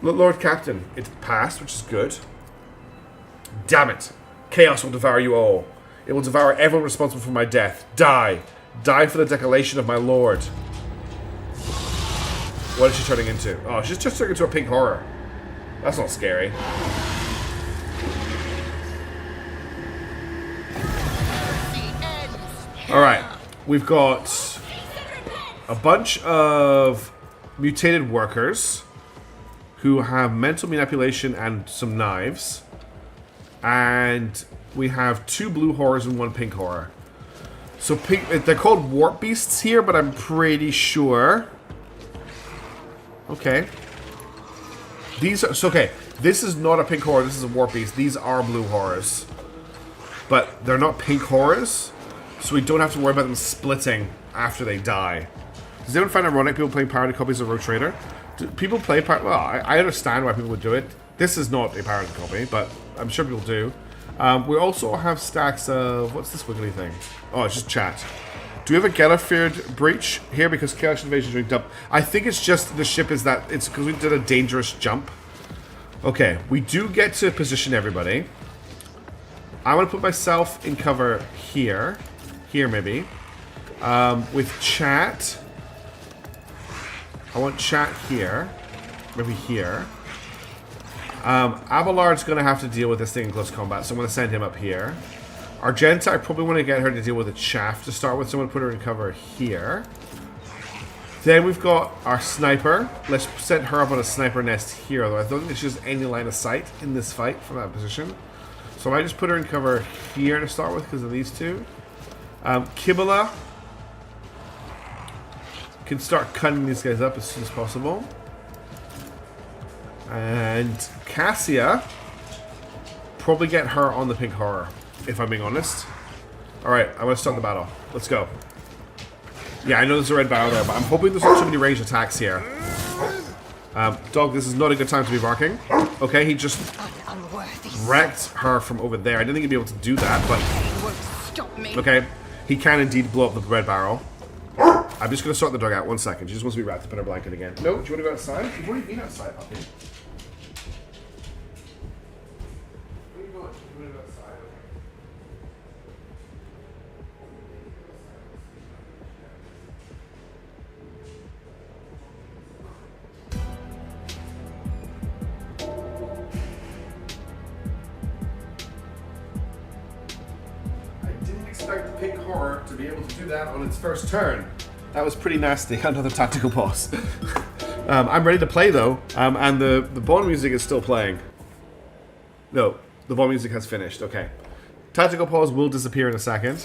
Lord Captain, it's passed, which is good. Damn it! Chaos will devour you all. It will devour everyone responsible for my death. Die! Die for the decolation of my lord. What is she turning into? Oh, she's just turning into a pink horror. That's not scary. Alright, we've got a bunch of mutated workers who have mental manipulation and some knives. And we have 2 blue horrors and 1 pink horror. So pink, they're called warp beasts here, but I'm pretty sure. Okay. These are, so okay, this is not a pink horror, this is a warp beast. These are blue horrors. But they're not pink horrors, so we don't have to worry about them splitting after they die. Does anyone find ironic people playing pirated copies of Rogue Trader? Do people play pirated? Well, I understand why people would do it. This is not a pirated copy, but I'm sure people do. We also have stacks of... What's this wiggly thing? Oh, it's just chat. Do we have a Gellerford breach here? Because Chaos Invasion is rigged up. I think it's just the ship is that... It's because we did a dangerous jump. Okay, we do get to position everybody. I'm going to put myself in cover here. Here, maybe. With chat. I want chat here. Maybe here. Abelard's going to have to deal with this thing in close combat, so I'm going to send him up here. Argenta, I probably want to get her to deal with a chaff to start with, so I'm going to put her in cover here. Then we've got our sniper. Let's set her up on a sniper nest here, although I don't think she has any line of sight in this fight from that position. So I might just put her in cover here to start with because of these 2. Kibala can start cutting these guys up as soon as possible. And Cassia, probably get her on the pink horror, if I'm being honest. Alright, I'm going to start the battle. Let's go. Yeah, I know there's a red barrel there, but I'm hoping there's not too many ranged attacks here. Dog, this is not a good time to be barking. Okay, he just wrecked her from over there. I didn't think he'd be able to do that, but... Okay, he can indeed blow up the red barrel. I'm just going to sort the dog out. 1 second. She just wants to be wrapped up in her blanket again. No, do you want to go outside? You've already been outside, puppy. Where are you going? You want to go outside? I didn't expect the pink horror to be able to do that on its first turn. That was pretty nasty. Another tactical boss. I'm ready to play though, and the Bond music is still playing. No, the Bond music has finished. Okay. Tactical pause will disappear in a second.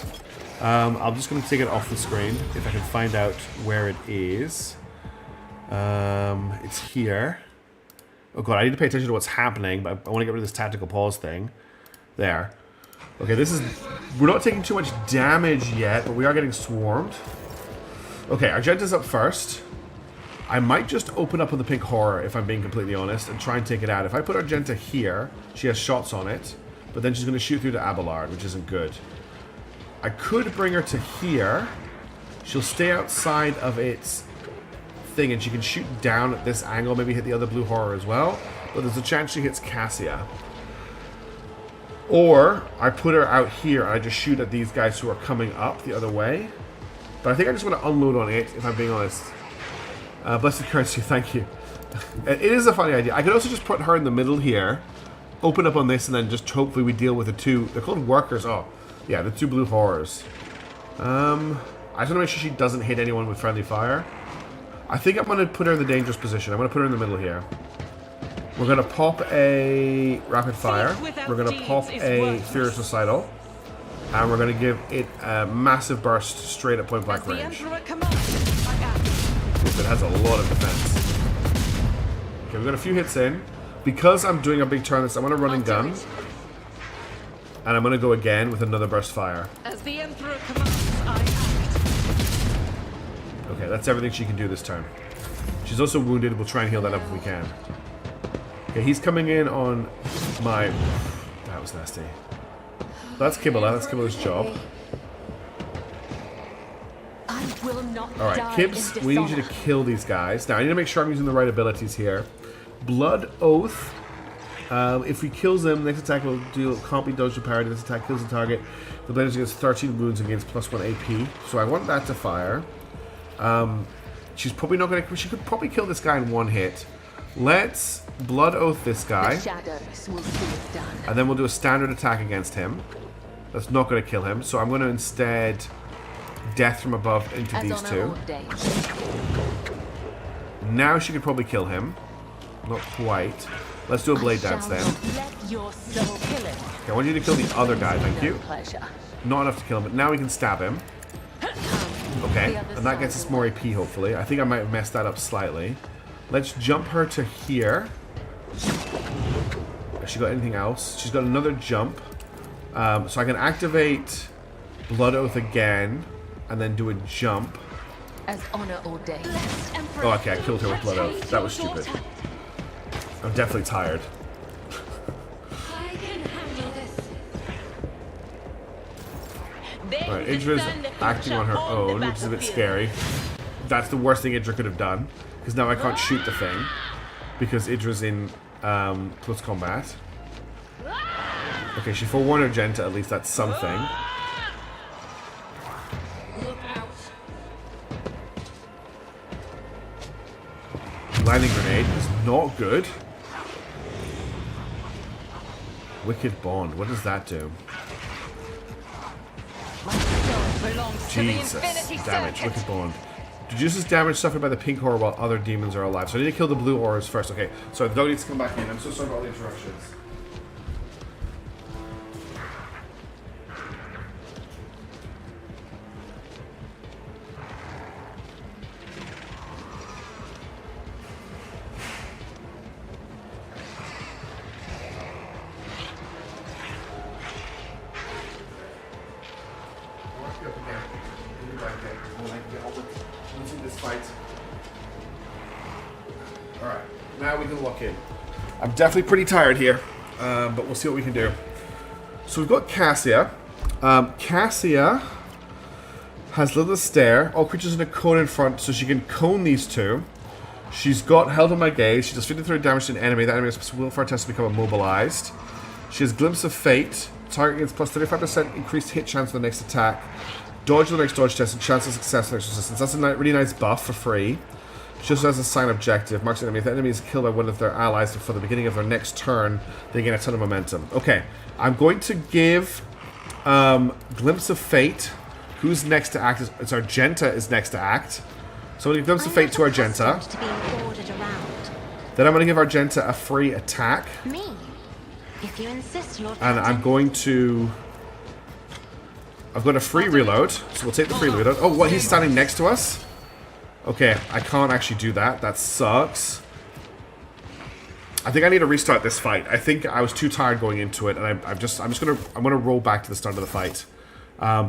I'm just going to take it off the screen if I can find out where it is. It's here. Oh god, I need to pay attention to what's happening, but I want to get rid of this tactical pause thing. There. Okay, this is... We're not taking too much damage yet, but we are getting swarmed. Okay, Argenta's up first. I might just open up with the pink horror, if I'm being completely honest, and try and take it out. If I put Argenta here, she has shots on it, but then she's going to shoot through to Abelard, which isn't good. I could bring her to here. She'll stay outside of its thing, and she can shoot down at this angle, maybe hit the other blue horror as well, but there's a chance she hits Cassia. Or I put her out here and I just shoot at these guys who are coming up the other way. But I think I just want to unload on it, if I'm being honest. Blessed currency, thank you. It is a funny idea. I could also just put her in the middle here, open up on this, and then just hopefully we deal with the two. They're called workers. Oh, yeah, the two blue horrors. I just want to make sure she doesn't hit anyone with friendly fire. I think I'm going to put her in the dangerous position. I'm going to put her in the middle here. We're going to pop a rapid fire. We're going to pop a furious recital. And we're going to give it a massive burst straight at point blank range. It has a lot of defense. Okay, we've got a few hits in. Because I'm doing a big turn this, I'm going to run and gun. And I'm going to go again with another burst fire. As the Emperor commands, I act. Okay, that's everything she can do this turn. She's also wounded. We'll try and heal that up if we can. Okay, he's coming in on my... That was nasty. That's Kibble. That's Kibble's job. Alright, Kibbs, we need you to kill these guys. Now, I need to make sure I'm using the right abilities here. Blood Oath. If he kills them, next attack will deal can't be dodged or parried. This attack kills the target. The blade gets 13 wounds and gains +1 AP. So I want that to fire. She's probably not going to... She could probably kill this guy in one hit. Let's Blood Oath this guy. And then we'll do a standard attack against him. That's not going to kill him. So I'm going to instead Death from Above into these two. Now she could probably kill him. Not quite. Let's do a blade dance then. Okay, I want you to kill the other guy, thank you. Not enough to kill him, but now we can stab him. Okay, and that gets us more AP, hopefully. I think I might have messed that up slightly. Let's jump her to here. Has she got anything else? She's got another jump. So I can activate Blood Oath again, and then do a jump. As honor ordained. Oh, okay, I killed her with Blood Oath. That was stupid. I'm definitely tired. Alright, Idra's acting on her own, which is a bit scary. That's the worst thing Idra could have done. Because now I can't shoot the thing. Because Idra's in close combat. Okay, she forewarned Argenta, at least that's something. Lightning grenade is not good. Wicked Bond, what does that do? Jesus, damage, Wicked Bond. Reduces damage suffered by the pink horror while other demons are alive. So I need to kill the blue horrors first. Okay, so the dog needs to come back in. I'm so sorry about all the interruptions. Alright, now we can lock in. I'm definitely pretty tired here, but we'll see what we can do. So we've got Cassia. Cassia has Lilith's Stare. All creatures in a cone in front, so she can cone these two. She's got Held on My Gaze. She does 53 damage to an enemy. That enemy has will for a test to become immobilized. She has Glimpse of Fate. Target gets plus 35% increased hit chance for the next attack. Dodge the next dodge test and chance of success for next resistance. That's a really nice buff for free. She also has a sign objective. Marks the enemy. If the enemy is killed by one of their allies before the beginning of their next turn, they gain a ton of momentum. Okay, I'm going to give Glimpse of Fate. Who's next to act? It's Argenta is next to act. So I'm going to give some fate to Argenta. Then I'm going to give Argenta a free attack. Me? If you insist, Lord. And I'm going to... I've got a free reload, so we'll take the free reload. Oh, what? He's standing next to us? Okay, I can't actually do that. That sucks. I think I need to restart this fight. I think I was too tired going into it, and I'm gonna roll back to the start of the fight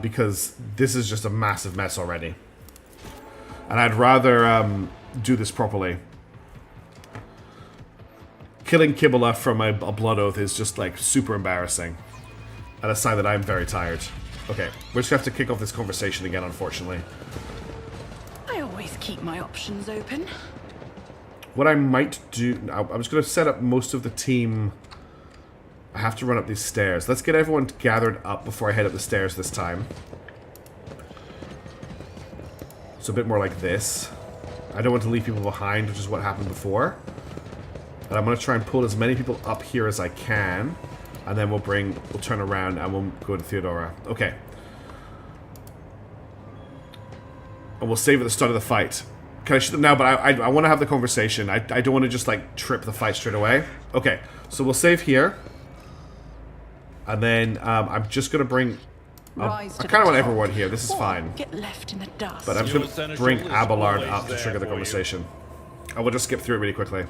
because this is just a massive mess already, and I'd rather do this properly. Killing Kibula from a blood oath is just like super embarrassing, and a sign that I'm very tired. Okay, we're just gonna have to kick off this conversation again, unfortunately. I always keep my options open. What I might do... I'm just going to set up most of the team. I have to run up these stairs. Let's get everyone gathered up before I head up the stairs this time. So a bit more like this. I don't want to leave people behind, which is what happened before. And I'm going to try and pull as many people up here as I can. And then we'll turn around and we'll go to Theodora. Okay. And we'll save at the start of the fight. Can I shoot them now? But I want to have the conversation. I don't want to just like trip the fight straight away. Okay, so we'll save here. And then I'm just going to bring... I kind of want everyone here. This is fine. Get left in the dust. But I'm just going to bring Abelard up to trigger the conversation. I will just skip through it really quickly.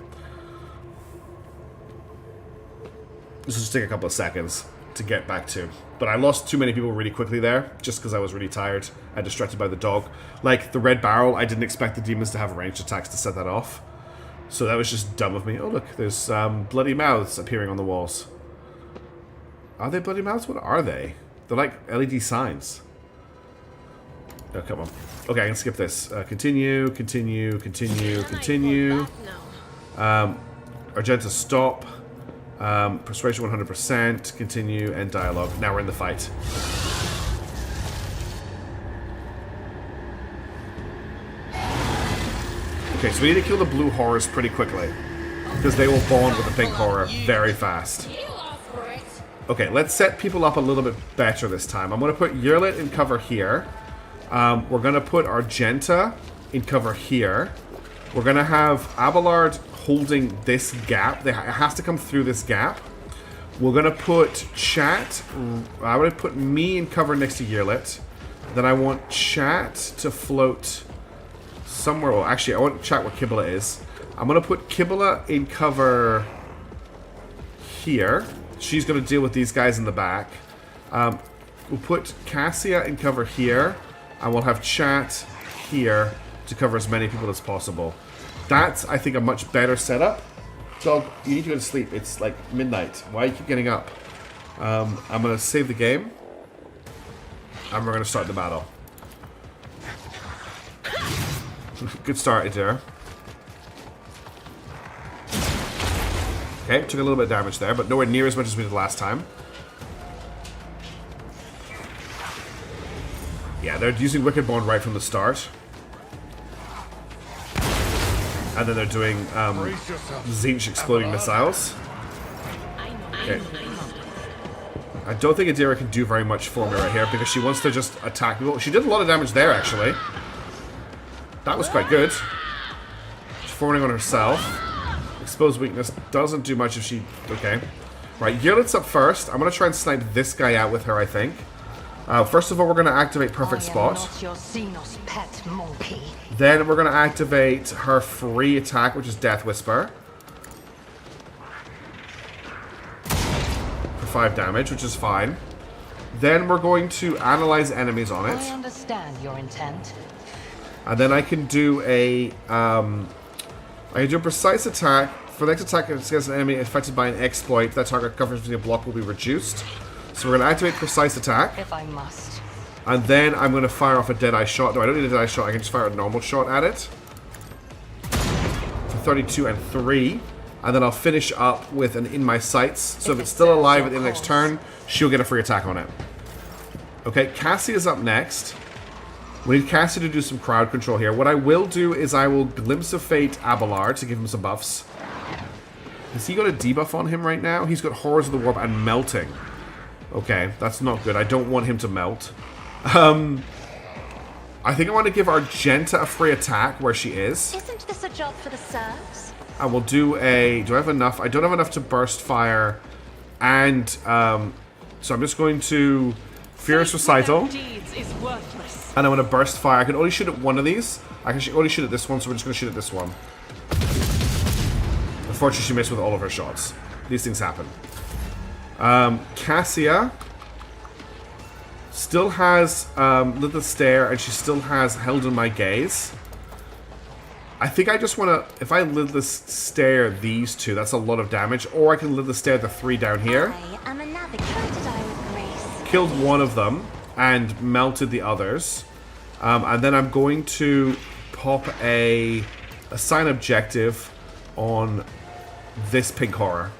This will just take a couple of seconds to get back to. But I lost too many people really quickly there, just because I was really tired and distracted by the dog. Like, the red barrel, I didn't expect the demons to have ranged attacks to set that off. So that was just dumb of me. Oh, look, there's bloody mouths appearing on the walls. Are they bloody mouths? What are they? They're like LED signs. Oh, come on. Okay, I can skip this. Continue. Argenta, stop. Persuasion 100%, continue, end dialogue. Now we're in the fight. Okay, so we need to kill the blue horrors pretty quickly. Because they will bond with the pink horror very fast. Okay, let's set people up a little bit better this time. I'm going to put Yerlit in cover here. We're going to put Argenta in cover here. We're going to have Abelard holding this gap. It has to come through this gap. We're going to put Chat... I would put me in cover next to Yerlit. Then I want Chat to float somewhere... Well, actually, I want Chat where Kibula is. I'm going to put Kibula in cover here. She's going to deal with these guys in the back. We'll put Cassia in cover here. And we'll have Chat here to cover as many people as possible. That's, I think, a much better setup. Dog, you need to go to sleep. It's like midnight. Why do you keep getting up? I'm going to save the game. And we're going to start the battle. Good start, Theodora. Okay, took a little bit of damage there, but nowhere near as much as we did last time. Yeah, they're using Wicked Bond right from the start. And then they're doing Zinch exploding missiles. Okay. I don't think Adira can do very much for me right here because she wants to just attack people. She did a lot of damage there, actually. That was quite good. She's forwarding on herself. Exposed weakness doesn't do much if she... Okay. Right, Yerlit's up first. I'm going to try and snipe this guy out with her, I think. First of all, we're going to activate Perfect Spot. Not your Xenos pet monkey. Then we're going to activate her free attack, which is Death Whisper. For 5 damage, which is fine. Then we're going to analyze enemies on it. I understand your intent. And then I can do a precise attack. For the next attack against an enemy affected by an exploit, that target coverage of the block will be reduced. So we're going to activate precise attack. If I must. And then I'm going to fire off a Deadeye shot. No, I don't need a Deadeye shot. I can just fire a normal shot at it. For 32 and 3. And then I'll finish up with an In My Sights. So if it's still alive at the next turn, she'll get a free attack on it. Okay, Cassie is up next. We need Cassie to do some crowd control here. What I will do is I will Glimpse of Fate Abelard to give him some buffs. Has he got a debuff on him right now? He's got Horrors of the Warp and Melting. Okay, that's not good. I don't want him to melt. I think I want to give Argenta a free attack where she is. Isn't this a job for the serfs? I will do a... Do I have enough? I don't have enough to burst fire. And, so I'm just going to... Fierce Recital. And I'm going to burst fire. I can only shoot at one of these. I can only shoot at this one, so we're just going to shoot at this one. Unfortunately, she missed with all of her shots. These things happen. Cassia still has lit the stare, and she still has held in my gaze. I think I just want to, if I lit the stare these two, that's a lot of damage. Or I can lit the stare the three down here. I am a navigator. Try to die with grace. Killed one of them and melted the others. And then I'm going to pop a assign objective on this pink horror,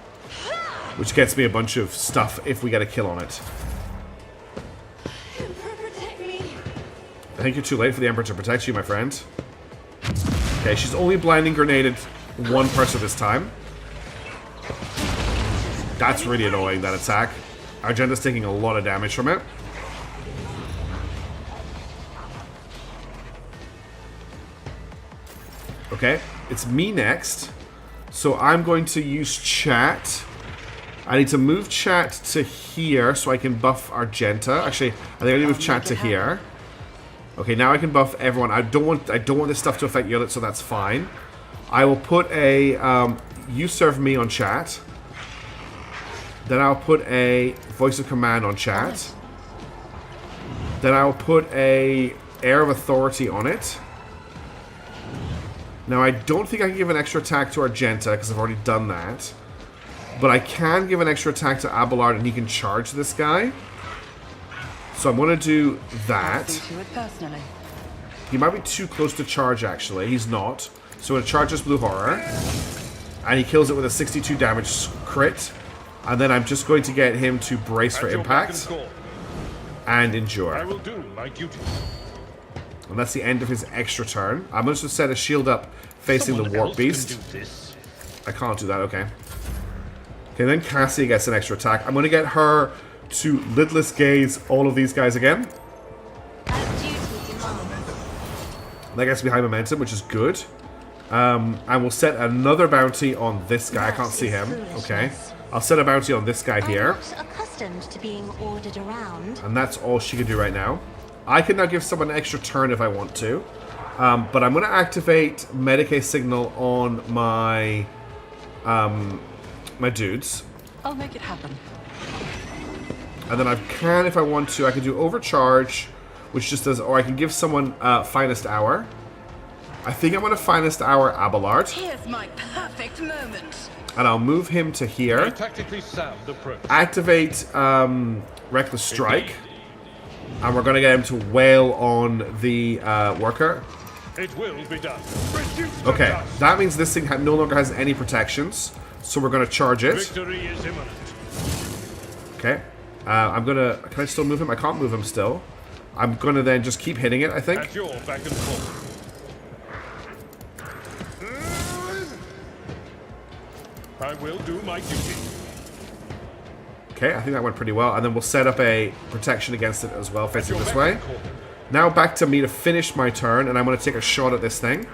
which gets me a bunch of stuff if we get a kill on it. I think you're too late for the Emperor to protect you, my friend. Okay, she's only blinding grenaded one person this time. That's really annoying, that attack. Argenta's taking a lot of damage from it. Okay, it's me next. So I'm going to use chat. I need to move chat to here so I can buff Argenta. Actually, I think I need to move chat to here. Okay, now I can buff everyone. I don't want this stuff to affect Yullet, so that's fine. I will put a you serve me on chat. Then I'll put a voice of command on chat. Then I'll put a air of authority on it. Now I don't think I can give an extra attack to Argenta because I've already done that. But I can give an extra attack to Abelard and he can charge this guy. So I'm going to do that. He might be too close to charge, actually. He's not. So I'm going to charge this Blue Horror. And he kills it with a 62 damage crit. And then I'm just going to get him to brace for impact. And endure. I will do my duty. And that's the end of his extra turn. I'm going to set a shield up facing the Warp Beast. I can't do that, okay. Okay, then Cassie gets an extra attack. I'm going to get her to lidless gaze all of these guys again. That gets me high momentum, which is good. I will set another bounty on this guy. I can't see him. Okay. I'll set a bounty on this guy here. I'm not accustomed to being ordered around. And that's all she can do right now. I can now give someone an extra turn if I want to. But I'm going to activate Medicae Signal on my my dudes. I'll make it happen. And then I can, if I want to, I can do Overcharge, which just does, or I can give someone Finest Hour. I think I'm going to Finest Hour Abelard. Here's my perfect moment. And I'll move him to here. Tactically sound approach. Activate Reckless Strike. And we're going to get him to wail on the worker. It will be done. Okay, that means this thing no longer has any protections. So we're going to charge it. Victory is imminent. Okay. I'm going to... Can I still move him? I can't move him still. I'm going to then just keep hitting it, I think. At your back and forth. I will do my duty. Okay, I think that went pretty well. And then we'll set up a protection against it as well, facing this way. Now back to me to finish my turn, and I'm going to take a shot at this thing.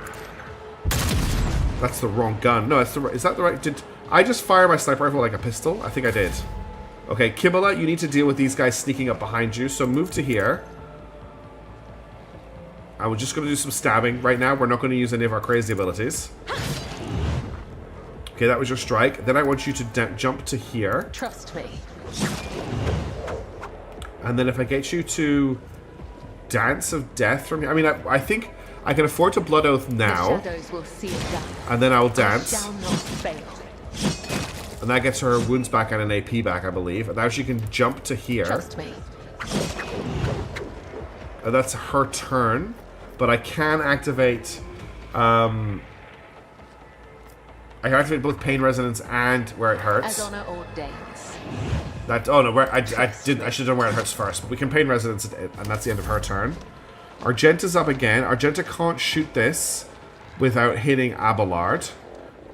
That's the wrong gun. No, that's the right... Is that the right... Did I just fire my sniper rifle like a pistol? I think I did. Okay, Kibala, you need to deal with these guys sneaking up behind you, so move to here. I'm just going to do some stabbing right now. We're not going to use any of our crazy abilities. Okay, that was your strike. Then I want you to jump to here. Trust me. And then if I get you to Dance of Death from here... I mean, I think I can afford to Blood Oath now. And then I'll dance. And that gets her wounds back and an AP back, I believe. And now she can jump to here. Trust me. And that's her turn. But I can activate... I can activate both Pain Resonance and Where It Hurts. As honor ordains. That, oh no, I should have done Where It Hurts first. But we can Pain Resonance it, and that's the end of her turn. Argenta's up again. Argenta can't shoot this without hitting Abelard.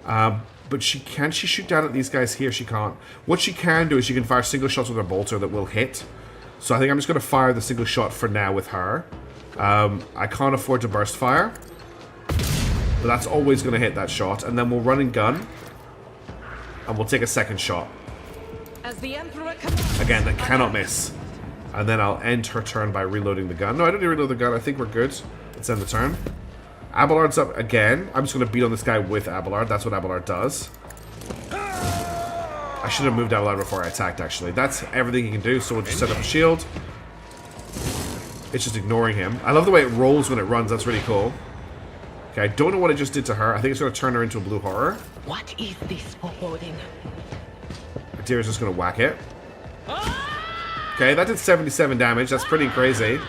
But can she shoot down at these guys here? She can't. What she can do is she can fire single shots with her bolter that will hit. So I think I'm just going to fire the single shot for now with her. I can't afford to burst fire. But that's always going to hit that shot. And then we'll run and gun. And we'll take a second shot. As the Emperor Again, that cannot miss. And then I'll end her turn by reloading the gun. No, I don't need to reload the gun. I think we're good. Let's end the turn. Abelard's up again. I'm just going to beat on this guy with Abelard. That's what Abelard does. I should have moved Abelard before I attacked, actually. That's everything he can do, so we'll just set up a shield. It's just ignoring him. I love the way it rolls when it runs. That's really cool. Okay, I don't know what it just did to her. I think it's going to turn her into a blue horror. What is this foreboding? Deer's just going to whack it. Okay, that did 77 damage. That's pretty crazy.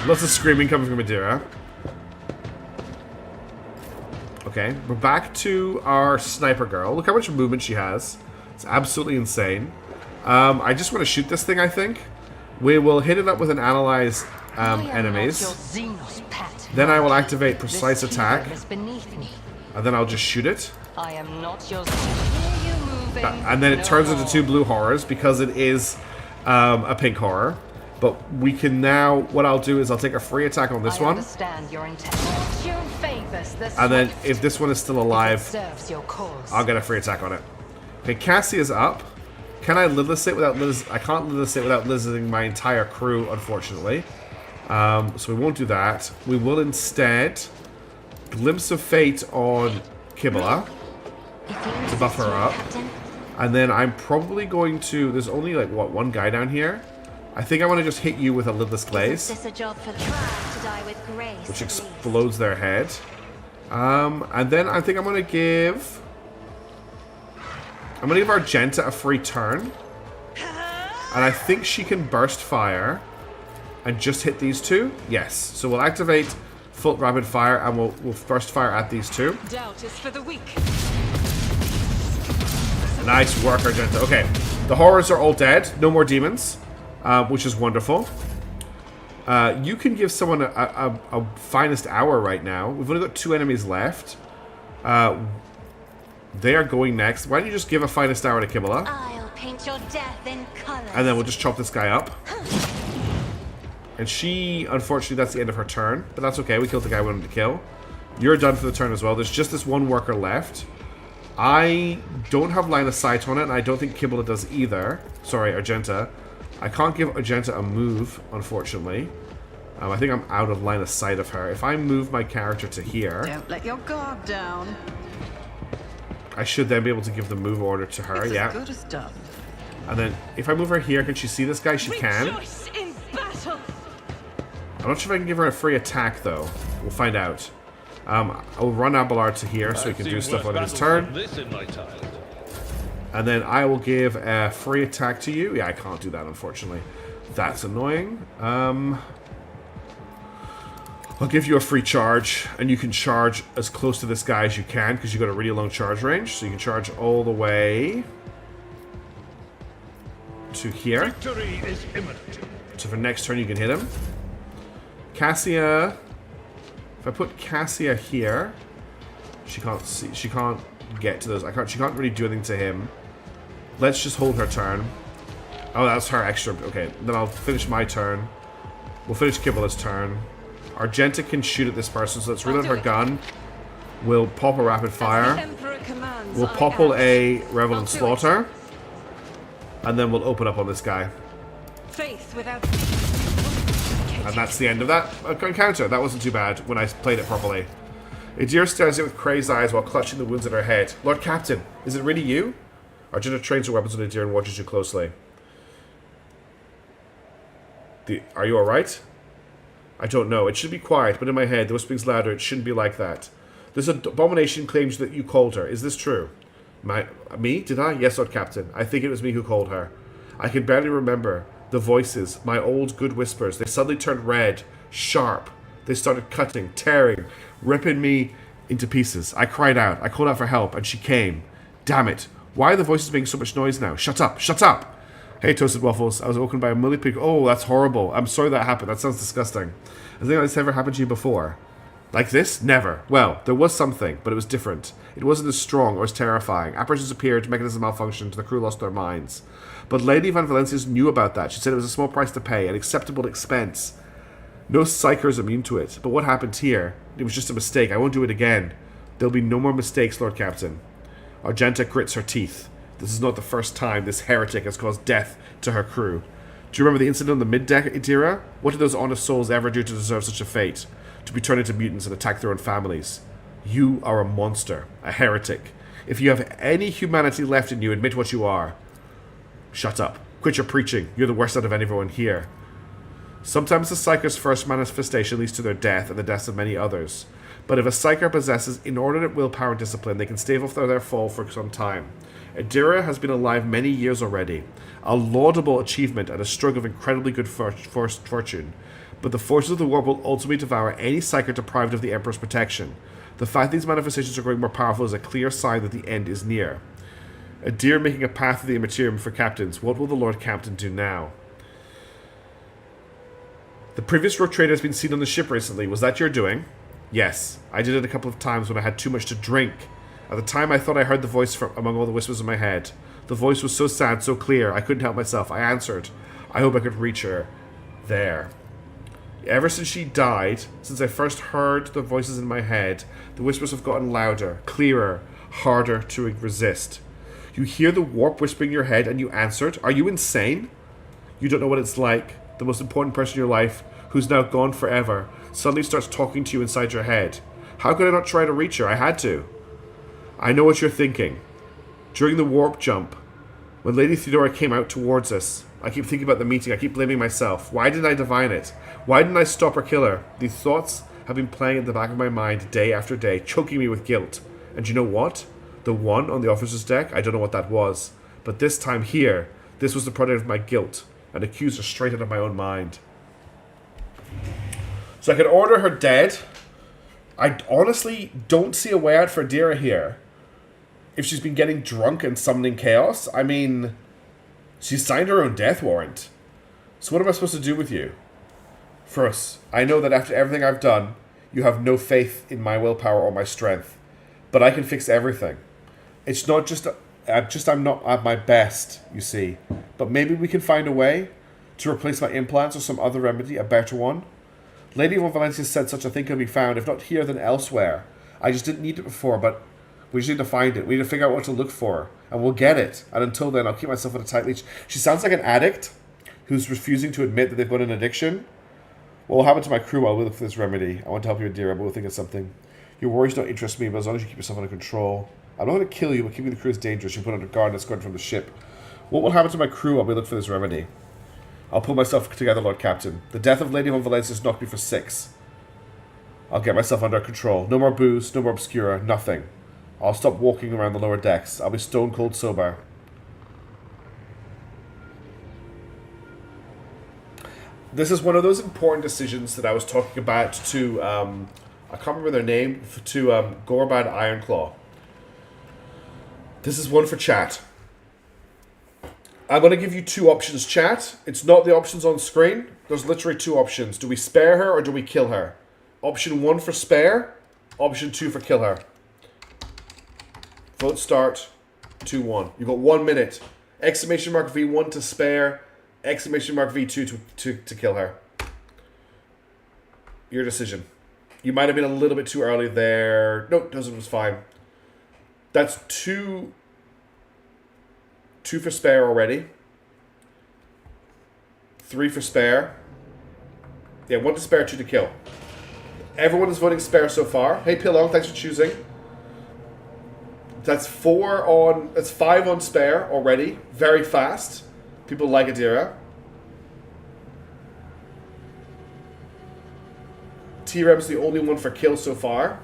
Lots of screaming coming from Adira. Okay, we're back to our sniper girl. Look how much movement she has. It's absolutely insane. I just want to shoot this thing, I think. We will hit it up with an analyze enemies. Then I will activate precise attack. And then I'll just shoot it. I am not your And then it turns into two blue horrors because it is a pink horror. But we can now, what I'll do is I'll take a free attack on this one. And then if this one is still alive, I'll get a free attack on it. Okay, Cassia's up. Can I Lilith it without Lilith? I can't Lilith it without Lilithing my entire crew, unfortunately. So we won't do that. We will instead Glimpse of Fate on Kibala to buff her up. And then I'm probably going to, there's only like, what, one guy down here? I think I want to just hit you with a Lidless Glaze, which explodes their head. And then I think I'm going to give Argenta a free turn. And I think she can burst fire and just hit these two. Yes. So we'll activate full rapid fire and we'll burst fire at these two. Doubt is for the weak. Nice work, Argenta. Okay. The horrors are all dead. No more demons. Which is wonderful. You can give someone a finest hour right now. We've only got 2 enemies left. They are going next. Why don't you just give a finest hour to Kibala? I'll paint your death in colors. And then we'll just chop this guy up. And she, unfortunately, that's the end of her turn. But that's okay. We killed the guy we wanted to kill. You're done for the turn as well. There's just this one worker left. I don't have line of sight on it, and I don't think Kibala does either. Sorry, Argenta. I can't give Argenta a move, unfortunately. I think I'm out of line of sight of her. If I move my character to here... Don't let your guard down. I should then be able to give the move order to her, It's yeah. as good as done. And then, if I move her here, can she see this guy? She can. In battle. I'm not sure if I can give her a free attack, though. We'll find out. I'll run Abelard to here so he can do stuff on his turn. And then I will give a free attack to you. Yeah, I can't do that, unfortunately. That's annoying. I'll give you a free charge, and you can charge as close to this guy as you can, because you've got a really long charge range. So you can charge all the way to here. Victory is imminent. So for next turn, you can hit him. Cassia. If I put Cassia here, she can't see. She can't get to those. She can't really do anything to him. Let's just hold her turn. Oh, that's her extra. Okay, then I'll finish my turn. We'll finish Kibala's turn. Argenta can shoot at this person, so let's reload her gun. We'll pop a rapid fire. We'll popple a Revel and Slaughter. And then we'll open up on this guy. Faith without... And that's the end of that encounter. That wasn't too bad when I played it properly. Adira stares at it with crazed eyes while clutching the wounds at her head. Lord Captain, is it really you? Argenta trains her weapons on Adira and watches you closely. Are you alright? I don't know. It should be quiet, but in my head, the whispering's louder. It shouldn't be like that. This abomination claims that you called her. Is this true? Me? Did I? Yes, Lord Captain. I think it was me who called her. I can barely remember. The voices, my old good whispers, they suddenly turned red, sharp. They started cutting, tearing, ripping me into pieces. I cried out. I called out for help, and she came. Damn it. Why are the voices making so much noise now? Shut up. Shut up. Hey, Toasted Waffles. I was woken by a millipede. Oh, that's horrible. I'm sorry that happened. That sounds disgusting. Has anything like this ever happened to you before? Like this? Never. Well, there was something, but it was different. It wasn't as strong or as terrifying. Apparitions appeared, mechanisms malfunctioned, the crew lost their minds. But Lady Van Valencias knew about that. She said it was a small price to pay, an acceptable expense. No psyker is immune to it. But what happened here? It was just a mistake. I won't do it again. There'll be no more mistakes, Lord Captain. Argenta grits her teeth. This is not the first time this heretic has caused death to her crew. Do you remember the incident on the mid-deck, Adira? What did those honest souls ever do to deserve such a fate? To be turned into mutants and attack their own families? You are a monster, a heretic. If you have any humanity left in you, admit what you are. Shut up. Quit your preaching. You're the worst out of anyone here. Sometimes the Psyker's first manifestation leads to their death and the deaths of many others. But if a Psyker possesses inordinate willpower and discipline, they can stave off their fall for some time. Adira has been alive many years already. A laudable achievement and a stroke of incredibly good fortune. But the forces of the warp will ultimately devour any Psyker deprived of the Emperor's protection. The fact these manifestations are growing more powerful is a clear sign that the end is near. Adira making a path of the Immaterium for captains. What will the Lord Captain do now? The previous rogue trader has been seen on the ship recently. Was that your doing? Yes. I did it a couple of times when I had too much to drink. At the time I thought I heard the voice from among all the whispers in my head. The voice was so sad, so clear, I couldn't help myself. I answered. I hope I could reach her. There. Ever since she died, since I first heard the voices in my head, the whispers have gotten louder, clearer, harder to resist. You hear the warp whispering in your head and you answered? Are you insane? You don't know what it's like. The most important person in your life, who's now gone forever, suddenly starts talking to you inside your head. How could I not try to reach her? I had to. I know what you're thinking. During the warp jump, when Lady Theodora came out towards us, I keep thinking about the meeting. I keep blaming myself. Why didn't I divine it? Why didn't I stop or kill her? These thoughts have been playing at the back of my mind day after day, choking me with guilt. And you know what? The one on the officer's deck, I don't know what that was. But this time here, this was the product of my guilt. An accuser straight out of my own mind. So I could order her dead. I honestly don't see a way out for Adira here. If she's been getting drunk and summoning chaos, I mean, she signed her own death warrant. So what am I supposed to do with you? First, I know that after everything I've done, you have no faith in my willpower or my strength. But I can fix everything. It's not just, I'm not at my best, you see. But maybe we can find a way to replace my implants or some other remedy, a better one. Lady Van Valencia said such a thing can be found, if not here, then elsewhere. I just didn't need it before, but we just need to find it. We need to figure out what to look for, and we'll get it. And until then, I'll keep myself in a tight leash. She sounds like an addict who's refusing to admit that they've got an addiction. What will happen to my crew while we look for this remedy? I want to help you, Adira, but we'll think of something. Your worries don't interest me, but as long as you keep yourself under control. I'm not going to kill you, but keeping the crew is dangerous. You put under guard and escorted from the ship. What will happen to my crew while we look for this remedy? I'll pull myself together, Lord Captain. The death of Lady Van Valencia knocked me for 6. I'll get myself under control. No more booze, no more obscura, nothing. I'll stop walking around the lower decks. I'll be stone cold sober. This is one of those important decisions that I was talking about to, I can't remember their name, to Gorbad Ironclaw. This is one for chat. I'm going to give you 2 options, chat. It's not the options on screen. There's literally 2 options. Do we spare her or do we kill her? Option 1 for spare. Option 2 for kill her. Vote start. 2-1. You've got 1 minute. Exclamation mark V1 to spare. Exclamation mark V2 to kill her. Your decision. You might have been a little bit too early there. No, it was fine. That's 2 for spare already. 3 for spare. Yeah, 1 to spare, 2 to kill. Everyone is voting spare so far. Hey, Pilong, thanks for choosing. That's 5 on spare already. Very fast. People like Adira. T-Rem's the only one for kill so far.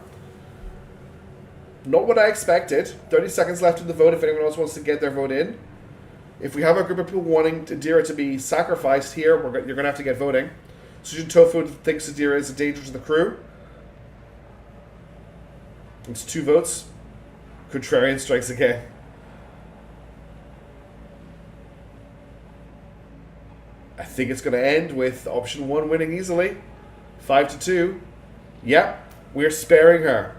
Not what I expected. 30 seconds left in the vote if anyone else wants to get their vote in. If we have a group of people wanting Adira to be sacrificed here, you're going to have to get voting. Sujin Tofu thinks Adira is a danger to the crew. It's 2 votes. Contrarian strikes again. I think it's going to end with option 1 winning easily. 5-2. Yep, we're sparing her.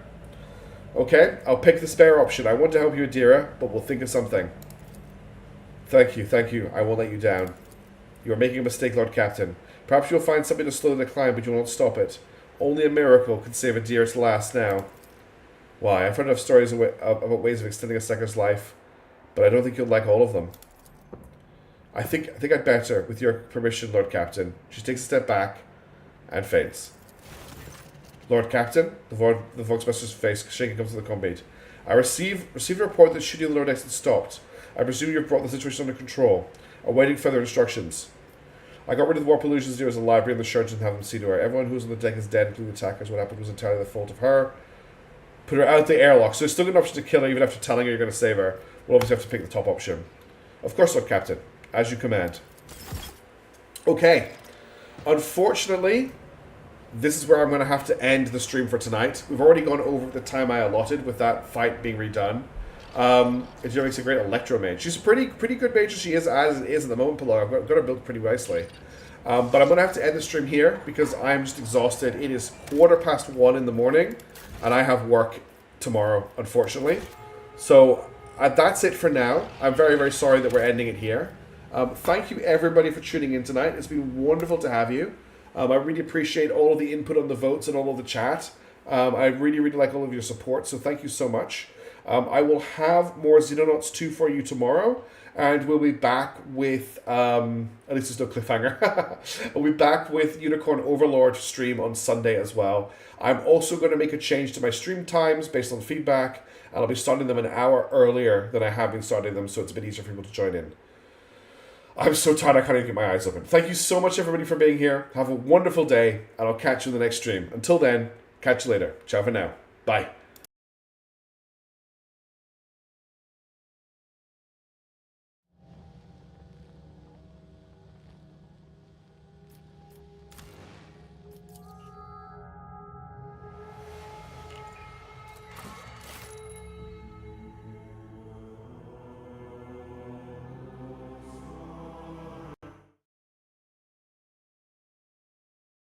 Okay, I'll pick the spare option. I want to help you, Adira, but we'll think of something. Thank you. I won't let you down. You are making a mistake, Lord Captain. Perhaps you'll find something to slow the decline, but you won't stop it. Only a miracle can save a dearest lass now. Why? I've heard enough stories about ways of extending a second's life, but I don't think you'll like all of them. I think I'd better, with your permission, Lord Captain. She takes a step back and faints. Lord Captain, the Voxmaster's face shaking comes to the combat. I received a report that shooting on the lower decks had stopped. I presume you've brought the situation under control, awaiting further instructions. I got rid of the warp illusions near the library and the shards and have them see to her. Everyone who was on the deck is dead, including the attackers. What happened was entirely the fault of her. Put her out the airlock. So there's still an option to kill her, even after telling her you're going to save her. We'll obviously have to pick the top option. Of course, Lord Captain. As you command. Okay. Unfortunately, this is where I'm going to have to end the stream for tonight. We've already gone over the time I allotted with that fight being redone. It makes a great electro mage. She's a pretty good mage as she is as it is at the moment, Pillar. I've got her built pretty nicely. But I'm going to have to end the stream here because I'm just exhausted. It is 1:15 in the morning and I have work tomorrow, unfortunately. So that's it for now. I'm very, very sorry that we're ending it here. Thank you everybody for tuning in tonight. It's been wonderful to have you. I really appreciate all of the input on the votes and all of the chat. I really, really like all of your support, so thank you so much. I will have more Xenonauts 2 for you tomorrow, and we'll be back with, at least there's no cliffhanger, we'll be back with Unicorn Overlord stream on Sunday as well. I'm also going to make a change to my stream times based on feedback, and I'll be starting them an hour earlier than I have been starting them, so it's a bit easier for people to join in. I'm so tired I can't even get my eyes open. Thank you so much everybody for being here. Have a wonderful day, and I'll catch you in the next stream. Until then, catch you later. Ciao for now. Bye.